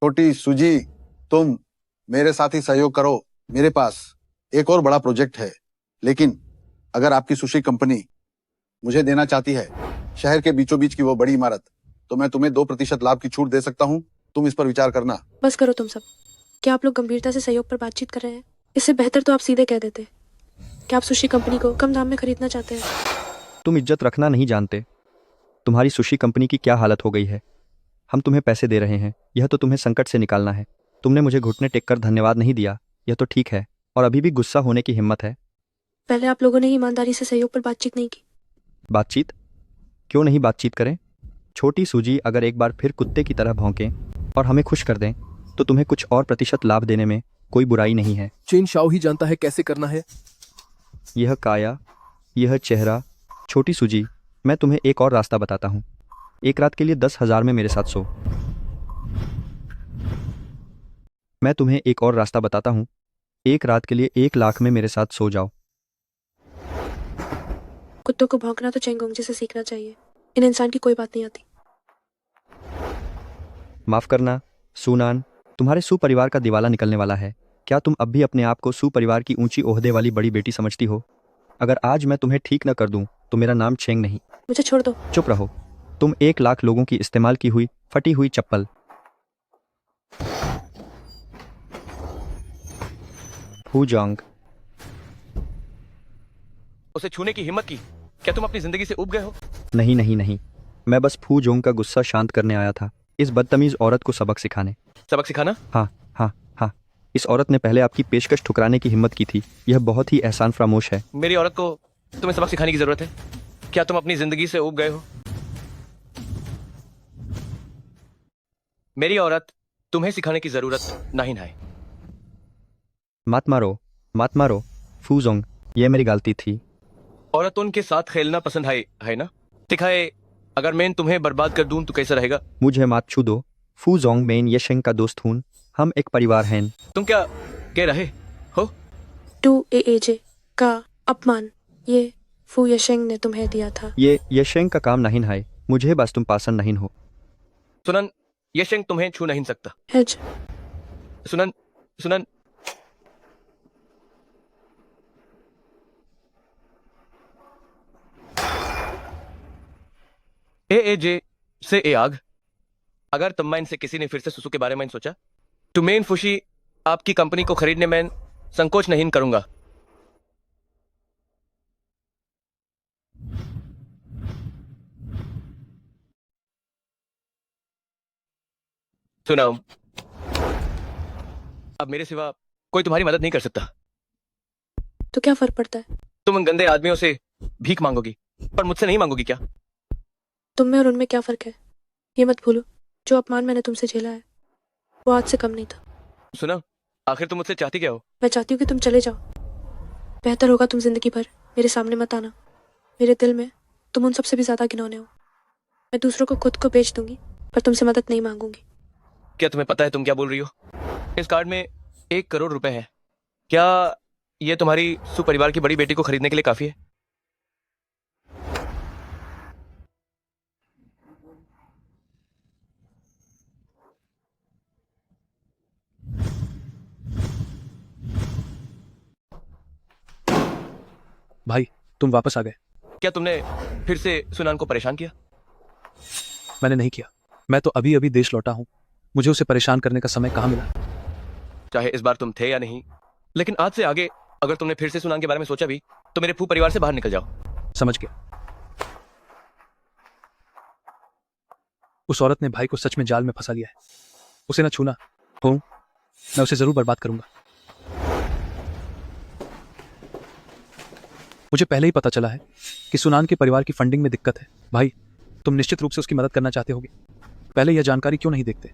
छोटी सूजी, तुम मेरे साथ ही सहयोग करो। मेरे पास एक और बड़ा प्रोजेक्ट है, लेकिन अगर आपकी सुशी कंपनी मुझे देना चाहती है शहर के बीचों बीच की वो बड़ी इमारत, तो मैं तुम्हें 2% लाभ की छूट दे सकता हूँ। तुम इस पर विचार करना। बस करो तुम सब। क्या आप लोग गंभीरता से सहयोग पर बातचीत कर रहे हैं? इससे बेहतर तो आप सीधे कह देते कि आप सुशी कंपनी को कम दाम में खरीदना चाहते हैं। तुम इज्जत रखना नहीं जानते। तुम्हारी सुशी कंपनी की क्या हालत हो गई है। हम तुम्हें पैसे दे रहे हैं, यह तो तुम्हें संकट से निकालना है। तुमने मुझे घुटने टेक कर धन्यवाद नहीं दिया, यह तो ठीक है, और अभी भी गुस्सा होने की हिम्मत है। पहले आप लोगों ने ही ईमानदारी से सहयोग पर बातचीत नहीं की। बातचीत? क्यों नहीं बातचीत करें? छोटी सूजी अगर एक बार फिर कुत्ते की तरह भौंकें और हमें खुश कर दें तो तुम्हें कुछ और प्रतिशत लाभ देने में कोई बुराई नहीं है। चेन शाओ ही जानता है कैसे करना है। यह काया, यह चेहरा। छोटी सूजी, मैं तुम्हें एक और रास्ता बताता हूँ। एक रात के लिए 10,000 में मेरे साथ सो। मैं तुम्हें एक और रास्ता बताता हूँ। एक रात के लिए 1 लाख में मेरे साथ सो जाओ। कुत्तों को भौंकना तो चेंगोंगजी से सीखना चाहिए। इन इंसान की कोई बात नहीं आती। माफ करना सुनान, तुम्हारे सू परिवार का दिवाला निकलने वाला है। क्या तुम अब भी अपने आप को सू परिवार की ऊंची ओहदे वाली बड़ी बेटी समझती हो? अगर आज मैं तुम्हें ठीक न कर दूं तो मेरा नाम छेंग नहीं। मुझे छोड़ दो। चुप रहो। तुम 1 लाख लोगों की इस्तेमाल की हुई फटी हुई चप्पल। फू जोंग, उसे छूने की हिम्मत की। क्या तुम अपनी जिंदगी से उब गए हो? नहीं, मैं बस फू जोंग का गुस्सा शांत करने आया था, इस बदतमीज औरत को सबक सिखाने। सबक सिखाना? हाँ। इस औरत ने पहले आपकी पेशकश ठुकराने की हिम्मत की थी। यह बहुत ही एहसान फरामोश है। मेरी औरत को तुम्हें सबक सिखाने की जरूरत है? क्या तुम अपनी जिंदगी से उब गए हो? मेरी औरत तुम्हें सिखाने की जरूरत नहीं है। मत मारो फू जोंग, यह मेरी गलती थी। औरत उनके साथ खेलना पसंद है ना? दिखाए, अगर मैं तुम्हें बर्बाद कर दूं तो कैसा रहेगा? मुझे मात छू दो। फू जोंग, मैं येशेंग का दोस्त हूं। हम एक परिवार हैं। तुम क्या कह रहे हो? 2AAJ का अपमान ये फू येशेंग ने तुम्हें दिया था। ये येशेंग का काम नहीं है। मुझे बस तुम पसंद नहीं हो। सुनन, येशेंग तुम्हें छू नहीं सकता। हेज। सुनन AAJ से ए आग। अगर तुम से किसी ने फिर से सुसु के बारे में सोचा तो मैं फुशी आपकी कंपनी को खरीदने में संकोच नहीं करूंगा। सुनाओ, अब मेरे सिवा कोई तुम्हारी मदद नहीं कर सकता। तो क्या फर्क पड़ता है? तुम उन गंदे आदमियों से भीख मांगोगी, पर मुझसे नहीं मांगोगी क्या? तुम में और उनमें क्या फर्क है, ये मत भूलो। जो अपमान मैंने तुमसे झेला है वो आज से कम नहीं था। सुना, आखिर तुम मुझसे चाहती क्या हो? मैं चाहती हूँ कि तुम चले जाओ। बेहतर होगा तुम जिंदगी भर मेरे सामने मत आना। मेरे दिल में तुम उन सबसे भी ज्यादा घिनौने हो। मैं दूसरों को खुद को बेच दूंगी, पर तुमसे मदद नहीं मांगूंगी। क्या तुम्हें पता है तुम क्या बोल रही हो? इस कार्ड में 1 करोड़ रुपए है। क्या ये तुम्हारी सुपरिवार की बड़ी बेटी को खरीदने के लिए काफी है? भाई तुम वापस आ गए। क्या तुमने फिर से सुनान को परेशान किया? मैंने नहीं किया। मैं तो अभी अभी देश लौटा हूँ। मुझे उसे परेशान करने का समय कहाँ मिला। चाहे इस बार तुम थे या नहीं, लेकिन आज से आगे अगर तुमने फिर से सुनान के बारे में सोचा भी तो मेरे फू परिवार से बाहर निकल जाओ। समझ गया। उस औरत ने भाई को सच में जाल में फंसा लिया है। उसे ना छूना हो, मैं उसे जरूर बर्बाद करूंगा। मुझे पहले ही पता चला है कि सुनान के परिवार की फंडिंग में दिक्कत है। भाई तुम निश्चित रूप से उसकी मदद करना चाहते होगे। पहले यह जानकारी क्यों नहीं देखते?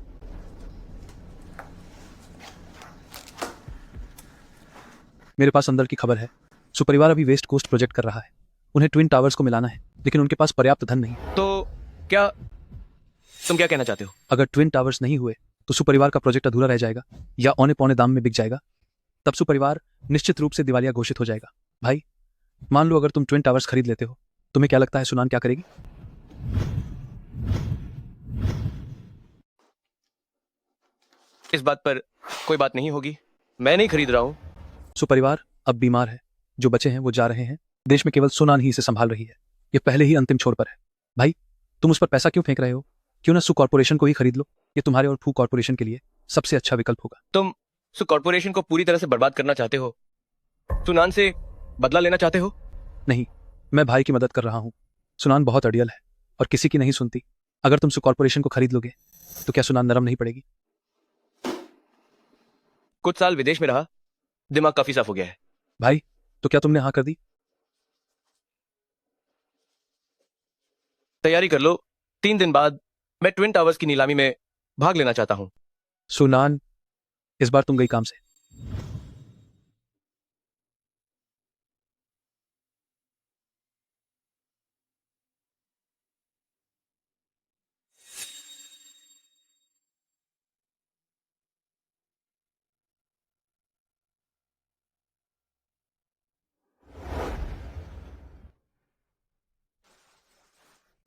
मेरे पास अंदर की खबर है। सुपरिवार अभी वेस्ट कोस्ट प्रोजेक्ट कर रहा है। उन्हें ट्विन टावर्स को मिलाना है, लेकिन उनके पास पर्याप्त धन नहीं। तो क्या तुम क्या कहना चाहते हो? अगर ट्विन टावर्स नहीं हुए तो सुपरिवार का प्रोजेक्ट अधूरा रह जाएगा या औने पौने दाम में बिक जाएगा। तब सुपरिवार निश्चित रूप से दिवालिया घोषित हो जाएगा। भाई मान लो अगर तुम ट्विन टावर्स खरीद लेते हो, तुम्हें क्या लगता है सुनान क्या करेगी? इस बात पर कोई बात नहीं होगी। मैं नहीं खरीद रहा हूं। सुपरिवार अब बीमार है। जो बचे हैं वो जा रहे हैं। देश में केवल सुनान ही इसे संभाल रही है। ये पहले ही अंतिम छोर पर है। भाई तुम उस पर पैसा क्यों फेंक रहे हो? क्यों ना सु कॉर्पोरेशन को ही खरीद लो। ये तुम्हारे और फू कॉर्पोरेशन के लिए सबसे अच्छा विकल्प होगा। तुम सु कॉर्पोरेशन को पूरी तरह से बर्बाद करना चाहते हो? सुनान से बदला लेना चाहते हो? नहीं, मैं भाई की मदद कर रहा हूं। सुनान बहुत अड़ियल है और किसी की नहीं सुनती। अगर तुम सु कॉर्पोरेशन को खरीद लोगे तो क्या सुनान नरम नहीं पड़ेगी? कुछ साल विदेश में रहा, दिमाग काफी साफ हो गया है। भाई तो क्या तुमने हाँ कर दी? तैयारी कर लो। 3 दिन बाद मैं ट्विन टावर्स की नीलामी में भाग लेना चाहता हूं। सुनान इस बार तुम गई काम से।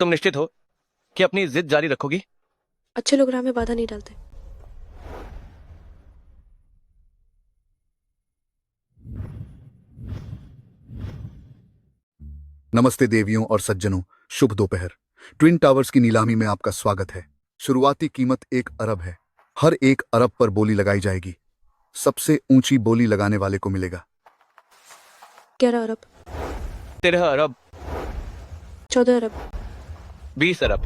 तुम निश्चित हो कि अपनी जिद जारी रखोगी? अच्छे लोग राह में बाधा नहीं डालते। नमस्ते देवियों और सज्जनों, शुभ दोपहर। ट्विन टावर्स की नीलामी में आपका स्वागत है। शुरुआती कीमत 1 अरब है। हर 1 अरब पर बोली लगाई जाएगी। सबसे ऊंची बोली लगाने वाले को मिलेगा 11 अरब, 13 अरब, 14 अरब, 20 अरब।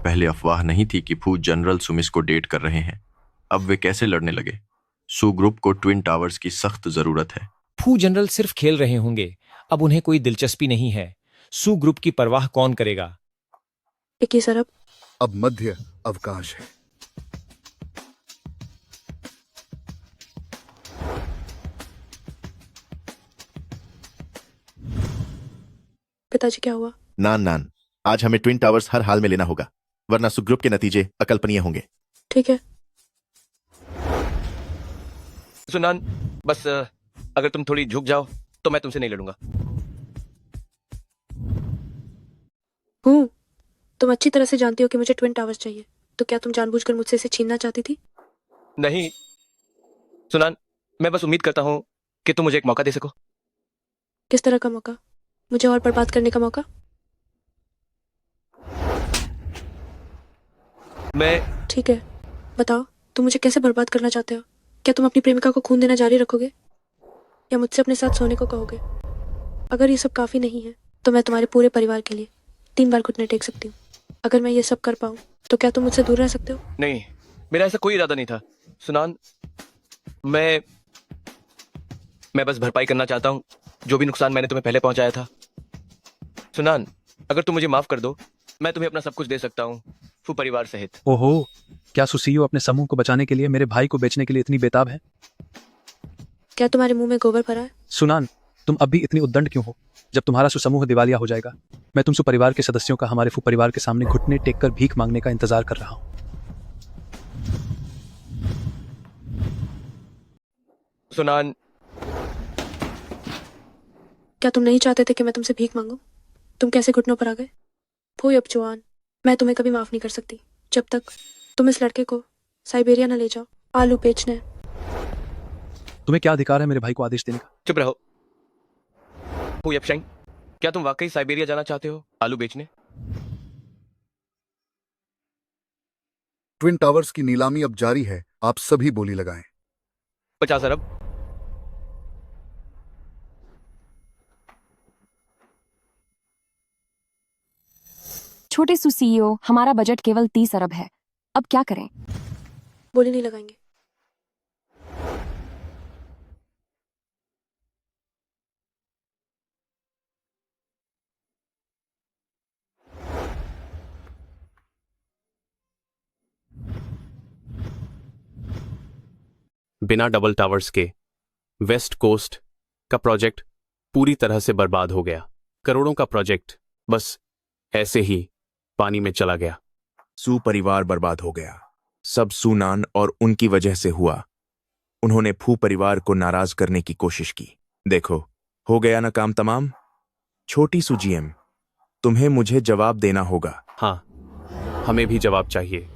पहले अफवाह नहीं थी कि फू जनरल सुमिस को डेट कर रहे हैं। अब वे कैसे लड़ने लगे? सू ग्रुप को ट्विन टावर्स की सख्त जरूरत है। फू जनरल सिर्फ खेल रहे होंगे। अब उन्हें कोई दिलचस्पी नहीं है। सू ग्रुप की परवाह कौन करेगा? 21 अरब। अब मध्य अवकाश है। पिताजी क्या हुआ? नान नान, आज हमें ट्विन टावर्स हर हाल में लेना होगा, वरना सुग्रुप के नतीजे अकल्पनीय होंगे। ठीक है। सुनान, बस अगर तुम थोड़ी झुक जाओ तो मैं तुमसे नहीं लड़ूंगा। तुम अच्छी तरह से जानती हो कि मुझे ट्विन टावर्स चाहिए, तो क्या तुम जानबूझकर मुझसे इसे छीनना चाहती थी? नहीं सुनान, मैं बस उम्मीद करता हूं कि तुम मुझे एक मौका दे सको। किस तरह का मौका? मुझे और बर्बाद करने का मौका? मैं ठीक है, बताओ तुम मुझे कैसे बर्बाद करना चाहते हो? क्या तुम अपनी प्रेमिका को खून देना जारी रखोगे या मुझसे अपने साथ सोने को कहोगे? अगर ये सब काफी नहीं है तो मैं तुम्हारे पूरे परिवार के लिए 3 बार घुटने टेक सकती हूँ। अगर मैं ये सब कर पाऊँ तो क्या तुम मुझसे दूर रह सकते हो? नहीं, मेरा ऐसा कोई इरादा नहीं था सुनान। मैं बस भरपाई करना चाहता हूँ जो भी नुकसान मैंने तुम्हें पहले पहुंचाया था। सुनान, अगर तुम मुझे माफ कर दो, मैं तुम्हें अपना सब कुछ दे सकता हूँ, फू परिवार सहित। ओहो, क्या सुसीओ अपने समूह को बचाने के लिए मेरे भाई को बेचने के लिए इतनी बेताब है? क्या तुम्हारे मुंह में गोबर भरा है? सुनान, तुम अब भी इतनी उद्दंड क्यों हो? जब तुम्हारा सुसमूह दिवालिया हो जाएगा, मैं तुम परिवार के सदस्यों का हमारे फू परिवार के सामने घुटने टेक कर भीख मांगने का इंतजार कर रहा हूँ। सुनान, क्या तुम नहीं चाहते थे कि मैं तुमसे भीख मांगूं? तुम कैसे घुटनों पर आ गए? फू अपचुआन, मैं तुम्हें कभी माफ नहीं कर सकती जब तक तुम इस लड़के को साइबेरिया न ले जाओ आलू बेचने। तुम्हें क्या अधिकार है मेरे भाई को आदेश देने का? चुप रहो। फू यपशेंग, क्या तुम वाकई साइबेरिया जाना चाहते हो आलू बेचने? ट्विन टावर्स की नीलामी अब जारी है, आप सभी बोली लगाएं। 50 अरब। छोटे सुसीईओ, हमारा बजट केवल 30 अरब है, अब क्या करें? बोली नहीं लगाएंगे। बिना डबल टावर्स के वेस्ट कोस्ट का प्रोजेक्ट पूरी तरह से बर्बाद हो गया। करोड़ों का प्रोजेक्ट बस ऐसे ही पानी में चला गया। सू परिवार बर्बाद हो गया। सब सुनान और उनकी वजह से हुआ। उन्होंने फू परिवार को नाराज करने की कोशिश की। देखो, हो गया ना काम तमाम। छोटी सू जीएम, तुम्हें मुझे जवाब देना होगा। हाँ, हमें भी जवाब चाहिए।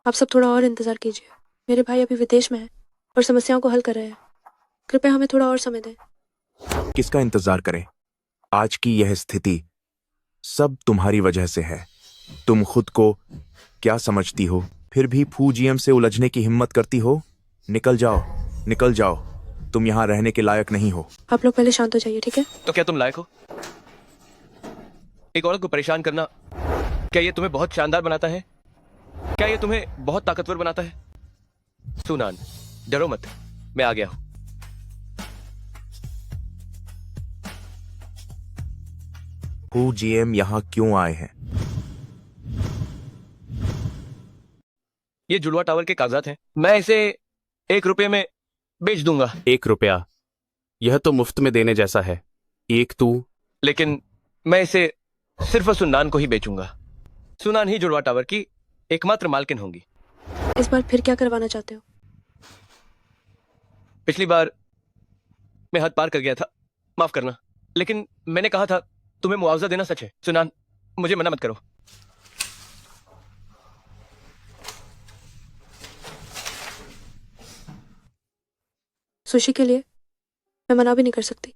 आप सब थोड़ा और इंतजार कीजिए। मेरे भाई अभी विदेश में है और समस्याओं को हल कर रहे हैं। कृपया हमें थोड़ा और समय दें। किसका इंतजार करें? आज की यह स्थिति सब तुम्हारी वजह से है। तुम खुद को क्या समझती हो, फिर भी फू जीएम से उलझने की हिम्मत करती हो? निकल जाओ, निकल जाओ। तुम यहाँ रहने के लायक नहीं हो। आप लोग पहले शांत हो जाइए, ठीक है? तो क्या तुम लायक हो? एक औरत को परेशान करना, क्या ये तुम्हें बहुत शानदार बनाता है? क्या ये तुम्हें बहुत ताकतवर बनाता है? सुनान, डरो मत, मैं आ गया हूं। फू जीएम यहाँ क्यों आए हैं? ये जुड़वा टावर के कागजात हैं। मैं इसे 1 रुपये में बेच दूंगा। 1 रुपया? यह तो मुफ्त में देने जैसा है। एक तू। लेकिन मैं इसे सिर्फ सुनान को ही बेचूंगा। सुनान ही जुड़वा टावर की एकमात्र मालकिन होंगी। इस बार फिर क्या करवाना चाहते हो? पिछली बार मैं हद पार कर गया था, माफ करना। लेकिन मैंने कहा था तुम्हें मुआवजा देना सच है। सुनान, मुझे मना मत करो। सुशी के लिए मैं मना भी नहीं कर सकती।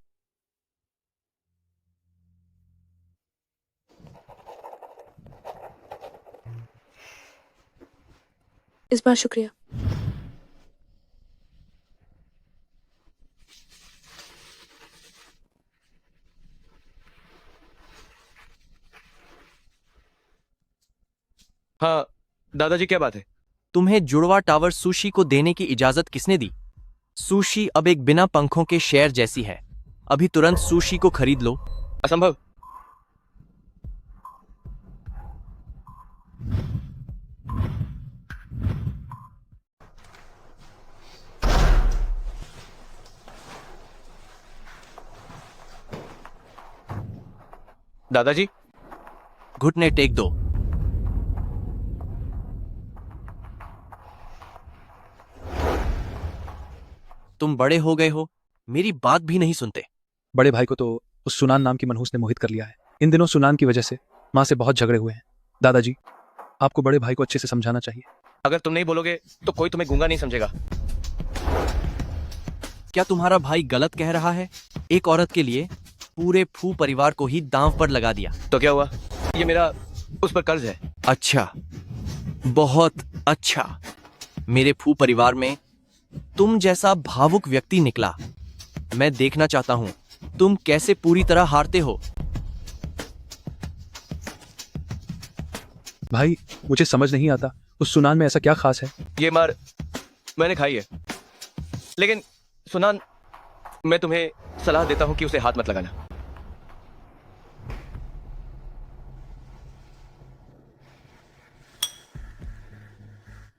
इस बार शुक्रिया। हाँ दादाजी, क्या बात है? तुम्हें जुड़वा टावर सुशी को देने की इजाजत किसने दी? सुशी अब एक बिना पंखों के शेर जैसी है। अभी तुरंत सुशी को खरीद लो। असंभव। दादाजी, घुटने टेक दो। तुम बड़े हो गए हो, मेरी बात भी नहीं सुनते। बड़े भाई को तो उस सुनान नाम की मनहूस ने मोहित कर लिया है। इन दिनों सुनान की वजह से माँ से बहुत झगड़े हुए हैं। दादाजी, आपको बड़े भाई को अच्छे से समझाना चाहिए। अगर तुम नहीं बोलोगे तो कोई तुम्हें गूंगा नहीं समझेगा। क्या तुम्हारा भाई गलत कह रहा है? एक औरत के लिए पूरे फू परिवार को ही दांव पर लगा दिया। तो क्या हुआ? ये मेरा उस पर कर्ज है। अच्छा, बहुत अच्छा। मेरे फू परिवार में तुम जैसा भावुक व्यक्ति निकला। मैं देखना चाहता हूं तुम कैसे पूरी तरह हारते हो। भाई, मुझे समझ नहीं आता उस सुनान में ऐसा क्या खास है। ये मार मैंने खाई है, लेकिन सुनान, मैं तुम्हें सलाह देता हूं कि उसे हाथ मत लगाना।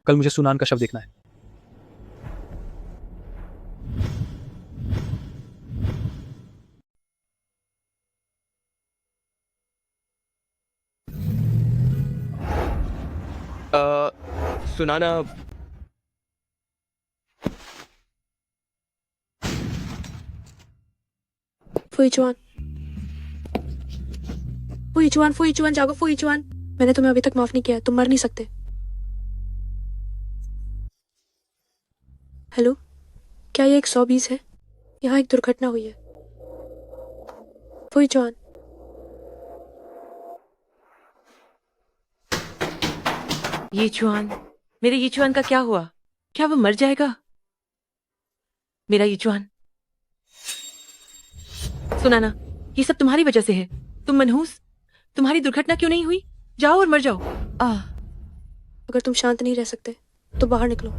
कल मुझे सुनान का शव देखना है। सुनाना फुईचुआन, फुईचुआन, फुईचुआन जागो फुईचुआन। मैंने तुम्हें अभी तक माफ नहीं किया है, तुम मर नहीं सकते। हेलो, क्या ये 120 है? यहाँ एक दुर्घटना हुई है। फुईचुआन, ये चुआन, मेरे ये चुआन का क्या हुआ? क्या वो मर जाएगा? मेरा ये चुआन। सुना ना, ये सब तुम्हारी वजह से है। तुम मनहूस, तुम्हारी दुर्घटना क्यों नहीं हुई? जाओ और मर जाओ। अगर तुम शांत नहीं रह सकते तो बाहर निकलो।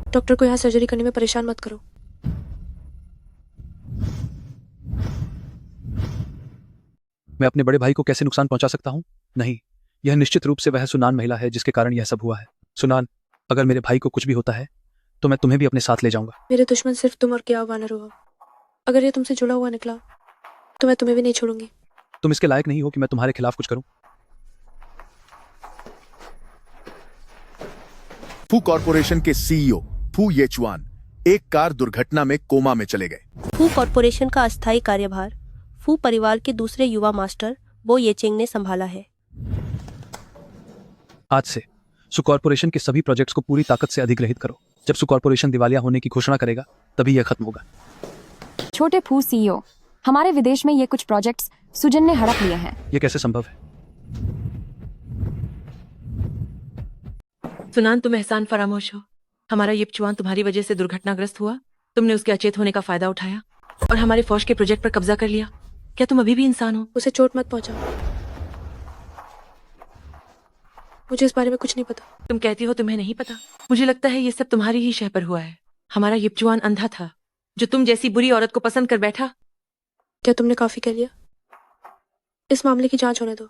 डॉक्टर को यहाँ सर्जरी करने में परेशान मत करो। मैं अपने बड़े भाई को कैसे नुकसान पहुंचा सकता हूं? नहीं, यह निश्चित रूप से वह सुनान महिला है जिसके कारण यह सब हुआ है। सुनान, अगर मेरे भाई को कुछ भी होता है तो मैं तुम्हें भी अपने साथ ले जाऊंगा। मेरे दुश्मन सिर्फ तुम और क्या वानर हो। अगर ये तुमसे जुड़ा हुआ निकला तो मैं तुम्हें भी नहीं छोड़ूंगी। तुम इसके लायक नहीं हो कि मैं तुम्हारे खिलाफ कुछ करूं। फू कॉरपोरेशन के सीईओ फू येचुआन एक कार दुर्घटना में कोमा में चले गए। फू कॉरपोरेशन का अस्थायी कार्यभार फू परिवार के दूसरे युवा मास्टर बो येचेंग ने संभाला है। आज से सु कॉरपोरेशन के सभी प्रोजेक्ट्स को पूरी ताकत से अधिग्रहित करो। जब सु कॉरपोरेशन दिवालिया होने की घोषणा करेगा तभी यह खत्म होगा। छोटे फू सीईओ, हमारे विदेश में ये कुछ प्रोजेक्ट्स सुजन ने हड़प लिए हैं। यह कैसे संभव है? सुनान, तुम एहसान फरामोश हो। हमारा ये चुआन तुम्हारी वजह से दुर्घटनाग्रस्त हुआ। तुमने उसके अचेत होने का फायदा उठाया और हमारे फौज के प्रोजेक्ट पर कब्जा कर लिया। क्या तुम अभी भी इंसान हो? उसे चोट मत पहुंचाओ। मुझे इस बारे में कुछ नहीं पता। तुम कहती हो तुम्हें नहीं पता। मुझे लगता है ये सब तुम्हारी ही शह पर हुआ है। हमारा यिपचुआन अंधा था जो तुम जैसी बुरी औरत को पसंद कर बैठा। क्या तुमने काफी कह लिया? इस मामले की जांच होने दो,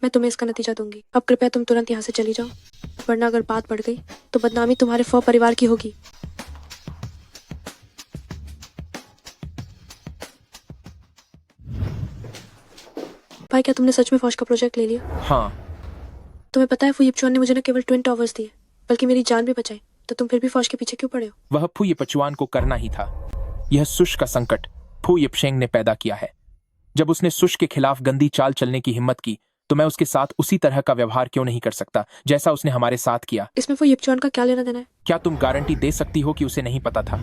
मैं तुम्हें इसका नतीजा दूंगी। अब कृपया तुम तुरंत यहाँ से चली जाओ, वरना अगर बात बढ़ गई तो बदनामी तुम्हारे फौ परिवार की होगी। भाई, क्या तुमने सच में फौज का प्रोजेक्ट ले लिया? हाँ। तुम्हें पता है फू यिपचुआन ने मुझे न केवल ट्विन टावर्स दिए बल्कि मेरी जान भी बचाई, तो तुम फिर भी फौज के पीछे क्यों पड़े हो? वह फू यिपचुआन को करना ही था। यह सुश का संकट फू यिपशेंग ने पैदा किया है। जब उसने सुश के खिलाफ गंदी चाल चलने की हिम्मत की तो मैं उसके साथ उसी तरह का व्यवहार क्यों नहीं कर सकता जैसा उसने हमारे साथ किया। इसमें फू यिपचुआन का क्या लेना देना है? क्या तुम गारंटी दे सकती हो कि उसे नहीं पता था?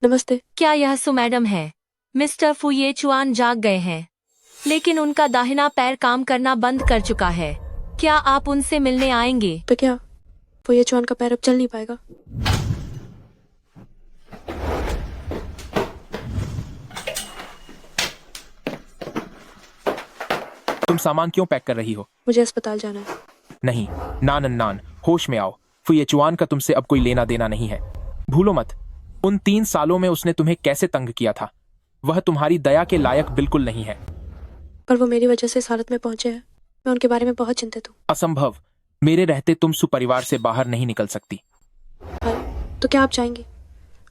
नमस्ते। क्या यह सु मैडम है? मिस्टर फू येचुआन जाग गए हैं, लेकिन उनका दाहिना पैर काम करना बंद कर चुका है। क्या आप उनसे मिलने आएंगे? तो क्या फू येचुआन का पैर अब चल नहीं पाएगा? तुम सामान क्यों पैक कर रही हो? मुझे अस्पताल जाना है। नहीं, नान, होश में आओ। फू येचुआन का तुमसे अब कोई लेना देना नहीं है। भूलो मत, उन 3 सालों में उसने तुम्हें कैसे तंग किया था। वह तुम्हारी दया के लायक बिल्कुल नहीं है। पर वो मेरी वजह से इस हालत में पहुंचे हैं। मैं उनके बारे में बहुत चिंतित हूँ। असंभव। मेरे रहते तुम सुपरिवार से बाहर नहीं निकल सकती। तो क्या आप चाहेंगे?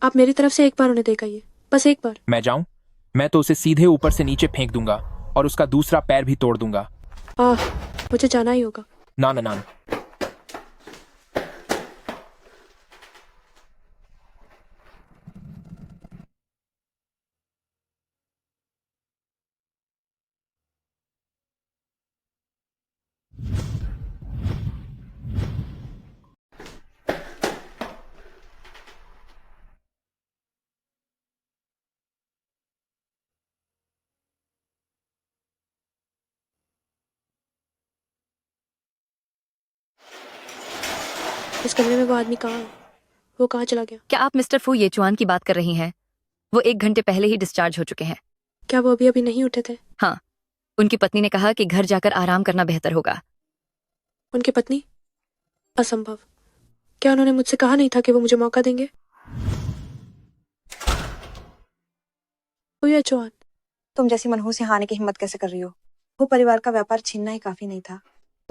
आप मेरी तरफ से एक बार उन्हें देख आइए, बस एक बार। मैं जाऊं? मैं तो उसे सीधे ऊपर से नीचे फेंक दूंगा और उसका दूसरा पैर भी तोड़ दूंगा। मुझे जाना ही होगा। नान। इस कमरे में वो आदमी कहाँ है? वो कहाँ चला गया? क्या आप मिस्टर फू येचुआन की बात कर रही हैं? वो 1 घंटे पहले ही डिस्चार्ज हो चुके हैं। क्या वो अभी नहीं उठे थे? हाँ, उनकी पत्नी ने कहा कि घर जाकर आराम करना बेहतर होगा। उनकी पत्नी? असंभव। क्या उन्होंने मुझसे कहा नहीं था कि वो मुझे मौका देंगे? तुम जैसी मनहूस यहाँ आने की हिम्मत कैसे कर रही हो? वो परिवार का व्यापार छीनना ही काफी नहीं था,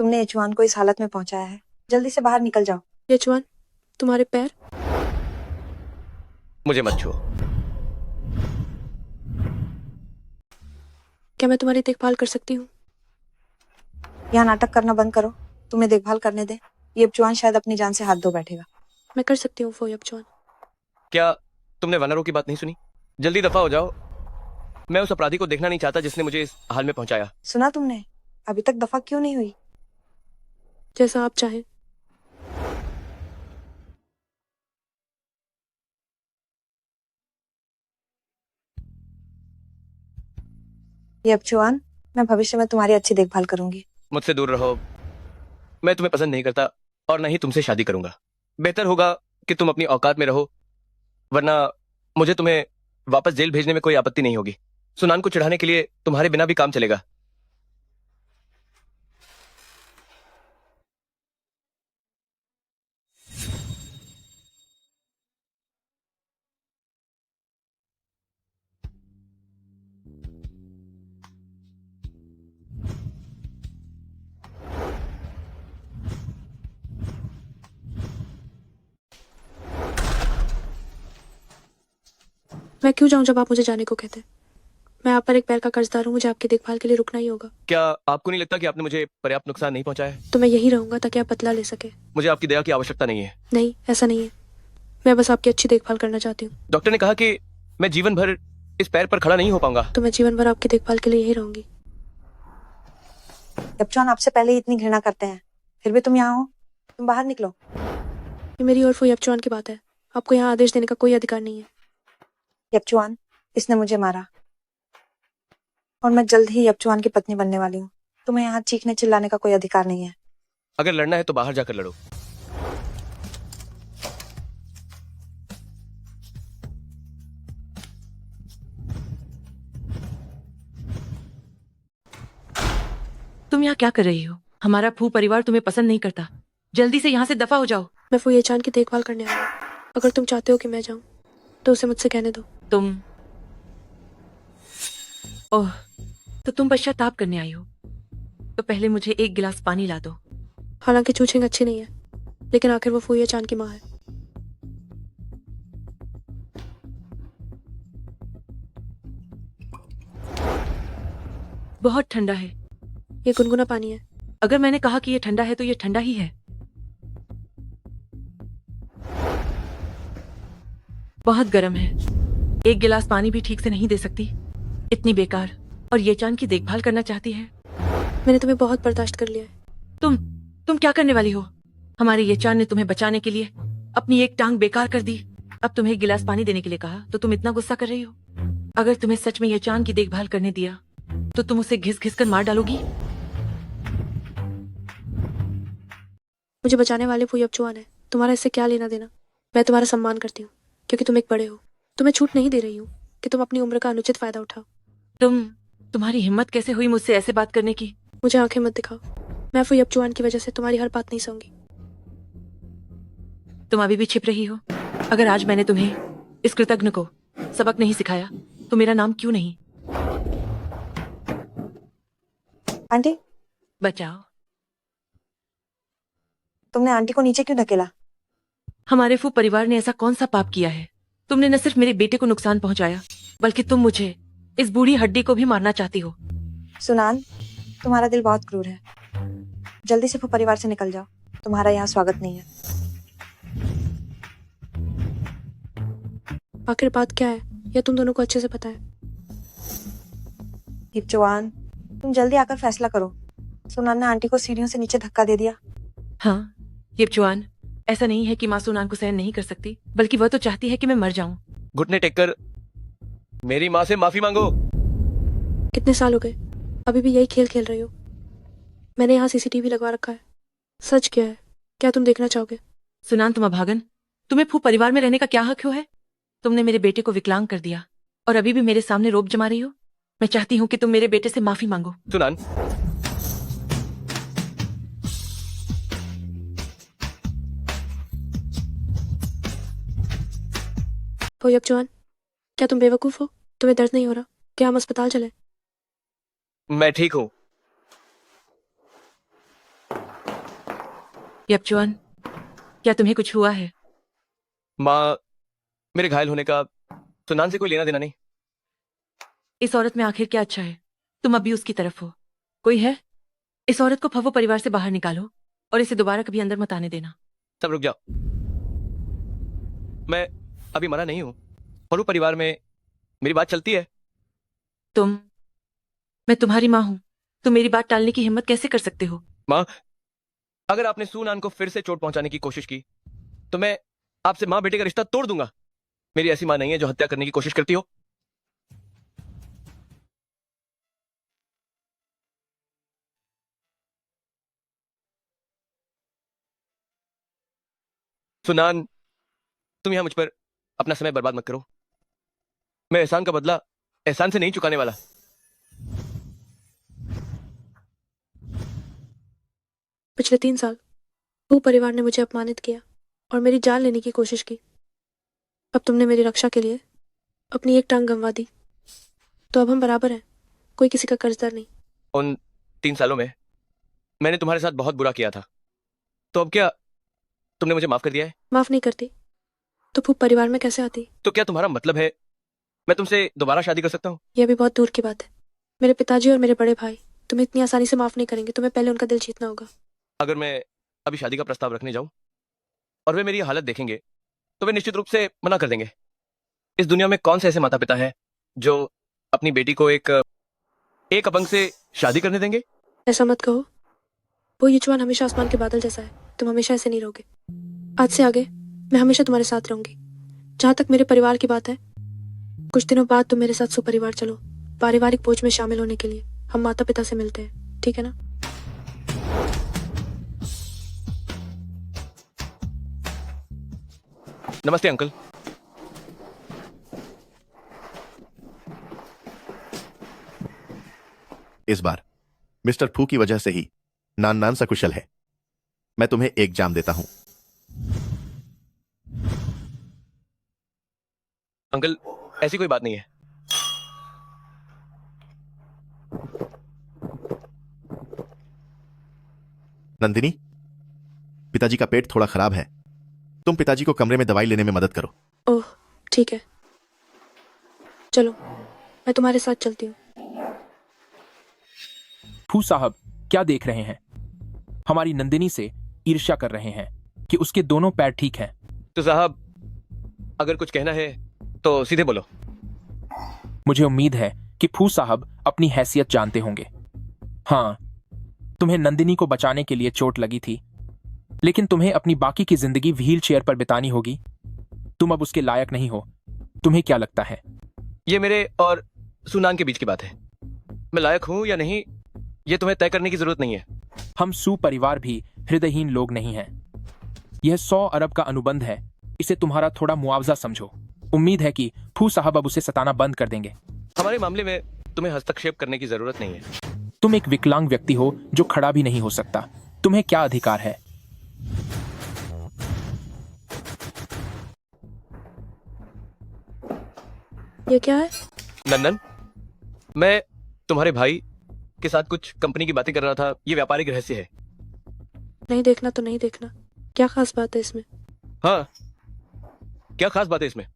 तुमने यचवान को इस हालत में पहुंचाया है, जल्दी से बाहर निकल जाओ। यचवान, तुम्हारे पैर? मुझे मत छुओ। क्या मैं तुम्हारी देखभाल कर सकती हूँ? यहाँ नाटक करना बंद करो, तुम्हें देखभाल करने दे। ये यचवान शायद अपनी जान से हाथ धो बैठेगा। मैं कर सकती हूँ वो यचवान। क्या तुमने वानरों की बात नहीं सुनी? जल्दी दफा हो जाओ। मैं उस अपराधी को देखना नहीं चाहता जिसने मुझे इस हाल में पहुंचाया। सुना तुमने? अभी तक दफा क्यों नहीं हुई? जैसा आप चाहें। ये यचवान, मैं भविष्य में तुम्हारी अच्छी देखभाल करूंगी। मुझसे दूर रहो। मैं तुम्हें पसंद नहीं करता और न ही तुमसे शादी करूंगा। बेहतर होगा कि तुम अपनी औकात में रहो, वरना मुझे तुम्हें वापस जेल भेजने में कोई आपत्ति नहीं होगी। सुनान को चढ़ाने के लिए तुम्हारे बिना भी काम चलेगा। मैं क्यों जाऊं जब आप मुझे जाने को कहते हैं? मैं आप पर एक पैर का कर्जदार हूँ, मुझे आपकी देखभाल के लिए रुकना ही होगा। क्या आपको नहीं लगता कि आपने मुझे पर्याप्त नुकसान नहीं पहुंचाया है? तो मैं यही रहूंगा ताकि आप बदला ले सके। मुझे आपकी दया की आवश्यकता नहीं है। नहीं, ऐसा नहीं है। मैं बस आपकी अच्छी देखभाल करना चाहती हूँ। डॉक्टर ने कहा कि मैं जीवन भर इस पैर पर खड़ा नहीं हो पाऊंगा। तो मैं जीवन भर आपकी देखभाल के लिए यही रहूंगी। यचवान आपसे पहले ही इतनी घृणा करते हैं, फिर भी तुम यहाँ हो। तुम बाहर निकलो। ये मेरी और यचवान की बात है। आपको यहाँ आदेश देने का कोई अधिकार नहीं है। यचवान, इसने मुझे मारा और मैं जल्द ही यचवान की पत्नी बनने वाली हूँ। तुम्हें यहाँ चीखने चिल्लाने का कोई अधिकार नहीं है। अगर लड़ना है तो बाहर जाकर लड़ो। तुम यहाँ क्या कर रही हो? हमारा फू परिवार तुम्हें पसंद नहीं करता। जल्दी से यहाँ से दफा हो जाओ। मैं यचवान की देखभाल करने आई हूँ। अगर तुम चाहते हो कि मैं जाऊं तो उसे मुझसे कहने दो। ओह, तो तुम पश्चाताप करने आई हो? तो पहले मुझे एक गिलास पानी ला दो। हालांकि चूचिंग अच्छी नहीं है, लेकिन आखिर वो यचवान की माँ है। बहुत ठंडा है। ये गुनगुना पानी है। अगर मैंने कहा कि ये ठंडा है तो ये ठंडा ही है। बहुत गर्म है। एक गिलास पानी भी ठीक से नहीं दे सकती। इतनी बेकार। और ये चांद की देखभाल करना चाहती है। मैंने तुम्हें बहुत बर्दाश्त कर लिया है। तुम क्या करने वाली हो? हमारे ये चांद ने तुम्हें बचाने के लिए अपनी एक टांग बेकार कर दी। अब तुम्हें एक गिलास पानी देने के लिए कहा तो तुम इतना गुस्सा कर रही हो? अगर तुम्हें सच में ये चांद की देखभाल करने दिया तो तुम उसे घिस घिस कर मार डालोगी। मुझे बचाने वाले वो यचवान है। तुम्हारा इससे क्या लेना देना? मैं तुम्हारा सम्मान करती हूँ क्योंकि तुम एक बड़े हो। तुम्हें छूट नहीं दे रही हूँ कि तुम अपनी उम्र का अनुचित फायदा उठाओ। तुम्हारी हिम्मत कैसे हुई मुझसे ऐसे बात करने की? मुझे आंखें मत दिखाओ। मैं वो यचवान की वजह से तुम्हारी हर बात नहीं सहूंगी। तुम अभी भी छिप रही हो? अगर आज मैंने तुम्हें इस कृतज्ञ को सबक नहीं सिखाया तो मेरा नाम क्यों नहीं? आंटी, बचाओ। तुमने आंटी को नीचे क्यों धकेला? हमारे फू परिवार ने ऐसा कौन सा पाप किया है? तुमने न सिर्फ मेरे बेटे को नुकसान पहुंचाया बल्कि तुम मुझे इस बूढ़ी हड्डी को भी मारना चाहती हो। सुनान, तुम्हारा दिल बहुत क्रूर है। जल्दी से फू परिवार से निकल जाओ। तुम्हारा यहाँ स्वागत नहीं है। आखिर बात क्या है? या तुम दोनों को अच्छे से पता है? यचवान, तुम जल्दी आकर फैसला करो। सुनान ने आंटी को सीढ़ियों से नीचे धक्का दे दिया। हाँ, यचवान, ऐसा नहीं है कि माँ सुनान को सहन नहीं कर सकती, बल्कि वह तो चाहती है कि मैं मर जाऊं। घुटने टेककर मेरी माँ से माफी मांगो। कितने साल हो गए, अभी भी यही खेल खेल रही हो? मैंने यहाँ सीसीटीवी लगवा रखा है। सच क्या है? क्या तुम देखना चाहोगे? सुनान, तुम अभागन, तुम्हें फू परिवार में रहने का क्या हक है? तुमने मेरे बेटे को विकलांग कर दिया और अभी भी मेरे सामने रोब जमा रही हो। मैं चाहती हूँ कि तुम मेरे बेटे से माफी मांगो। सुनान, हो यचवान, क्या तुम बेवकूफ हो? तुम्हें दर्द नहीं हो रहा? क्या हम अस्पताल चले? मैं ठीक हूँ। यपचुआन, क्या तुम्हें कुछ हुआ है? माँ, मेरे घायल होने का सुनान से कोई लेना देना नहीं। इस औरत में आखिर क्या अच्छा है? तुम अभी उसकी तरफ हो। कोई है? इस औरत को फवो परिवार से बाहर निकालो और इसे दोबारा कभी अंदर मत आने देना। सब रुक जाओ। मैं अभी मना नहीं हूं। फरू परिवार में मेरी बात चलती है। मैं तुम्हारी माँ हूं। तुम मेरी बात टालने की हिम्मत कैसे कर सकते हो? माँ, अगर आपने सूनान को फिर से चोट पहुंचाने की कोशिश की तो मैं आपसे माँ बेटे का रिश्ता तोड़ दूंगा। मेरी ऐसी माँ नहीं है जो हत्या करने की कोशिश करती हो। सुनान, तुम यहां मुझ पर अपना समय बर्बाद मत करो। मैं एहसान का बदला एहसान से नहीं चुकाने वाला। पिछले 3 साल वो परिवार ने मुझे अपमानित किया और मेरी जान लेने की कोशिश की। अब तुमने मेरी रक्षा के लिए अपनी एक टांग गंवा दी, तो अब हम बराबर हैं, कोई किसी का कर्जदार नहीं। उन 3 सालों में मैंने तुम्हारे साथ बहुत बुरा किया था, तो अब क्या तुमने मुझे माफ कर दिया है? माफ नहीं करती तो फूप परिवार में कैसे आती? तो क्या तुम्हारा मतलब है मैं तुमसे दोबारा शादी कर सकता हूँ? यह भी बहुत दूर की बात है। मेरे पिताजी और मेरे बड़े भाई तुम्हें इतनी आसानी से माफ नहीं करेंगे। तुम्हें पहले उनका दिल जीतना होगा। अगर मैं अभी शादी का प्रस्ताव रखने जाऊं और वे मेरी हालत देखेंगे तो वे निश्चित रूप से मना कर देंगे। इस दुनिया में कौन से ऐसे माता पिता हैं जो अपनी बेटी को एक अपंग से शादी करने देंगे? ऐसा मत कहो। वो युचवान हमेशा आसमान के बादल जैसा है। तुम हमेशा ऐसे नहीं रहोगे। आज से आगे मैं हमेशा तुम्हारे साथ रहूंगी। जहां तक मेरे परिवार की बात है, कुछ दिनों बाद तुम मेरे साथ सुपरिवार चलो पारिवारिक भोज में शामिल होने के लिए। हम माता पिता से मिलते हैं, ठीक है ना? नमस्ते अंकल। इस बार मिस्टर फू की वजह से ही नान नान सकुशल है। मैं तुम्हें एक जाम देता हूं। अंकल, ऐसी कोई बात नहीं है। नंदिनी, पिताजी का पेट थोड़ा खराब है। तुम पिताजी को कमरे में दवाई लेने में मदद करो। ओह, ठीक है, चलो मैं तुम्हारे साथ चलती हूँ। फू साहब, क्या देख रहे हैं? हमारी नंदिनी से ईर्ष्या कर रहे हैं कि उसके दोनों पैर ठीक हैं। तो साहब, अगर कुछ कहना है तो सीधे बोलो। मुझे उम्मीद है कि फू साहब अपनी हैसियत जानते होंगे। हाँ, तुम्हें नंदिनी को बचाने के लिए चोट लगी थी, लेकिन तुम्हें अपनी बाकी की जिंदगी व्हील चेयर पर बितानी होगी। तुम अब उसके लायक नहीं हो। तुम्हें क्या लगता है? ये मेरे और सुनान के बीच की बात है। मैं लायक हूं या नहीं, ये तुम्हें तय करने की जरूरत नहीं है। हम सू परिवार भी हृदयहीन लोग नहीं हैं। यह 100 अरब का अनुबंध है। इसे तुम्हारा थोड़ा मुआवजा समझो। उम्मीद है कि फू साहब अब उसे सताना बंद कर देंगे। हमारे मामले में तुम्हें हस्तक्षेप करने की जरूरत नहीं है। तुम एक विकलांग व्यक्ति हो जो खड़ा भी नहीं हो सकता। तुम्हें क्या अधिकार है? ये क्या है? नंदन, मैं तुम्हारे भाई के साथ कुछ कंपनी की बातें कर रहा था। ये व्यापारिक रहस्य है। नहीं देखना तो नहीं देखना। क्या खास बात है इसमें? हाँ, क्या खास बात है इसमें?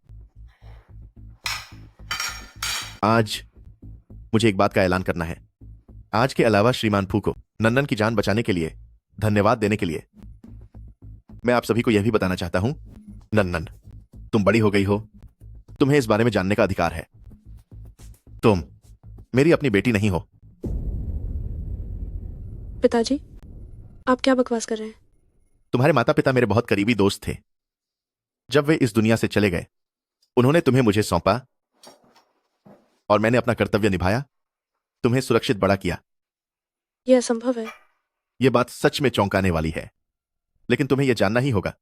आज मुझे एक बात का ऐलान करना है। आज के अलावा श्रीमान फू को नंदन की जान बचाने के लिए धन्यवाद देने के लिए मैं आप सभी को यह भी बताना चाहता हूं, नंदन, तुम बड़ी हो गई हो। तुम्हें इस बारे में जानने का अधिकार है। तुम मेरी अपनी बेटी नहीं हो। पिताजी, आप क्या बकवास कर रहे हैं? तुम्हारे माता पिता मेरे बहुत करीबी दोस्त थे। जब वे इस दुनिया से चले गए, उन्होंने तुम्हें मुझे सौंपा और मैंने अपना कर्तव्य निभाया, तुम्हें सुरक्षित बड़ा किया। यह असंभव है। यह बात सच में चौंकाने वाली है, लेकिन तुम्हें यह जानना ही होगा।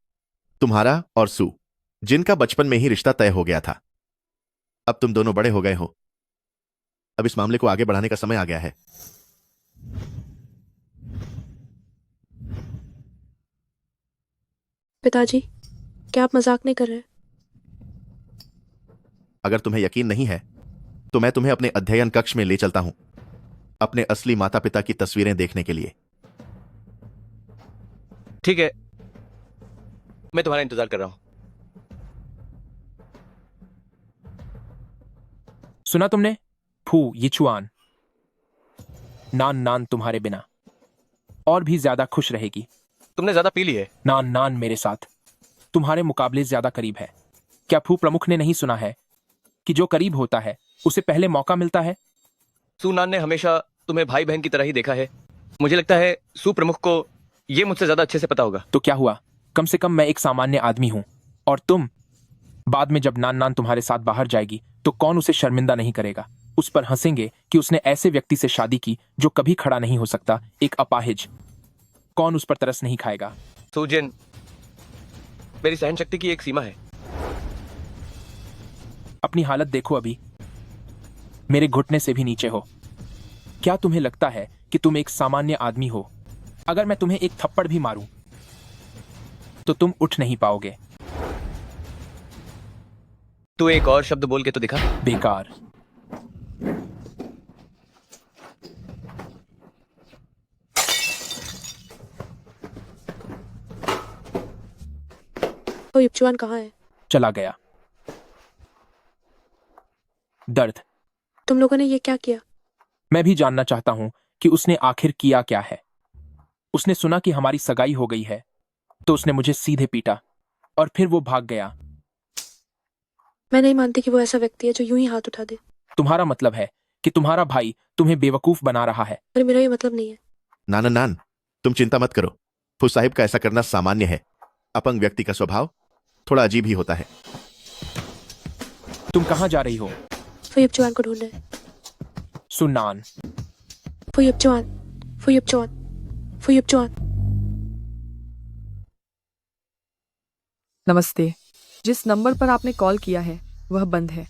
तुम्हारा और सू, जिनका बचपन में ही रिश्ता तय हो गया था, अब तुम दोनों बड़े हो गए हो। अब इस मामले को आगे बढ़ाने का समय आ गया है। पिताजी, क्या आप मजाक नहीं कर रहे? अगर तुम्हें यकीन नहीं है तो मैं तुम्हें अपने अध्ययन कक्ष में ले चलता हूं, अपने असली माता पिता की तस्वीरें देखने के लिए। ठीक है, मैं तुम्हारा इंतजार कर रहा हूँ। सुना तुमने? फू यीचुआन, नान नान तुम्हारे बिना और भी ज्यादा खुश रहेगी। तुमने ज्यादा पी ली है। नान नान मेरे साथ तुम्हारे मुकाबले ज्यादा करीब है। क्या फू प्रमुख ने नहीं सुना है कि जो करीब होता है उसे पहले मौका मिलता है? सुनान ने हमेशा तुम्हें भाई बहन की तरह ही देखा है। मुझे लगता है सु प्रमुख को ये मुझसे ज्यादा अच्छे से पता होगा। तो क्या हुआ, कम से कम मैं एक सामान्य आदमी हूं। और तुम, बाद में जब नान नान तुम्हारे साथ बाहर जाएगी तो कौन उसे शर्मिंदा नहीं करेगा? उस पर हंसेंगे कि उसने ऐसे व्यक्ति से शादी की जो कभी खड़ा नहीं हो सकता, एक अपाहिज। कौन उस पर तरस नहीं खाएगा? सुजिन, मेरी सहन शक्ति की एक सीमा है। अपनी हालत देखो, अभी मेरे घुटने से भी नीचे हो। क्या तुम्हें लगता है कि तुम एक सामान्य आदमी हो? अगर मैं तुम्हें एक थप्पड़ भी मारूं तो तुम उठ नहीं पाओगे। तू एक और शब्द बोल के तो दिखा। बेकार। वो युपचुआन कहाँ है? चला गया। दर्द। तुम लोगों ने ये क्या किया? मैं भी जानना चाहता हूं कि उसने आखिर किया क्या है। उसने सुना कि हमारी सगाई हो गई है तो उसने मुझे सीधे पीटा और फिर वो भाग गया। मैं नहीं मानती कि वो ऐसा व्यक्ति है जो यूं ही हाथ उठा दे। तुम्हारा मतलब है कि तुम्हारा भाई तुम्हें बेवकूफ बना रहा है? अरे मेरा ये मतलब नहीं है। नाना नान, तुम चिंता मत करो। फू साहिब का ऐसा करना सामान्य है। अपंग व्यक्ति का स्वभाव थोड़ा अजीब ही होता है। तुम कहां जा रही हो? वो युपचुआन को ढूंढने। सुनान। वो युपचुआन, वो युपचुआन, वो युपचुआन। नमस्ते। जिस नंबर पर आपने कॉल किया है वह बंद है।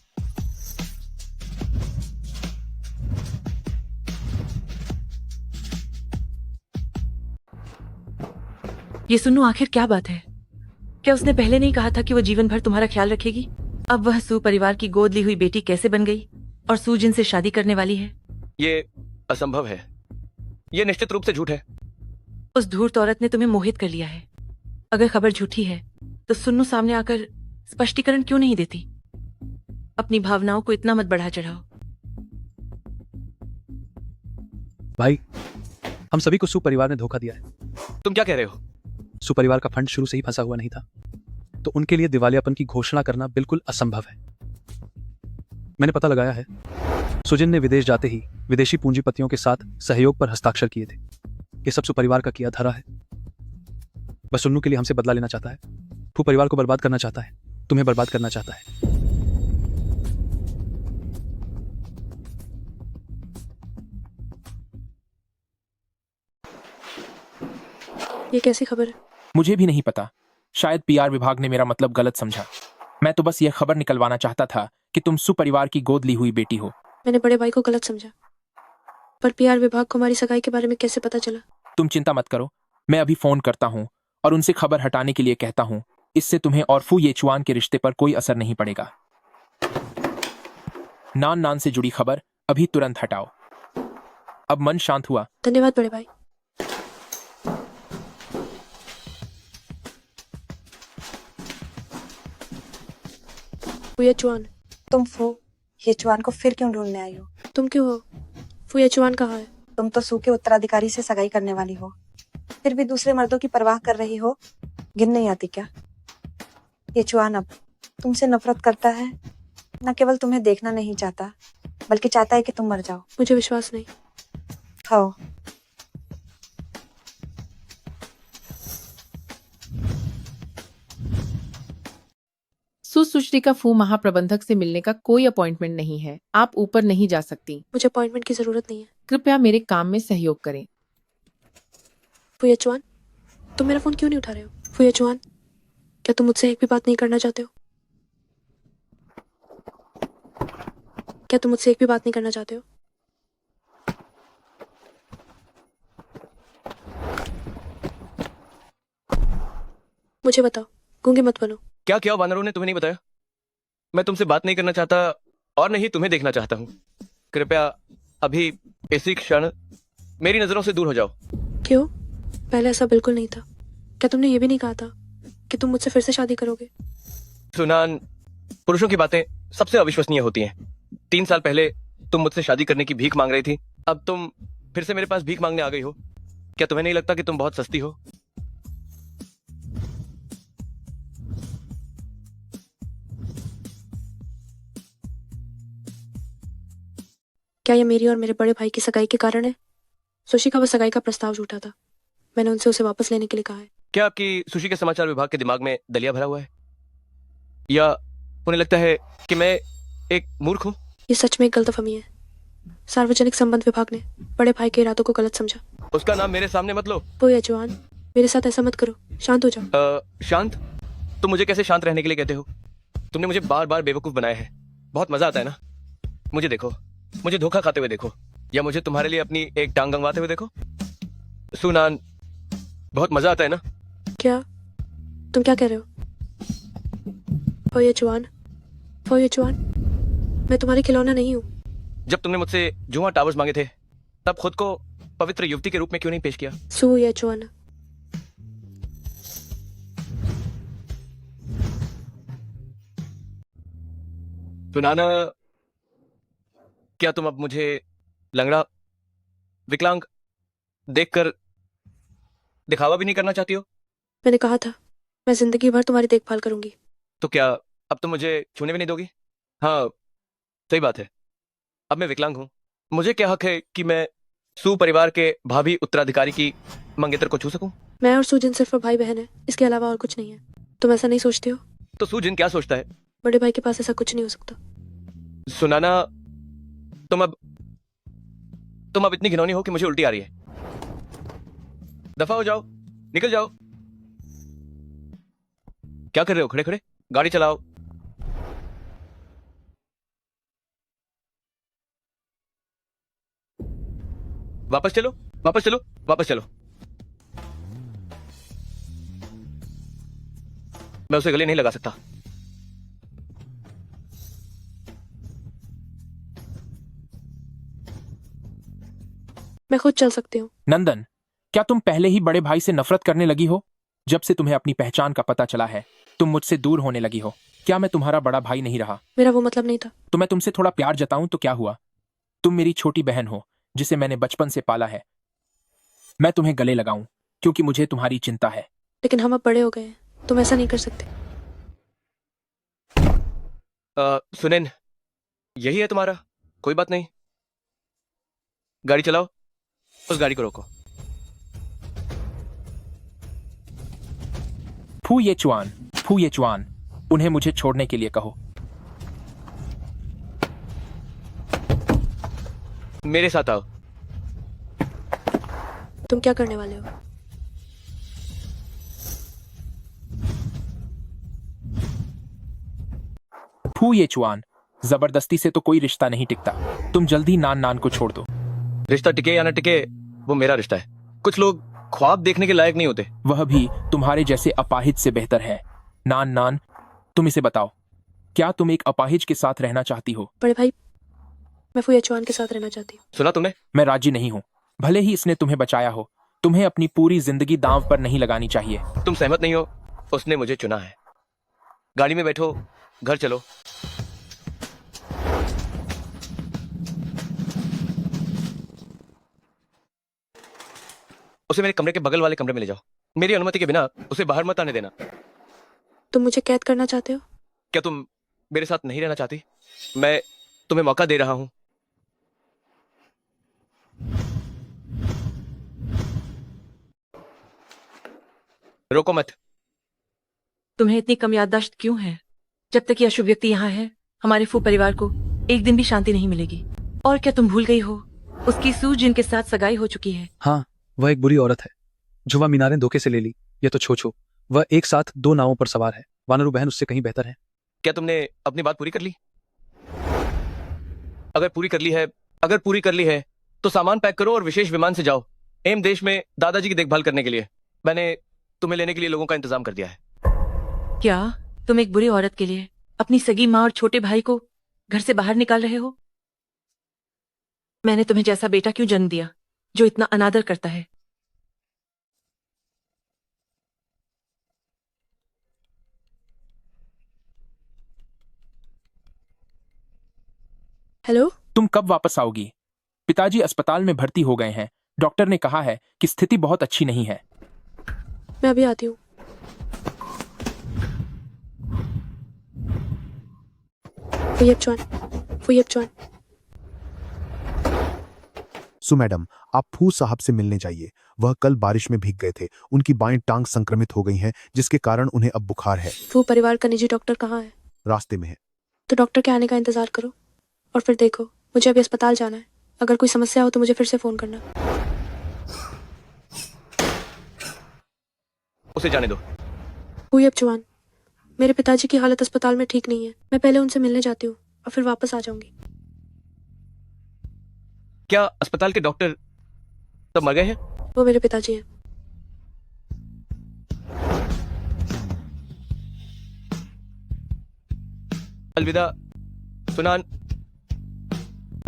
ये सुनो, आखिर क्या बात है? क्या उसने पहले नहीं कहा था कि वो जीवन भर तुम्हारा ख्याल रखेगी? अब वह सु परिवार की गोद ली हुई बेटी कैसे बन गई और सु जिनसे शादी करने वाली है? ये असंभव है। ये निश्चित रूप से झूठ है। उस धूर्त औरत ने तुम्हें मोहित कर लिया है। अगर खबर झूठी है तो सुन्नू सामने आकर स्पष्टीकरण क्यों नहीं देती? अपनी भावनाओं को इतना मत बढ़ा चढ़ाओ। भाई, हम सभी को सु परिवार ने धोखा दिया है। तुम क्या कह रहे हो? सु परिवार का फंड शुरू से ही फंसा हुआ नहीं था, तो उनके लिए दिवालियापन की घोषणा करना बिल्कुल असंभव है। मैंने पता लगाया है, सुजिन ने विदेश जाते ही विदेशी पूंजीपतियों के साथ सहयोग पर हस्ताक्षर किए थे। ये सब सु परिवार का किया धरा है। बस सुन्नू के लिए हमसे बदला लेना चाहता है। फू परिवार को बर्बाद करना चाहता है, तुम्हें बर्बाद करना चाहता है। ये कैसी खबर है? मुझे भी नहीं पता। शायद पीआर विभाग ने मेरा मतलब गलत समझा। मैं तो बस यह खबर निकलवाना चाहता था कि तुम सु परिवार की गोद ली हुई बेटी हो। मैंने बड़े भाई को गलत समझा, पर पीआर विभाग को हमारी सगाई के बारे में कैसे पता चला? तुम चिंता मत करो, मैं अभी फोन करता हूँ और उनसे खबर हटाने के लिए कहता हूँ। इससे तुम्हें और फू येचुआन के रिश्ते पर कोई असर नहीं पड़ेगा। नान नान से जुड़ी खबर अभी तुरंत हटाओ। अब मन शांत हुआ? धन्यवाद बड़े भाई। फू येचुआन, तुम फू येचुआन को फिर क्यों ढूंढने आई हो? तुम क्यों हो? फू येचुआन कहाँ है? तुम तो सू के उत्तराधिकारी से सगाई करने वाली हो, फिर भी दूसरे मर्दों की परवाह कर रही हो। गिन नहीं आती क्या? येचुआन अब तुमसे नफरत करता है। न केवल तुम्हें देखना नहीं चाहता, बल्कि चाहता है कि तुम मर जाओ। मुझे विश्वास नहीं। खाओ। सुश्री का फू महाप्रबंधक से मिलने का कोई अपॉइंटमेंट नहीं है। आप ऊपर नहीं जा सकती। मुझे अपॉइंटमेंट की जरूरत नहीं है। कृपया मेरे काम में सहयोग करें। फू येचुआन, तुम मेरा फोन क्यों नहीं उठा रहे हो? फू येचुआन, क्या तुम मुझसे एक भी बात नहीं करना चाहते हो? क्या तुम मुझसे एक भी बात नहीं करना चाहते हो? मुझे बताओ, गूंगे मत बनो। क्या किया वानरों ने, तुम्हें नहीं बताया? मैं तुमसे बात नहीं करना चाहता और नहीं तुम्हें देखना चाहता हूँ। कृपया अभी इसी क्षण मेरी नजरों से दूर हो जाओ। क्यों? पहले ऐसा बिल्कुल नहीं था। क्या तुमने ये भी नहीं कहा था कि तुम मुझसे फिर से शादी करोगे। सुनान, पुरुषों की बातें सबसे अविश्वसनीय होती हैं। 3 साल पहले तुम मुझसे शादी करने की भीख मांग रही थी, अब तुम फिर से मेरे पास भीख मांगने आ गई हो। क्या तुम्हें नहीं लगता कि तुम बहुत सस्ती हो? क्या ये मेरी और मेरे बड़े भाई की सगाई के कारण है? सुशी का वो सगाई का प्रस्ताव झूठा था। मैंने उनसे उसे वापस लेने के लिए कहा है। क्या आपकी सुशी के समाचार विभाग के दिमाग में दलिया भरा हुआ है, या उन्हें लगता है कि मैं एक मूर्ख हूँ? ये सच में एक गलतफहमी है। सार्वजनिक संबंध विभाग ने बड़े भाई के इरादों को गलत समझा। उसका नाम मेरे सामने मत लो। वो या जवान, मेरे साथ ऐसा मत करो, शांत हो जाओ। शांत? तुम मुझे कैसे शांत रहने के लिए कहते हो? तुमने मुझे बार बार बेवकूफ बनाया है। बहुत मजा आता है ना? मुझे देखो, मुझे धोखा खाते हुए देखो, या मुझे तुम्हारे लिए अपनी एक टांग गंवाते हुए देखो। सुनान, बहुत मजा आता है ना? क्या तुम क्या कह रहे हो? फोये चुआन, फोये चुआन, मैं तुम्हारी खिलौना नहीं हूँ। जब तुमने मुझसे जुआ टावर्स मांगे थे, तब खुद को पवित्र युवती के रूप में क्यों नहीं पेश किया? सू या चुआन। सुनाना, क्या तुम अब मुझे लंगड़ा, विकलांग देखकर दिखावा भी नहीं करना चाहती हो? मैंने कहा था मैं जिंदगी भर तुम्हारी देखभाल करूंगी। तो क्या अब तुम मुझे छूने भी नहीं दोगी? हाँ, सही बात है, अब मैं विकलांग हूं। मुझे क्या हक है कि मैं सू परिवार के भावी उत्तराधिकारी की मंगेतर को छू सकूं? मैं और सूजिन सिर्फ भाई बहन है, इसके अलावा और कुछ नहीं है। तुम ऐसा नहीं सोचते हो? तो सूजिन क्या सोचता है? बड़े भाई के पास ऐसा कुछ नहीं हो सकता। सुनाना, तुम अब इतनी घिनौनी हो कि मुझे उल्टी आ रही है। दफा हो जाओ, निकल जाओ। क्या कर रहे हो खड़े खड़े? गाड़ी चलाओ। वापस चलो, वापस चलो, वापस चलो। मैं उसे गले नहीं लगा सकता। मैं खुद चल सकती हूँ। नंदन, क्या तुम पहले ही बड़े भाई से नफरत करने लगी हो? जब से तुम्हें अपनी पहचान का पता चला है, तुम मुझसे दूर होने लगी हो। क्या मैं तुम्हारा बड़ा भाई नहीं रहा? मेरा वो मतलब नहीं था। तो मैं तुमसे थोड़ा प्यार जताऊं तो क्या हुआ? तुम मेरी छोटी बहन हो, जिसे मैंने बचपन से पाला है। मैं तुम्हें गले लगाऊं क्योंकि मुझे तुम्हारी चिंता है। लेकिन हम अब बड़े हो गए हैं, तुम ऐसा नहीं कर सकते। सुनेन, यही है तुम्हारा? कोई बात नहीं, गाड़ी चलाओ। उस गाड़ी को रोको। फू ये चुआन, उन्हें मुझे छोड़ने के लिए कहो। मेरे साथ आओ। तुम क्या करने वाले हो? फू ये चुआन, जबरदस्ती से तो कोई रिश्ता नहीं टिकता। तुम जल्दी नान नान को छोड़ दो। रिश्ता टिके या न टिके, वो मेरा रिश्ता है। कुछ लोग ख्वाब देखने के लायक नहीं होते। वह भी तुम्हारे जैसे अपाहिज से बेहतर है। नान नान, तुम इसे बताओ, क्या तुम एक अपाहिज के साथ रहना चाहती हो? बड़े भाई, मैं फूया चौहान के साथ रहना चाहती हूँ। सुना तुमने? मैं राजी नहीं हूँ। भले ही इसने तुम्हें बचाया हो, तुम्हें अपनी पूरी जिंदगी दांव पर नहीं लगानी चाहिए। तुम सहमत नहीं हो? उसने मुझे चुना है। गाड़ी में बैठो, घर चलो। उसे मेरे कमरे के बगल वाले कमरे में ले जाओ। मेरी अनुमति के बिना उसे बाहर मत आने देना। तुम मुझे कैद करना चाहते हो? क्या तुम मेरे साथ नहीं रहना चाहती? मैं तुम्हें मौका दे रहा हूं। रोको मत। तुम्हें इतनी कम याददाश्त क्यों है? जब तक ये अशुभ व्यक्ति यहाँ है, हमारे फू परिवार को एक दिन भी शांति नहीं मिलेगी। और क्या तुम भूल गई हो, उसकी सू जिनके साथ सगाई हो चुकी है? हाँ, वह एक बुरी औरत है। जुवा मीनारें धोखे से ले ली। ये तो छो, वह एक साथ 2 नावों पर सवार है। वानरू बहन उससे कहीं बेहतर है। क्या तुमने अपनी बात पूरी कर ली? अगर पूरी कर ली है तो सामान पैक करो और विशेष विमान से जाओ एम देश में दादाजी की देखभाल करने के लिए। मैंने तुम्हें लेने के लिए लोगों का इंतजाम कर दिया है। क्या तुम एक बुरी औरत के लिए अपनी सगी माँ और छोटे भाई को घर से बाहर निकाल रहे हो? मैंने तुम्हें जैसा बेटा क्यों जन्म दिया जो इतना अनादर करता है? हेलो, तुम कब वापस आओगी? पिताजी अस्पताल में भर्ती हो गए हैं। डॉक्टर ने कहा है कि स्थिति बहुत अच्छी नहीं है। मैं अभी आती हूँ। फुयेब चौहान। सु मैडम, आप फू साहब से मिलने जाइए। वह कल बारिश में भीग गए थे। उनकी बाएं टांग संक्रमित हो गई है, जिसके कारण उन्हें अब बुखार है। फू परिवार का निजी डॉक्टर कहाँ है? रास्ते में है। तो डॉक्टर के आने का इंतजार करो और फिर देखो। मुझे अभी अस्पताल जाना है। अगर कोई समस्या हो तो मुझे फिर से फोन करना। उसे जाने दो। फुयेब चौहान, मेरे पिताजी की हालत अस्पताल में ठीक नहीं है। मैं पहले उनसे मिलने जाती हूँ और फिर वापस आ जाऊंगी। क्या अस्पताल के डॉक्टर सब मर गए हैं? वो मेरे पिताजी हैं। अलविदा सुनान।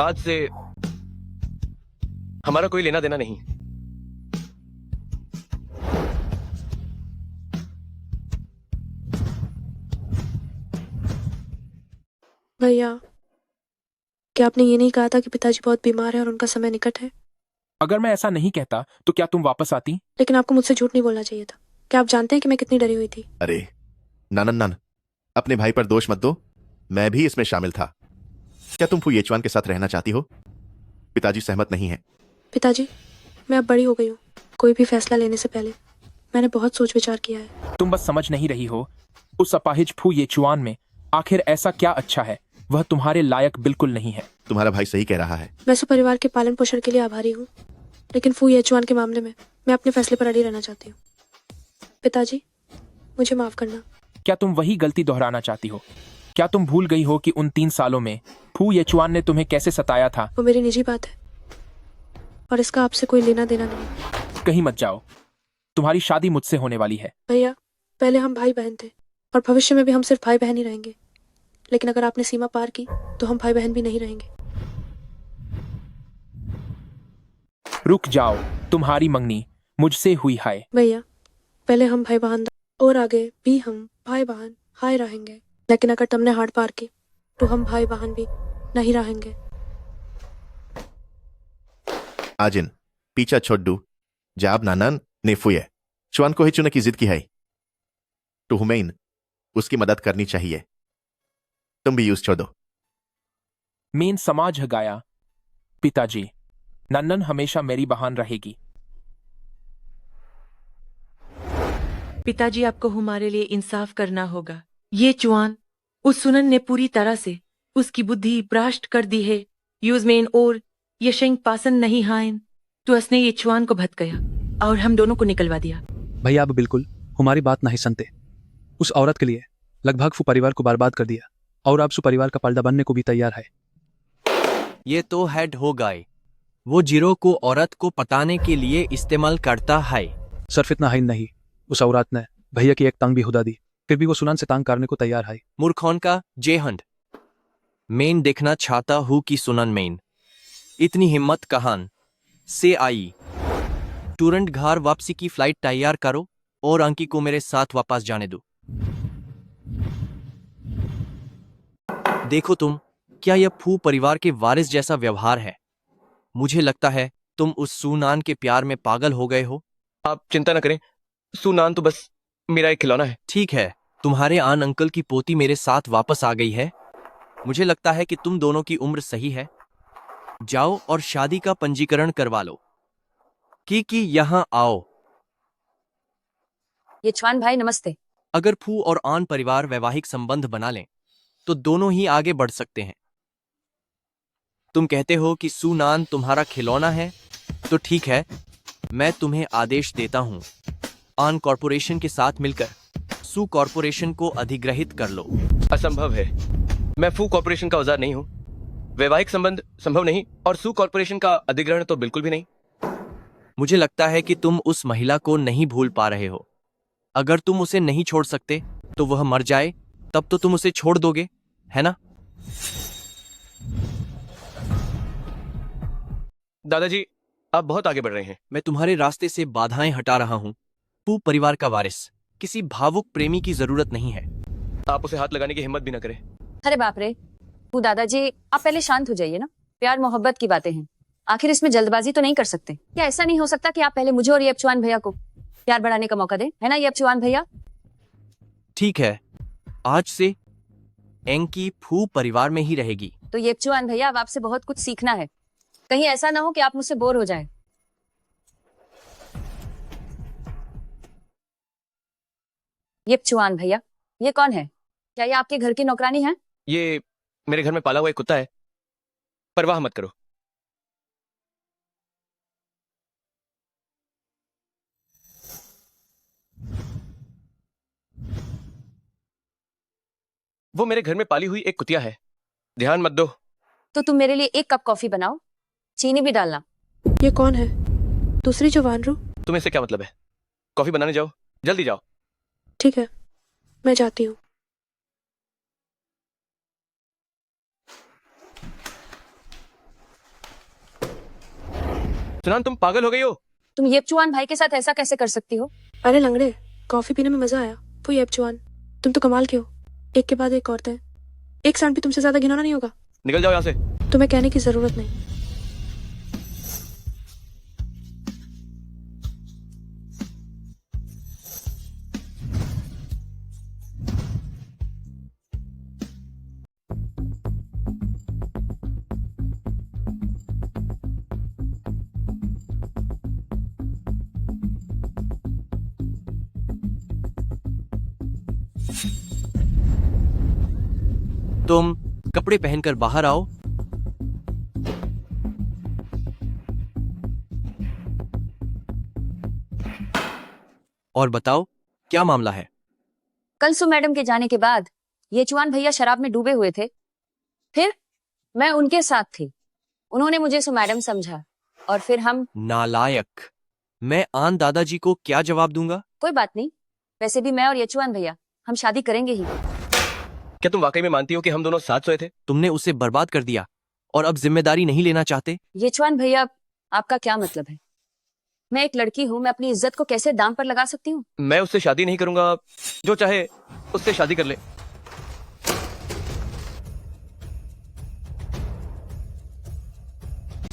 आज से हमारा कोई लेना देना नहीं। भैया, क्या आपने ये नहीं कहा था कि पिताजी बहुत बीमार है और उनका समय निकट है? अगर मैं ऐसा नहीं कहता तो क्या तुम वापस आती? लेकिन आपको मुझसे झूठ नहीं बोलना चाहिए था। क्या आप जानते हैं कि मैं कितनी डरी हुई थी? अरे नानन, अपने भाई पर दोष मत दो। मैं भी इसमें शामिल था। क्या तुम फुयेचवान के साथ रहना चाहती हो? पिताजी सहमत नहीं है। पिताजी, मैं अब बड़ी हो गई हूँ। कोई भी फैसला लेने से पहले मैंने बहुत सोच विचार किया है। तुम बस समझ नहीं रही हो। उस अपाहिज फुयेचुआन में आखिर ऐसा क्या अच्छा है? वह तुम्हारे लायक बिल्कुल नहीं है। तुम्हारा भाई सही कह रहा है। मैं सु परिवार के पालन पोषण के लिए आभारी हूँ, लेकिन फुयेचुआन के मामले में मैं अपने फैसले पर अड़ी रहना चाहती हूँ। पिताजी, मुझे माफ करना। क्या तुम वही गलती दोहराना चाहती हो? क्या तुम भूल गई हो कि उन 3 सालों में फुयेचुआन ने तुम्हें कैसे सताया था? वो मेरी निजी बात है और इसका आपसे कोई लेना देना नहीं। कहीं मत जाओ। तुम्हारी शादी मुझसे होने वाली है। भैया, पहले हम भाई बहन थे और भविष्य में भी हम सिर्फ भाई बहन ही रहेंगे। लेकिन अगर आपने सीमा पार की तो हम भाई बहन भी नहीं रहेंगे। रुक जाओ। तुम्हारी मंगनी मुझसे हुई है। भैया, पहले हम भाई बहन और आगे भी हम भाई बहन हाय रहेंगे। लेकिन अगर तुमने हार पार की तो हम भाई बहन भी नहीं रहेंगे। आजिन पीछा छोड़ दू। जाब नानन ने फुये चुआन को ही चुने की जिद की है। टू हुमैन उसकी मदद करनी चाहिए। तुम भी यूज छोड़ दो। मेन समाज है गाया। पिताजी, नन्नन हमेशा मेरी बहन रहेगी। पिताजी, आपको हमारे लिए इंसाफ करना होगा। ये चुआन उस सुनन ने पूरी तरह से उसकी बुद्धि भ्रष्ट कर दी है। यूजमेन और यशंग पासन नहीं हाइन तो उसने ये चुआन को भटकाया और हम दोनों को निकलवा दिया। भैया, आप बिल्कुल हमारी बात नहीं सुनते। उस औरत के लिए लगभग फू परिवार को बर्बाद कर दिया और अब सु परिवार का पलड़ा बनने को भी तैयार है। ये तो हेड हो गए। वो जीरो को औरत को पताने के लिए इस्तेमाल करता है। सिर्फ इतना ही नहीं, उस औरत ने भैया की एक टांग भी हुदा दी, फिर भी वो सुनान से टांग करने को तैयार है। मूर्खों का जेहंड। मेन देखना चाहता हूँ कि सुनन मेन इतनी हिम्मत कहां से आई। तुरंत घर वापसी की फ्लाइट तैयार करो और अंकी को मेरे साथ वापस जाने दो। देखो तुम, क्या यह फू परिवार के वारिस जैसा व्यवहार है? मुझे लगता है तुम उस सुनान के प्यार में पागल हो गए हो। आप चिंता न करें, सुनान तो बस मेरा एक खिलौना है। ठीक है, तुम्हारे आन अंकल की पोती मेरे साथ वापस आ गई है। मुझे लगता है कि तुम दोनों की उम्र सही है। जाओ और शादी का पंजीकरण करवा लो। कि यहाँ आओ। ये चुआन भाई नमस्ते। अगर फू और आन परिवार वैवाहिक संबंध बना लें तो दोनों ही आगे बढ़ सकते हैं। तुम कहते हो कि सुनान तुम्हारा खिलौना है, तो ठीक है, मैं तुम्हें आदेश देता हूं, आन कॉरपोरेशन के साथ मिलकर सू कॉरपोरेशन को अधिग्रहित कर लो। असंभव है। मैं फू कॉरपोरेशन का औजार नहीं हूँ। वैवाहिक संबंध संभव नहीं और सू कॉरपोरेशन का अधिग्रहण तो बिल्कुल भी नहीं। मुझे लगता है कि तुम उस महिला को नहीं भूल पा रहे हो। अगर तुम उसे नहीं छोड़ सकते तो वह मर जाए, तब तो तुम उसे छोड़ दोगे, है ना? दादाजी, आप बहुत आगे बढ़ रहे हैं। मैं तुम्हारे रास्ते से बाधाएं हटा रहा हूं। फू परिवार का वारिस किसी भावुक प्रेमी की जरूरत नहीं है। आप उसे हाथ लगाने की हिम्मत भी न करें। अरे बाप रे, वो दादाजी आप पहले शांत हो जाइए ना। प्यार मोहब्बत की बातें हैं, आखिर इसमें जल्दबाजी तो नहीं कर सकते। क्या ऐसा नहीं हो सकता कि आप पहले मुझे और येप चौहान भैया को प्यार बढ़ाने का मौका दें, है ना येप चौहान भैया? ठीक है, आज से एंकी फू परिवार में ही रहेगी। तो येप चौहान भैया अब आपसे बहुत कुछ सीखना है, कहीं ऐसा ना हो कि आप मुझसे बोर हो जाएं। येप चौहान भैया, ये कौन है? क्या ये आपके घर की नौकरानी है? ये मेरे घर में पाला हुआ एक कुत्ता है, परवाह मत करो। वो मेरे घर में पाली हुई एक कुतिया है, ध्यान मत दो। तो तुम मेरे लिए 1 कप कॉफी बनाओ, चीनी भी डालना। ये कौन है? दूसरी जो वानरू? तुम्हें इससे क्या मतलब है? कॉफी बनाने जाओ, जल्दी जाओ। ठीक है, मैं जाती हूँ। सुनान, तुम पागल हो गई हो? तुम येप चौहान भाई के साथ ऐसा कैसे कर सकती हो? अरे लंगड़े, कॉफी पीने में मजा आया। वो येप चौहान, तुम तो कमाल के हो। एक के बाद एक औरतें, एक सांड भी तुमसे ज्यादा घिनौना नहीं होगा। निकल जाओ यहाँ से। तुम्हें कहने की जरूरत नहीं। तुम कपड़े पहनकर बाहर आओ। और बताओ क्या मामला है? कल सु मैडम के जाने के बाद ये चौहान भैया शराब में डूबे हुए थे, फिर मैं उनके साथ थी। उन्होंने मुझे सु मैडम समझा और फिर हम। नालायक, मैं आन दादाजी को क्या जवाब दूंगा? कोई बात नहीं, वैसे भी मैं और ये चौहान भैया हम शादी करेंगे ही। क्या तुम वाकई में मानती हो कि हम दोनों साथ सोए थे? तुमने उसे बर्बाद कर दिया और अब जिम्मेदारी नहीं लेना चाहते? ये चौहान भैया, आपका क्या मतलब है? मैं एक लड़की हूँ, मैं अपनी इज्जत को कैसे दांव पर लगा सकती हूँ? मैं उससे शादी नहीं करूंगा, जो चाहे उससे शादी कर ले।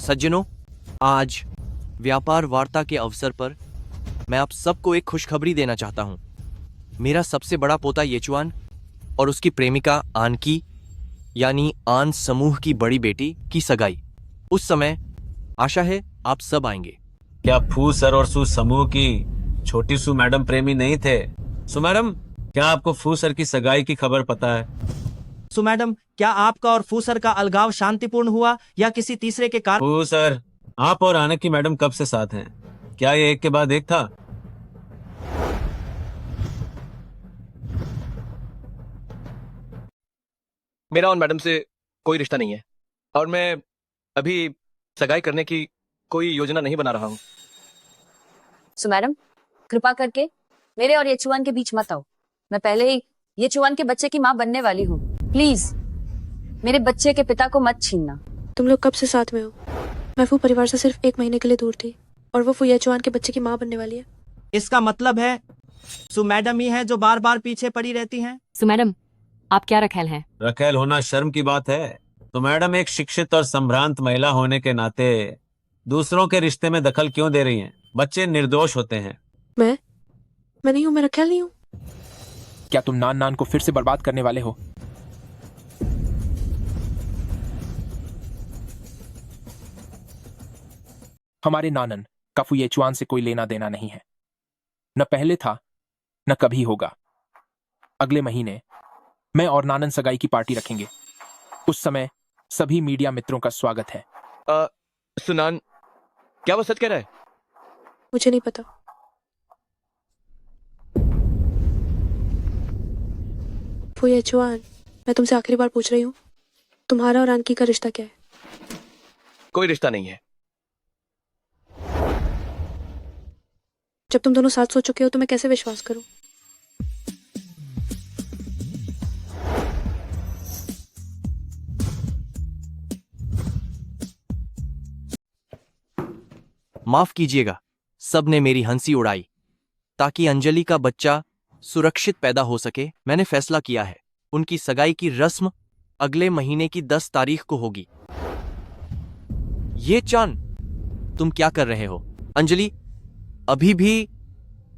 सज्जनों, आज व्यापार वार्ता के अवसर पर मैं आप सबको एक खुशखबरी देना चाहता हूं। मेरा सबसे बड़ा पोता येचुआन और उसकी प्रेमिका आनकी यानी आन समूह की बड़ी बेटी की सगाई उस समय आशा है आप सब आएंगे। क्या फू सर और सू समूह की छोटी सू मैडम प्रेमी नहीं थे? सू मैडम, क्या आपको फू सर की सगाई की खबर पता है? सो मैडम, क्या आपका और फू सर का अलगाव शांतिपूर्ण हुआ या किसी तीसरे के कारण? फू सर, आप और आनकी मैडम कब से साथ हैं? क्या ये एक के बाद एक था? मेरा और मैडम से कोई रिश्ता नहीं है और मैं अभी सगाई करने की कोई योजना नहीं बना रहा हूँ। सो मैडम, कृपा करके मेरे और ये चौहान के बीच मत आओ। मैं पहले ही ये चौहान के बच्चे की माँ बनने वाली हूँ। प्लीज मेरे बच्चे के पिता को मत छीनना। तुम लोग कब से साथ में हो? मैं फू परिवार से सिर्फ 1 महीने के लिए दूर थी और वो फू ये चौहान के बच्चे की माँ बनने वाली है। इसका मतलब है सु मैडम ही है जो बार बार पीछे पड़ी रहती हैं। सु मैडम, आप क्या रखेल हैं? रखेल होना शर्म की बात है। तो मैडम, एक शिक्षित और संभ्रांत महिला होने के नाते दूसरों के रिश्ते में दखल क्यों दे रही हैं? बच्चे निर्दोष होते हैं। मैं नहीं हूँ, मैं रखेल नहीं हूँ। क्या तुम नान नान को फिर से बर्बाद करने वाले हो? हमारे नानन का फू येचुआन से कोई लेना देना नहीं है, न पहले था न कभी होगा। अगले महीने मैं और नानन सगाई की पार्टी रखेंगे। उस समय सभी मीडिया मित्रों का स्वागत है। सुनान, क्या वो सच कह रहा है? मुझे नहीं पता। फू ये चौहान, मैं तुमसे आखिरी बार पूछ रही हूँ, तुम्हारा और आनकी का रिश्ता क्या है? कोई रिश्ता नहीं है। जब तुम दोनों साथ सो चुके हो तो मैं कैसे विश्वास करूं? माफ कीजिएगा, सबने मेरी हंसी उड़ाई। ताकि अंजलि का बच्चा सुरक्षित पैदा हो सके, मैंने फैसला किया है उनकी सगाई की रस्म अगले महीने की 10 तारीख को होगी। ये चांद, तुम क्या कर रहे हो? अंजलि अभी भी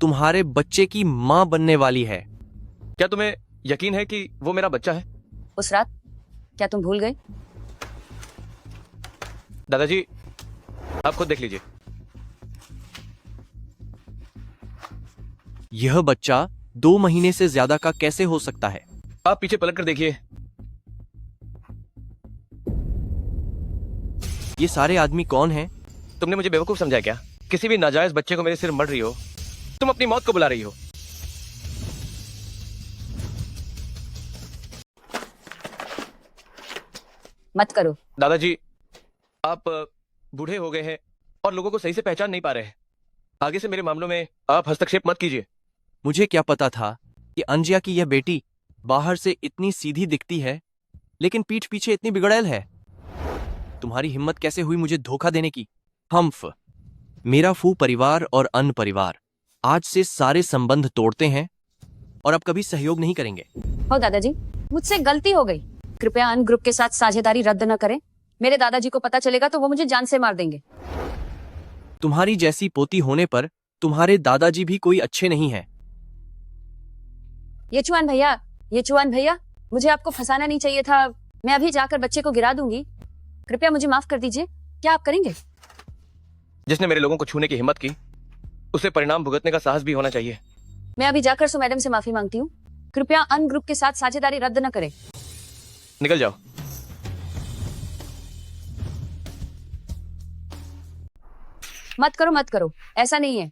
तुम्हारे बच्चे की मां बनने वाली है। क्या तुम्हें यकीन है कि वो मेरा बच्चा है? उस रात क्या तुम भूल गए? दादाजी, आप खुद देख लीजिए। यह बच्चा 2 महीने से ज्यादा का कैसे हो सकता है? आप पीछे पलट कर देखिए। ये सारे आदमी कौन हैं? तुमने मुझे बेवकूफ समझा क्या? किसी भी नाजायज बच्चे को मेरे सिर मर रही हो, तुम अपनी मौत को बुला रही हो। मत करो। दादाजी, आप बूढ़े हो गए हैं और लोगों को सही से पहचान नहीं पा रहे हैं। आगे से मेरे मामलों में आप हस्तक्षेप मत कीजिए। मुझे क्या पता था कि अंजिया की यह बेटी बाहर से इतनी सीधी दिखती है, लेकिन पीठ पीछे इतनी बिगड़ैल है। तुम्हारी हिम्मत कैसे हुई मुझे धोखा देने की? हम्फ, मेरा फू परिवार और अन्न परिवार आज से सारे संबंध तोड़ते हैं और अब कभी सहयोग नहीं करेंगे। हो दादाजी, मुझसे गलती हो गई। कृपया अन ग्रुप के साथ साझेदारी रद्द न करें। मेरे दादाजी को पता चलेगा तो वो मुझे जान से मार देंगे। तुम्हारी जैसी पोती होने पर तुम्हारे दादाजी भी कोई अच्छे नहीं हैं। ये चुआन भैया, मुझे आपको फंसाना नहीं चाहिए था। मैं अभी जाकर बच्चे को गिरा दूंगी। कृपया मुझे माफ कर दीजिए। क्या आप करेंगे? जिसने मेरे लोगों को छूने की हिम्मत की, उसे परिणाम भुगतने का साहस भी होना चाहिए। मैं अभी जाकर सो मैडम से माफी मांगती हूँ। कृपया अन ग्रुप के साथ साझेदारी रद्द न करें। निकल जाओ। मत करो, ऐसा नहीं है।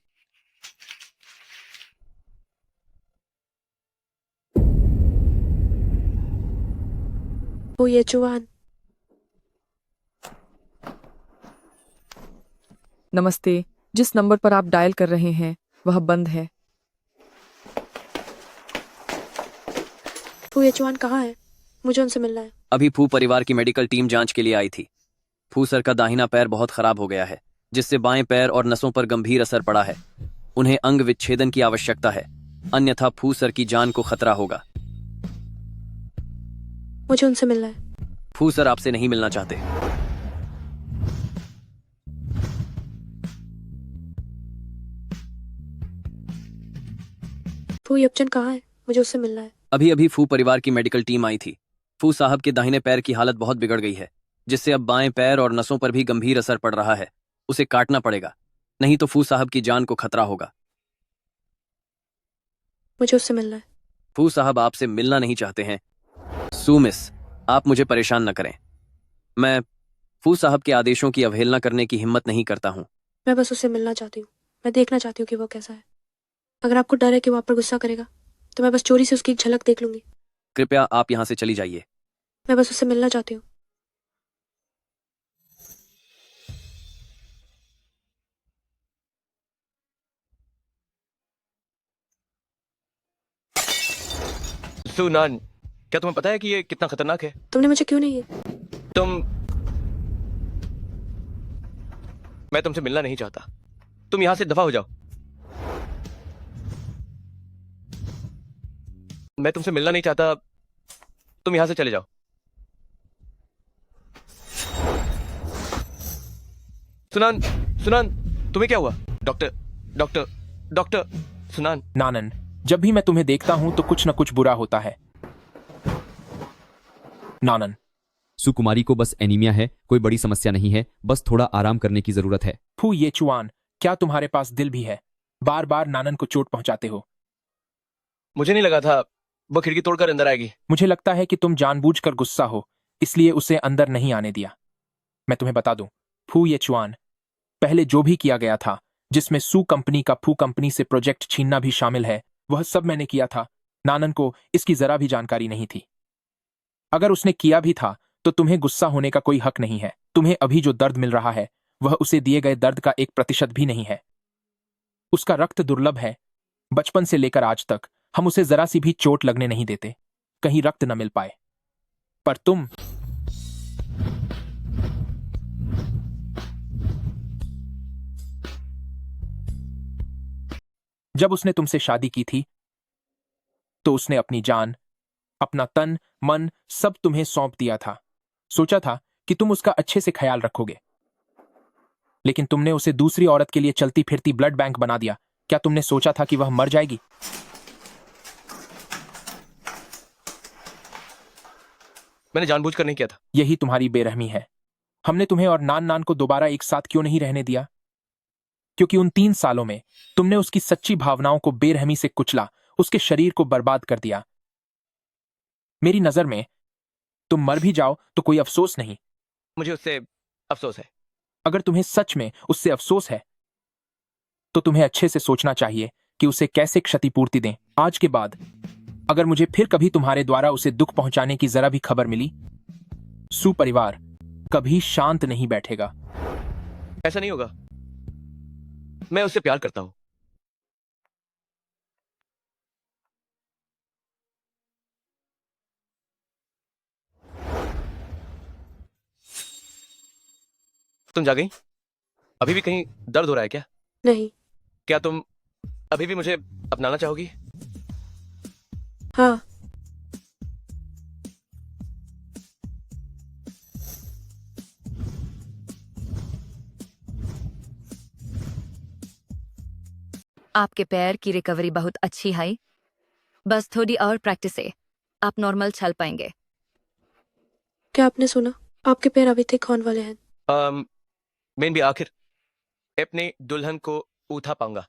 वो ये चुआन। नमस्ते, जिस नंबर पर आप डायल कर रहे हैं वह बंद है। वो ये चुआन कहाँ है? मुझे उनसे मिलना है। अभी फू परिवार की मेडिकल टीम जांच के लिए आई थी। फू सर का दाहिना पैर बहुत खराब हो गया है, जिससे बाएं पैर और नसों पर गंभीर असर पड़ा है। उन्हें अंग विच्छेदन की आवश्यकता है, अन्यथा फू सर की जान को खतरा होगा। मुझे उनसे मिलना है। फू सर आपसे नहीं मिलना चाहते। वो यपचन कहाँ है? मुझे उससे मिलना है। अभी अभी फू परिवार की मेडिकल टीम आई थी। फू साहब के दाहिने पैर की हालत बहुत बिगड़ गई है, जिससे अब बाएं पैर और नसों पर भी गंभीर असर पड़ रहा है। उसे काटना पड़ेगा, नहीं तो फू साहब की जान को खतरा होगा। मुझे उससे मिलना है। फू साहब आपसे मिलना नहीं चाहते हैं। सू मिस, आप मुझे परेशान न करें। मैं फू साहब के आदेशों की अवहेलना करने की हिम्मत नहीं करता हूँ। मैं बस उससे मिलना चाहती हूँ। मैं देखना चाहती हूँ कि वो कैसा है। अगर आपको डर है कि वो आप पर गुस्सा करेगा, तो मैं बस चोरी से उसकी एक झलक देख लूंगी। कृपया आप यहाँ से चली जाइए। मैं बस उससे मिलना चाहती हूँ। सुनान, क्या तुम्हें पता है कि ये कितना खतरनाक है? तुमने मुझे क्यों नहीं मैं तुमसे मिलना नहीं चाहता। तुम यहां से दफा हो जाओ। मैं तुमसे मिलना नहीं चाहता, तुम यहां से चले जाओ। सुनान, तुम्हें क्या हुआ? डॉक्टर सुनान। नानन, जब भी मैं तुम्हें देखता हूं तो कुछ न कुछ बुरा होता है। नानन, सुकुमारी को बस एनीमिया है, कोई बड़ी समस्या नहीं है, बस थोड़ा आराम करने की जरूरत है। फू ये चुआन, क्या तुम्हारे पास दिल भी है? बार बार नानन को चोट पहुंचाते हो। मुझे नहीं लगा था वो खिड़की तोड़कर अंदर आएगी। मुझे लगता है कि तुम जानबूझकर गुस्सा हो, इसलिए उसे अंदर नहीं आने दिया। मैं तुम्हें बता दूं, फू ये चुआन, पहले जो भी किया गया था, जिसमें सू कंपनी का फू कंपनी से प्रोजेक्ट छीनना भी शामिल है, वह सब मैंने किया था। नानन को इसकी जरा भी जानकारी नहीं थी। अगर उसने किया भी था तो तुम्हें गुस्सा होने का कोई हक नहीं है। तुम्हें अभी जो दर्द मिल रहा है वह उसे दिए गए दर्द का 1% भी नहीं है। उसका रक्त दुर्लभ है। बचपन से लेकर आज तक हम उसे जरा सी भी चोट लगने नहीं देते, कहीं रक्त न मिल पाए। पर तुम जब उसने तुमसे शादी की थी तो उसने अपनी जान अपना तन मन सब तुम्हें सौंप दिया था। सोचा था कि तुम उसका अच्छे से ख्याल रखोगे, लेकिन तुमने उसे दूसरी औरत के लिए चलती फिरती ब्लड बैंक बना दिया। क्या तुमने सोचा था कि वह मर जाएगी? मैंने जानबूझकर नहीं किया था। यही तुम्हारी बेरहमी है। हमने तुम्हें और नान नान को दोबारा एक साथ क्यों नहीं रहने दिया? क्योंकि उन 3 सालों में तुमने उसकी सच्ची भावनाओं को बेरहमी से कुचला, उसके शरीर को बर्बाद कर दिया। मेरी नजर में तुम मर भी जाओ तो कोई अफसोस नहीं। मुझे उससे अफसोस है। अगर तुम्हें सच में उससे अफसोस है तो तुम्हें अच्छे से सोचना चाहिए कि उसे कैसे क्षतिपूर्ति दें। आज के बाद अगर मुझे फिर कभी तुम्हारे द्वारा उसे दुख पहुंचाने की जरा भी खबर मिली, सुपरिवार कभी शांत नहीं बैठेगा। ऐसा नहीं होगा। मैं उससे प्यार करता हूं। तुम जा गई? अभी भी कहीं दर्द हो रहा है क्या? नहीं। क्या तुम अभी भी मुझे अपनाना चाहोगी? हाँ। आपके पैर की रिकवरी बहुत अच्छी है। बस थोड़ी और प्रैक्टिस से आप नॉर्मल चल पाएंगे। क्या आपने सुना? आपके पैर अभी ठीक होने वाले हैं। मैं भी आखिर अपनी दुल्हन को उठा पाऊंगा।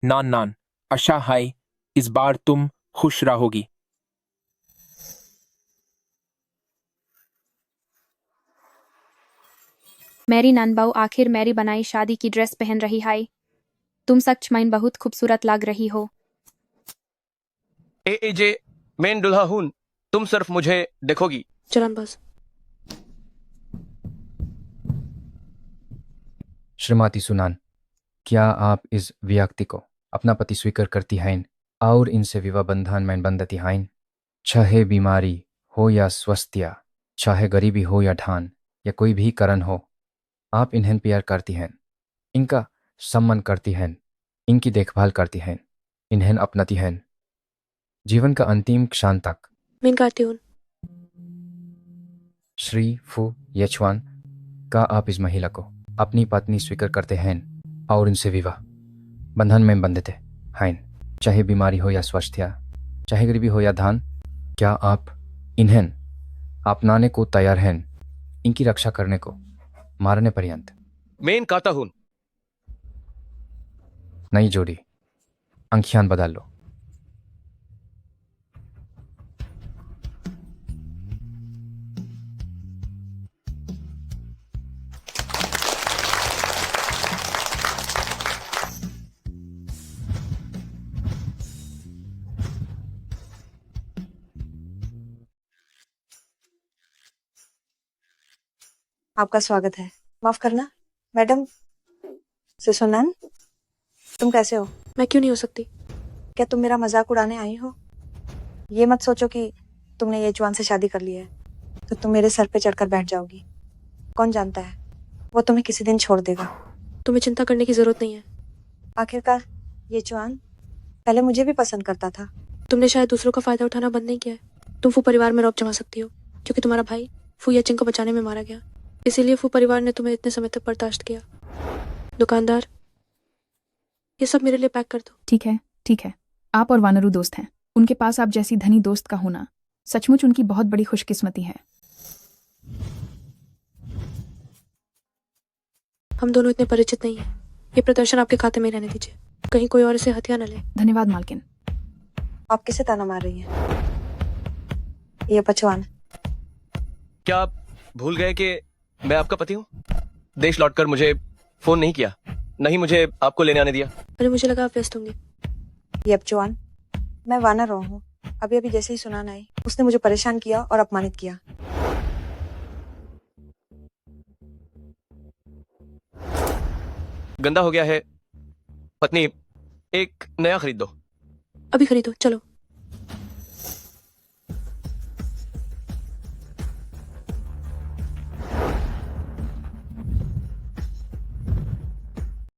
नान नान, आशा है इस बार तुम खुश रहोगी। मेरी ननबाऊ आखिर मेरी बनाई शादी की ड्रेस पहन रही है। तुम सच में बहुत खूबसूरत लग रही हो। ए जे, मैं दुल्हा हूं, तुम सिर्फ मुझे देखोगी। चलन बस। श्रीमती सुनान, क्या आप इस व्यक्ति को अपना पति स्वीकार करती हैं और इनसे विवाह बंधन में बंधती हैं? चाहे बीमारी हो या स्वास्थ्य, चाहे गरीबी हो या ढान या कोई भी कारण हो, आप इन्हें प्यार करती हैं, इनका सम्मान करती हैं, इनकी देखभाल करती हैं, इन्हें अपनाती हैं जीवन का अंतिम क्षण तक। मैं करती हूँ। श्री फू येचुआन, का आप इस महिला को अपनी पत्नी स्वीकार करते हैं और इनसे विवाह बंधन में बंधते हैं, चाहे बीमारी हो या स्वास्थ्य, चाहे गरीबी हो या धन? क्या आप इन्हें अपनाने को तैयार हैं, इनकी रक्षा करने को मारने पर्यंत? मैं कहता हूं। नई जोड़ी, अंकियान बदल लो। आपका स्वागत है। माफ करना मैडम। सुनान, तुम कैसे हो? मैं क्यों नहीं हो सकती? क्या तुम मेरा मजाक उड़ाने आई हो? ये मत सोचो कि तुमने ये जवान से शादी कर ली है तो तुम मेरे सर पे चढ़कर बैठ जाओगी। कौन जानता है, वो तुम्हें किसी दिन छोड़ देगा। तुम्हें चिंता करने की जरूरत नहीं है। आखिरकार ये जवान पहले मुझे भी पसंद करता था। तुमने शायद दूसरों का फायदा उठाना बंद नहीं किया है। तुम फू परिवार में रौब जमा सकती हो क्योंकि तुम्हारा भाई फू येचिंग को बचाने में मारा गया, इसीलिए फू परिवार ने तुम्हें इतने समय तक बर्दाश्त किया। दुकानदार, ये सब मेरे लिए पैक कर दो। ठीक है, ठीक है। आप और वानरू दोस्त हैं। उनके पास आप जैसी धनी दोस्त का होना सचमुच उनकी बहुत बड़ी खुशकिस्मती है। हम दोनों इतने परिचित नहीं हैं। ये प्रदर्शन आपके खाते में रहने दीजिए, कहीं कोई और इसे हथिया न ले। धन्यवाद मालकिन। आप किसे ताना मार रही हैं? ये पचवान। क्या आप भूल गए कि मैं आपका पति हूँ। देश लौटकर मुझे फोन नहीं किया, नहीं मुझे आपको लेने आने दिया। अरे मुझे लगा आप व्यस्त होंगे। यप जॉन, मैं वानर रो हूँ। अभी अभी जैसे ही सुनान आई उसने मुझे परेशान किया और अपमानित किया। गंदा हो गया है। पत्नी, एक नया खरीद दो। अभी खरीदो, चलो।